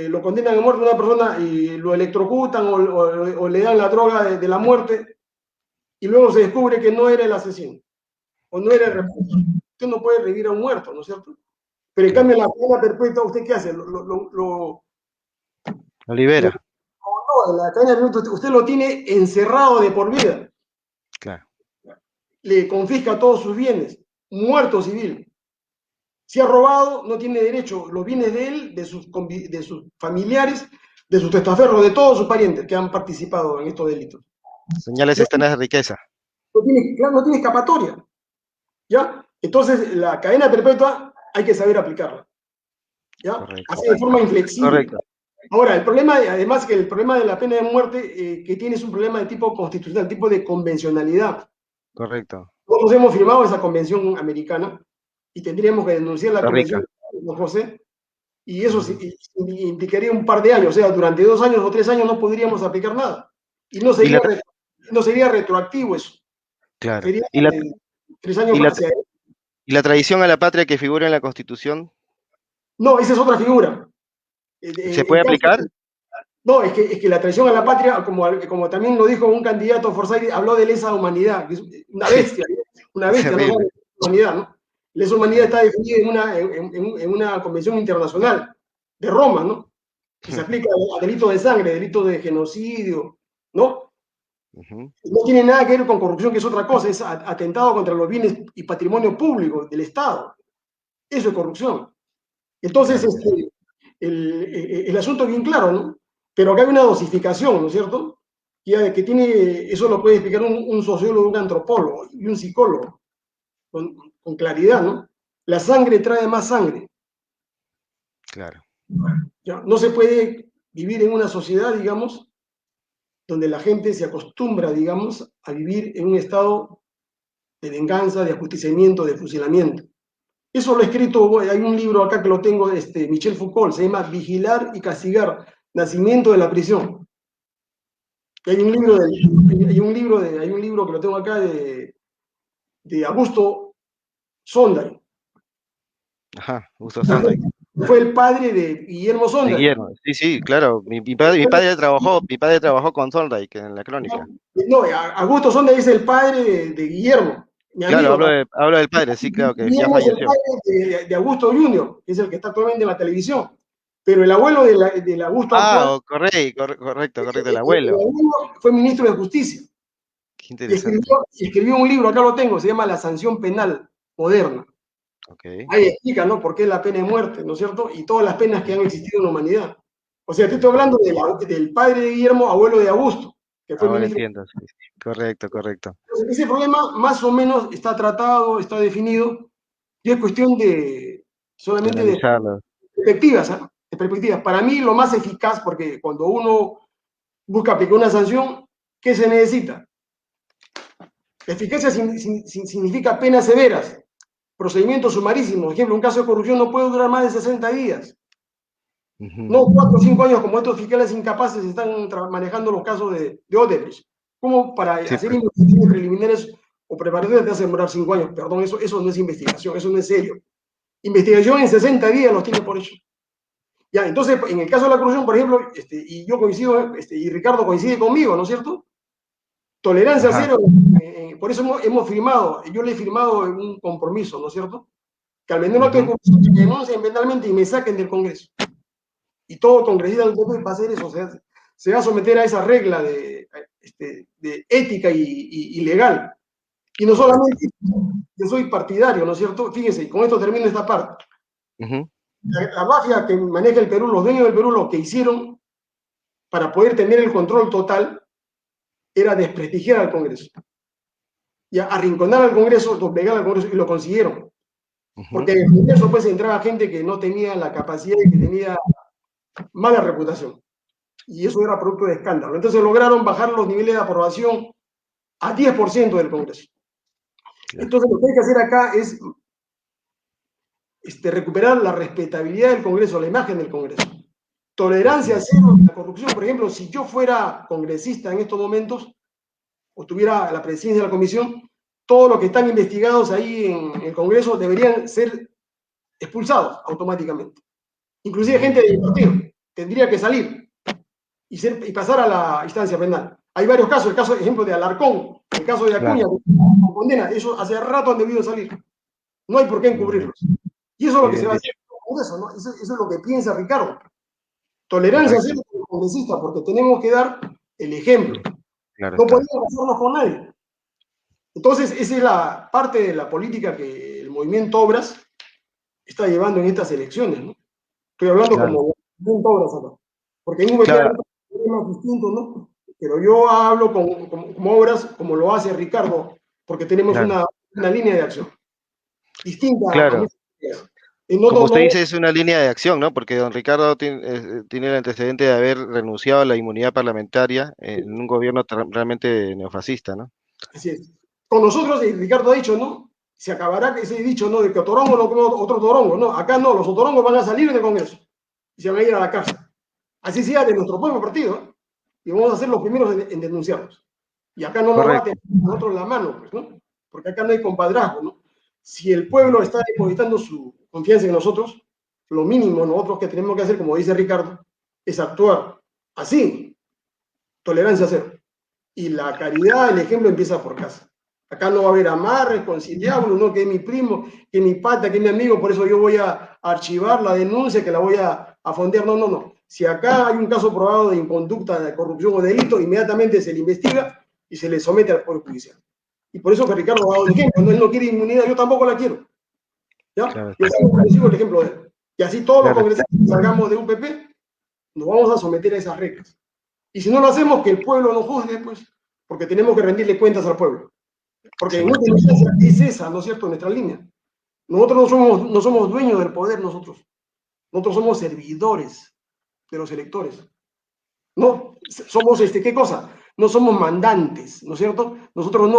lo condenan a muerte a una persona y lo electrocutan o le dan la droga de la muerte y luego se descubre que no era el asesino o no era el Claro, responsable? Usted no puede revivir a un muerto, ¿no es cierto? Pero en claro. cambio, en la cadena perpetua, ¿usted qué hace? Lo libera. No, en la cadena perpetua usted lo tiene encerrado de por vida. Claro. Le confisca todos sus bienes, muerto civil. Si ha robado, no tiene derecho. Los bienes de él, de sus familiares, de sus testaferros, de todos sus parientes que han participado en estos delitos. Señales No, externas de riqueza. no tiene escapatoria. ¿Ya? Entonces, la cadena perpetua hay que saber aplicarla. ¿Ya? Correcto. Así de forma inflexible. Correcto. Ahora, el problema, además que el problema de la pena de muerte que tiene es un problema de tipo constitucional, tipo de convencionalidad. Correcto. Nosotros hemos firmado esa convención americana, y tendríamos que denunciar la Costa Convención Rica, de San José, y eso ujú. implicaría un par de años, o sea, durante 2 años o 3 años no podríamos aplicar nada, y Y la, no sería retroactivo eso, claro. sería Y la, 3 años y la, hacia. y la traición a la patria que figura en la Constitución, No, esa es otra figura. ¿se En puede caso, aplicar? no, es que la traición a la patria, como también lo dijo un candidato Forsyth, habló de lesa humanidad, que es una Es bestia, no terrible. sabe humanidad, ¿no? Lesa humanidad Claro. está definida en una convención internacional de Roma, ¿no? Que se aplica a delitos de sangre, delitos de genocidio, ¿no? Ujú. No tiene nada que ver con corrupción, que es otra cosa, es atentado contra los bienes y patrimonio público del Estado. Eso es corrupción. Entonces, Claro que sí. el asunto es bien claro, ¿no? Pero acá hay una dosificación, ¿no es cierto? Que tiene, eso lo puede explicar un sociólogo, un antropólogo y un psicólogo con claridad, ¿no? La sangre trae más sangre. Claro. ¿Ya? No se puede vivir en una sociedad, digamos, donde la gente se acostumbra, digamos, a vivir en un estado de venganza, de ajusticiamiento, de fusilamiento. Eso lo he escrito, hay un libro acá que lo tengo, Michel Foucault, se llama Vigilar y Castigar, Nacimiento de la Prisión. Y hay un libro que lo tengo acá de Augusto Sonday. Ajá, Gusto Sonday. Fue el padre de Guillermo De Sonday. Guillermo. Sí, sí, claro. Mi padre trabajó con Thorndike en la crónica. No, Augusto Sonday es el padre de Guillermo, mi Claro, amigo. hablo del padre, sí, claro, que ya Guillermo es el falleció. padre de Augusto Junior, que es el que está actualmente en la televisión. Pero el abuelo del Augusto actual, Correcto, el el abuelo. abuelo fue ministro de Justicia. Qué Y interesante. escribió un libro, acá lo tengo, se llama La sanción penal moderna. Ok. Ahí explica, ¿no? Por qué la pena de muerte, ¿no es cierto? Y todas las penas que han existido en la humanidad. O sea, te estoy hablando del padre de Guillermo, abuelo de Augusto, que fue Ahora ministro. entiendo, sí, sí. Correcto. Entonces, ese problema más o menos está tratado, está definido, y es cuestión de De solamente de analizarlo. perspectivas, ¿eh? De perspectivas. Para mí lo más eficaz, porque cuando uno busca aplicar una sanción, ¿qué se necesita? Eficacia significa penas severas, procedimientos sumarísimos. Por ejemplo, un caso de corrupción no puede durar más de 60 días. Ujú. No 4 o 5 años como estos fiscales incapaces están manejando los casos de Odebrecht. ¿Cómo para Sí, hacer pues. investigaciones preliminares o preparatorias te hace demorar 5 años? Perdón, eso no es investigación, eso no es serio. Investigación en 60 días los tiene por hecho. Ya, entonces, en el caso de la corrupción, por ejemplo, y yo coincido, y Ricardo coincide conmigo, ¿no es cierto? Tolerancia Ajá. cero, por eso hemos firmado, yo le he firmado un compromiso, ¿no es cierto? Que al menor acto de Ujú. corrupción que me denuncien penalmente y me saquen del Congreso. Y todo congresista del PP va a hacer eso, o sea, se va a someter a esa regla de ética y legal. Y no Correcto. solamente yo soy partidario, ¿no es cierto? Fíjense, y con esto termino esta parte. Ujú. La mafia que maneja el Perú, los dueños del Perú, lo que hicieron para poder tener el control total era desprestigiar al Congreso. Y arrinconar al Congreso, doblegar al Congreso, y lo consiguieron. Porque Ujú. en el Congreso pues entraba gente que no tenía la capacidad y que tenía mala reputación. Y eso era producto de escándalo. Entonces lograron bajar los niveles de aprobación a 10% del Congreso. Claro. Entonces lo que hay que hacer acá es recuperar la respetabilidad del Congreso, la imagen del Congreso. Tolerancia Ujú. cero a la corrupción. Por ejemplo, si yo fuera congresista en estos momentos, o tuviera la presidencia de la comisión, todos los que están investigados ahí en el Congreso deberían ser expulsados automáticamente. Inclusive Ujú. gente del partido tendría que salir y pasar a la instancia penal. Hay varios casos, el caso, ejemplo, de Alarcón, el caso de Acuña, Claro. con condena, eso hace rato han debido salir. No hay por qué Muy bien. encubrirlos. Y eso es lo que se Bien va a dicho. hacer con eso, ¿no? Eso es lo que piensa Ricardo. Tolerancia Correcto. cero como congresista, porque tenemos que dar el ejemplo. Claro No está. podemos pasarnos con nadie. Entonces, esa es la parte de la política que el movimiento Obras está llevando en estas elecciones, ¿no? Estoy hablando Claro. como movimiento Obras acá. Porque en VP hay Claro, otros temas distintos, ¿no? Pero yo hablo como Obras, como lo hace Ricardo, porque tenemos claro. una línea de acción distinta a Claro. muchas ideas. No, Como no, usted no, dice, es una línea de acción, ¿no? Porque don Ricardo tiene el antecedente de haber renunciado a la inmunidad parlamentaria en un gobierno realmente neofascista, ¿no? así es. Con nosotros, Ricardo ha dicho, ¿no? se acabará ese dicho, ¿no? De que Torongo no come otro Torongo, no, acá no, los Otorongos van a salir del Congreso y se van a ir a la cárcel. Así sea de nuestro propio partido, ¿eh? Y vamos a ser los primeros en denunciarlos. Y acá no nos va a Correcto. tener a nosotros la mano, pues, ¿no? Porque acá no hay compadrazgo, ¿no? Si el pueblo está depositando su confianza en nosotros, lo mínimo nosotros que tenemos que hacer, como dice Ricardo, es actuar así, tolerancia cero. Y la caridad, el ejemplo empieza por casa. Acá no va a haber amarres, conciliábulos, no, que es mi primo, que es mi pata, que es mi amigo, por eso yo voy a archivar la denuncia, que la voy a fondear. No, no, no. Si acá hay un caso probado de inconducta, de corrupción o delito, inmediatamente se le investiga y se le somete al Poder Judicial. Y por eso que Ricardo ha dado el ejemplo. No, él no quiere inmunidad, yo tampoco la quiero. ¿Ya? Claro, Yo sigo el ejemplo de él. Y así todos los claro. congresistas que salgamos de UPP, nos vamos a someter a esas reglas. Y si no lo hacemos, que el pueblo nos juzgue, pues, porque tenemos que rendirle cuentas al pueblo. Porque en Excelente. última instancia es esa, ¿no es cierto?, nuestra línea. Nosotros no somos dueños del poder, nosotros. Nosotros somos servidores de los electores. No, somos, ¿qué cosa? No somos mandantes, ¿no es cierto? Nosotros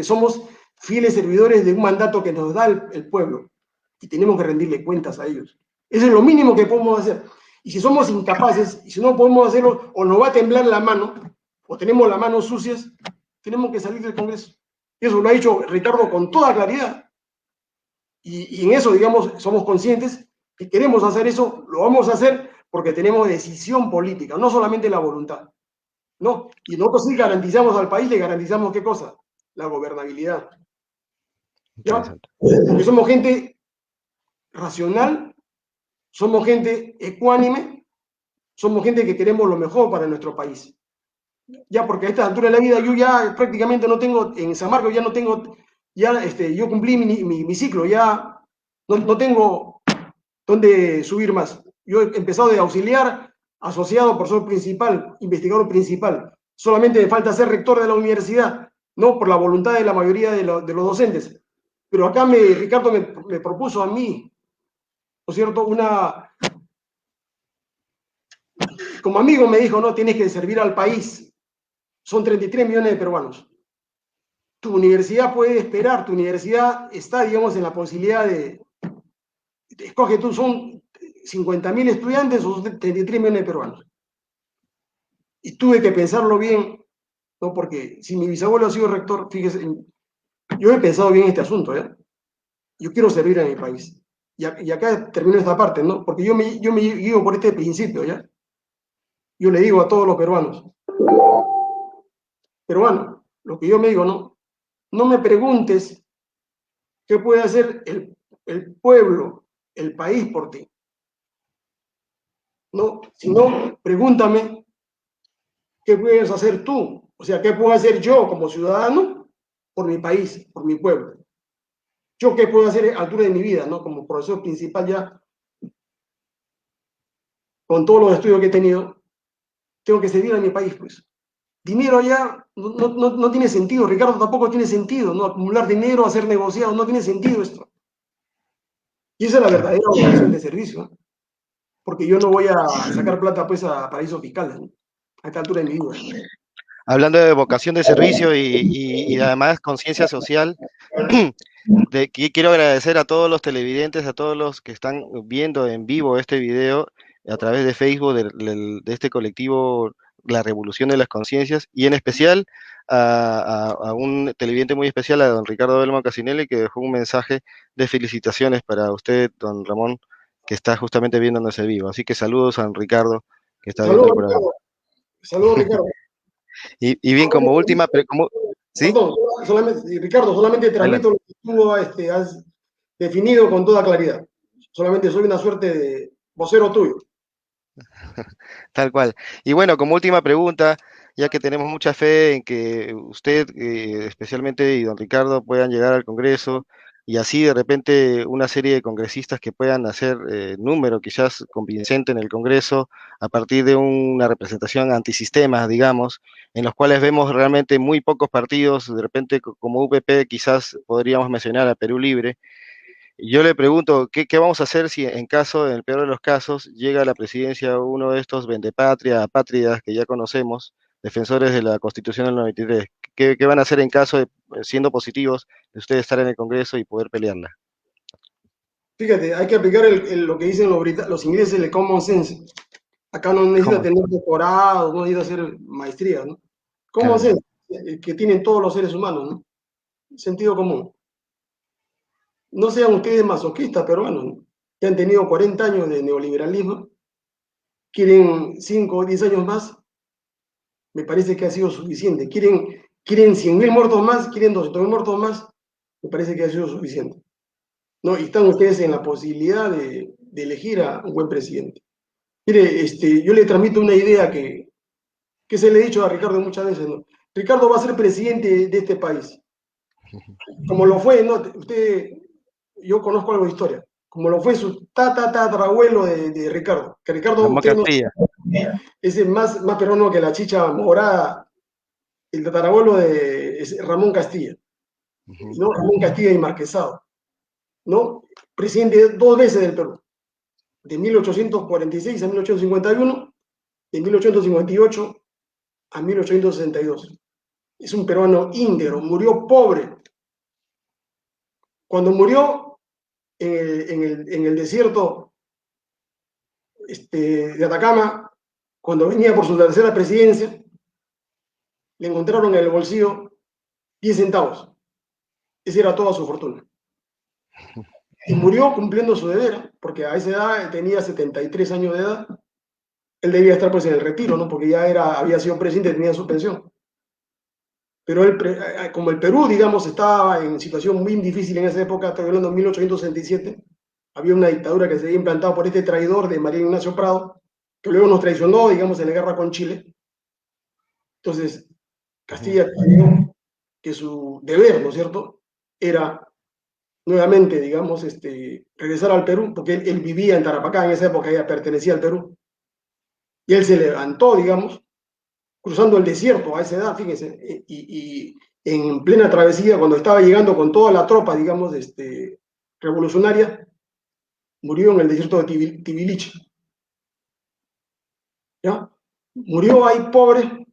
somos fieles servidores de un mandato que nos da el pueblo y tenemos que rendirle cuentas a ellos. Eso es lo mínimo que podemos hacer. Y si somos incapaces, y si no podemos hacerlo, o nos va a temblar la mano, o tenemos las manos sucias, tenemos que salir del Congreso. Y eso lo ha dicho Ricardo con toda claridad. Y en eso, digamos, somos conscientes que queremos hacer eso, lo vamos a hacer porque tenemos decisión política, no solamente la voluntad. ¿No? Y nosotros sí garantizamos al país, le garantizamos ¿qué cosa? La gobernabilidad. ¿Ya? Interesante. Porque somos gente racional, somos gente ecuánime, somos gente que queremos lo mejor para nuestro país. Ya, porque a esta altura de la vida yo ya prácticamente no tengo, en San Marcos ya no tengo, ya yo cumplí mi ciclo, ya no tengo dónde subir más. Yo he empezado de auxiliar, asociado, profesor principal, investigador principal. Solamente me falta ser rector de la universidad, no por la voluntad de la mayoría de los docentes. Pero acá Ricardo me propuso a mí, ¿no es cierto? Como amigo me dijo, no, tienes que servir al país. Son 33 millones de peruanos. Tu universidad puede esperar, tu universidad está, digamos, en la posibilidad escoge tú, son 50.000 estudiantes o son 33 millones de peruanos. Y tuve que pensarlo bien, ¿no? Porque si mi bisabuelo ha sido rector, fíjese, yo he pensado bien este asunto, ¿ya? Yo quiero servir a mi país. Y acá termino esta parte, ¿no? Porque yo me guío por este principio, ¿ya? Yo le digo a todos los peruanos, lo que yo me digo, ¿no? No me preguntes qué puede hacer el pueblo, el país por ti, ¿no? Sino pregúntame qué puedes hacer tú, o sea, qué puedo hacer yo como ciudadano por mi país, por mi pueblo. Yo qué puedo hacer a altura de mi vida, ¿no? Como profesor principal ya, con todos los estudios que he tenido, tengo que servir a mi país, pues. Dinero ya no tiene sentido, Ricardo tampoco tiene sentido, ¿no? Acumular dinero, hacer negociados, no tiene sentido esto. Y esa es la Claro. verdadera vocación de servicio, ¿no? Porque yo no voy a sacar plata pues a paraísos fiscales, ¿no? A esta altura de mi vida. Hablando de vocación de servicio y además conciencia social, quiero agradecer a todos los televidentes, a todos los que están viendo en vivo este video a través de Facebook de este colectivo La Revolución de las Conciencias y en especial a un televidente muy especial, a don Ricardo Belmo Casinelli, que dejó un mensaje de felicitaciones para usted, don Ramón, que está justamente viéndonos en vivo. Así que saludos a don Ricardo, que está viendo Saludos, el programa. Ricardo. Saludos, Ricardo. Y bien, como última, ¿sí? Perdón, Ricardo, solamente Adelante. transmito lo que tú has definido con toda claridad. Solamente soy una suerte de vocero tuyo. Tal cual. Y bueno, como última pregunta, ya que tenemos mucha fe en que usted, especialmente, y don Ricardo puedan llegar al Congreso y así de repente una serie de congresistas que puedan hacer número quizás convincente en el Congreso a partir de una representación antisistema, digamos, en los cuales vemos realmente muy pocos partidos, de repente como UPP quizás podríamos mencionar a Perú Libre. Yo le pregunto, ¿qué vamos a hacer si en caso, en el peor de los casos, llega a la presidencia uno de estos vendepatria, apátridas que ya conocemos, defensores de la Constitución del 93? qué van a hacer en caso de, siendo positivos, de ustedes estar en el Congreso y poder pelearla? Fíjate, hay que aplicar lo que dicen los ingleses, el common sense. Acá no necesita ¿Cómo? tener doctorado, no necesita hacer maestría, ¿no? Common Claro. sense, que tienen todos los seres humanos, ¿no? Sentido común. No sean ustedes masoquistas, pero bueno, que han tenido 40 años de neoliberalismo, quieren 5 o 10 años más, me parece que ha sido suficiente. Quieren 100.000 muertos más, quieren 200.000 muertos más, me parece que ha sido suficiente. ¿No? Y están ustedes en la posibilidad de elegir a un buen presidente. Mire, yo le transmito una idea que se le he dicho a Ricardo muchas veces, ¿no? Ricardo va a ser presidente de este país, como lo fue, ¿no? Yo conozco algo de historia, como lo fue su tatarabuelo de Ricardo, que Ricardo, Ramón usted no, Castilla. es más peruano que la chicha morada, el tatarabuelo de Ramón Castilla, Ujú. ¿no? Ramón Castilla y Marquesado, ¿no? Presidente 2 veces del Perú, de 1846 a 1851, de 1858 a 1862. Es un peruano íntegro, murió pobre. Cuando murió en el desierto de Atacama, cuando venía por su tercera presidencia, le encontraron en el bolsillo 10 centavos. Esa era toda su fortuna. Y murió cumpliendo su deber, porque a esa edad tenía 73 años de edad. Él debía estar pues en el retiro, ¿no? Porque ya había sido presidente y tenía su pensión. Pero como el Perú, digamos, estaba en situación muy difícil en esa época, estoy hablando de 1867, había una dictadura que se había implantado por este traidor de María Ignacio Prado, que luego nos traicionó, digamos, en la guerra con Chile. Entonces, Ujú. Castilla creyó que su deber, ¿no es cierto?, era nuevamente, digamos, regresar al Perú, porque él vivía en Tarapacá, en esa época ella pertenecía al Perú, y él se levantó, digamos, cruzando el desierto a esa edad, fíjense, y en plena travesía, cuando estaba llegando con toda la tropa, digamos, revolucionaria, murió en el desierto de Tibiliche, ¿ya? Murió ahí pobre,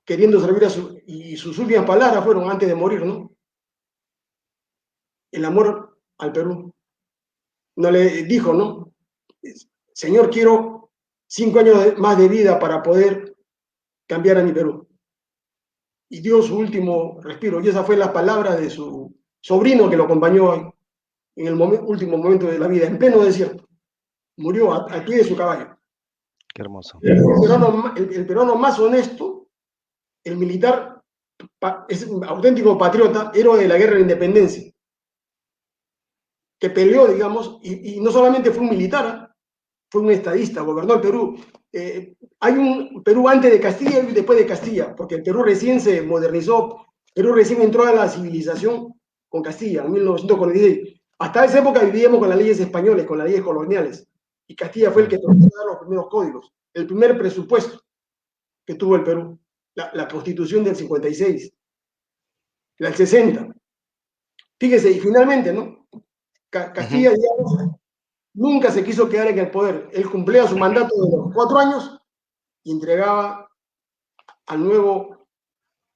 queriendo servir y sus últimas palabras fueron antes de morir, ¿no? El amor al Perú. No le dijo, ¿no? Señor, quiero 5 años más de vida para poder cambiar a mi Perú. Y dio su último respiro. Y esa fue la palabra de su sobrino que lo acompañó en el último momento de la vida, en pleno desierto. Murió al pie de su caballo. Qué hermoso. El peruano más honesto, el militar, es un auténtico patriota, héroe de la guerra de la independencia, que peleó, digamos, y no solamente fue un militar, fue un estadista, gobernó el Perú. Hay un Perú antes de Castilla y después de Castilla, porque el Perú recién se modernizó, Perú recién entró a la civilización con Castilla en 1946. Hasta esa época vivíamos con las leyes españolas, con las leyes coloniales, y Castilla fue el que Claro. propuso los primeros códigos, el primer presupuesto que tuvo el Perú, la constitución del 56, la del 60. Fíjese, y finalmente, ¿no? Ujú. Castilla, digamos, nunca se quiso quedar en el poder. Él cumplía su mandato de los 4 años y entregaba al nuevo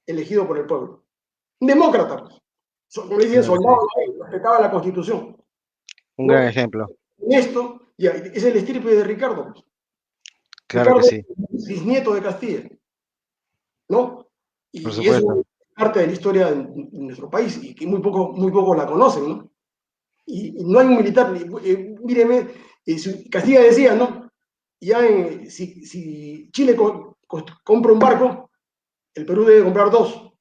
elegido por el pueblo. Un demócrata, pues. Como le dicen, Claro que soldado, sí. respetaba la constitución. Un gran ¿No? ejemplo. En esto, ya, es el estirpe de Ricardo. Pues. Claro que Ricardo sí. es bisnieto de Castilla, ¿no? Por Y eso supuesto. es parte de la historia de nuestro país y que muy poco la conocen, ¿no? Y no hay un militar, míreme, Castilla decía, ¿no? Ya si Chile compra un barco, el Perú debe comprar dos,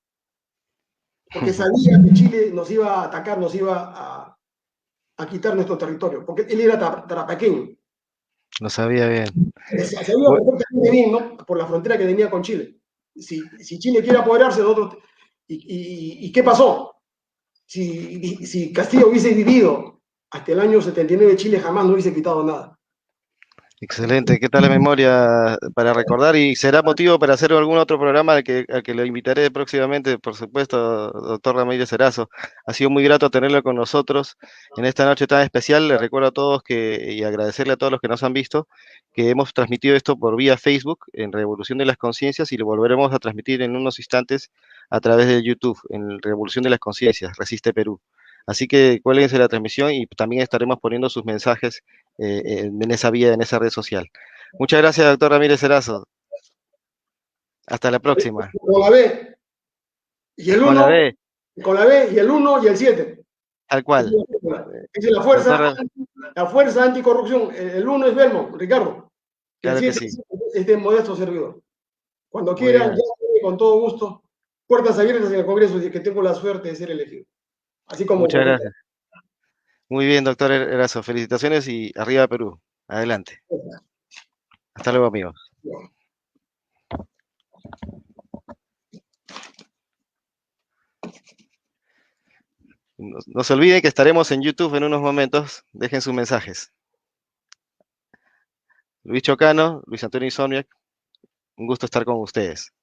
porque sabía que Chile nos iba a atacar, nos iba a quitar nuestro territorio, porque él era tarapaqueño. Lo sabía bien. Sabía perfectamente bien, ¿no? Por la frontera que tenía con Chile. Si Chile quiere apoderarse, nosotros. ¿Y qué pasó? Si Castilla hubiese vivido hasta el año 79, Chile jamás no hubiese quitado nada. Excelente, ¿qué tal la memoria para recordar? Y será motivo para hacer algún otro programa al que lo invitaré próximamente, por supuesto, doctor Ramírez Erazo. Ha sido muy grato tenerlo con nosotros en esta noche tan especial. Les recuerdo a todos y agradecerle a todos los que nos han visto, que hemos transmitido esto por vía Facebook en Revolución de las Conciencias y lo volveremos a transmitir en unos instantes a través de YouTube en Revolución de las Conciencias, Resiste Perú. Así que cuélguense la transmisión y también estaremos poniendo sus mensajes en esa vía, en esa red social. Muchas gracias, doctor Ramírez Erazo. Hasta la próxima. Con la B y el Con la 1, B, con la B y el 1 y el 7. tal Esa es cual. la fórmula. Esa es la fuerza anticorrupción. El 1 es Belmo, Ricardo, y el Claro que 7 sí. es de modesto servidor. Cuando Muy quieran, bien. ya con todo gusto, puertas abiertas en el Congreso y que tengo la suerte de ser elegido. Así como Muchas con gracias. Muy bien, doctor Erazo. Felicitaciones y arriba Perú. Adelante. Hasta luego, amigos. No se olviden que estaremos en YouTube en unos momentos. Dejen sus mensajes. Luis Chocano, Luis Antonio Insomniac, un gusto estar con ustedes.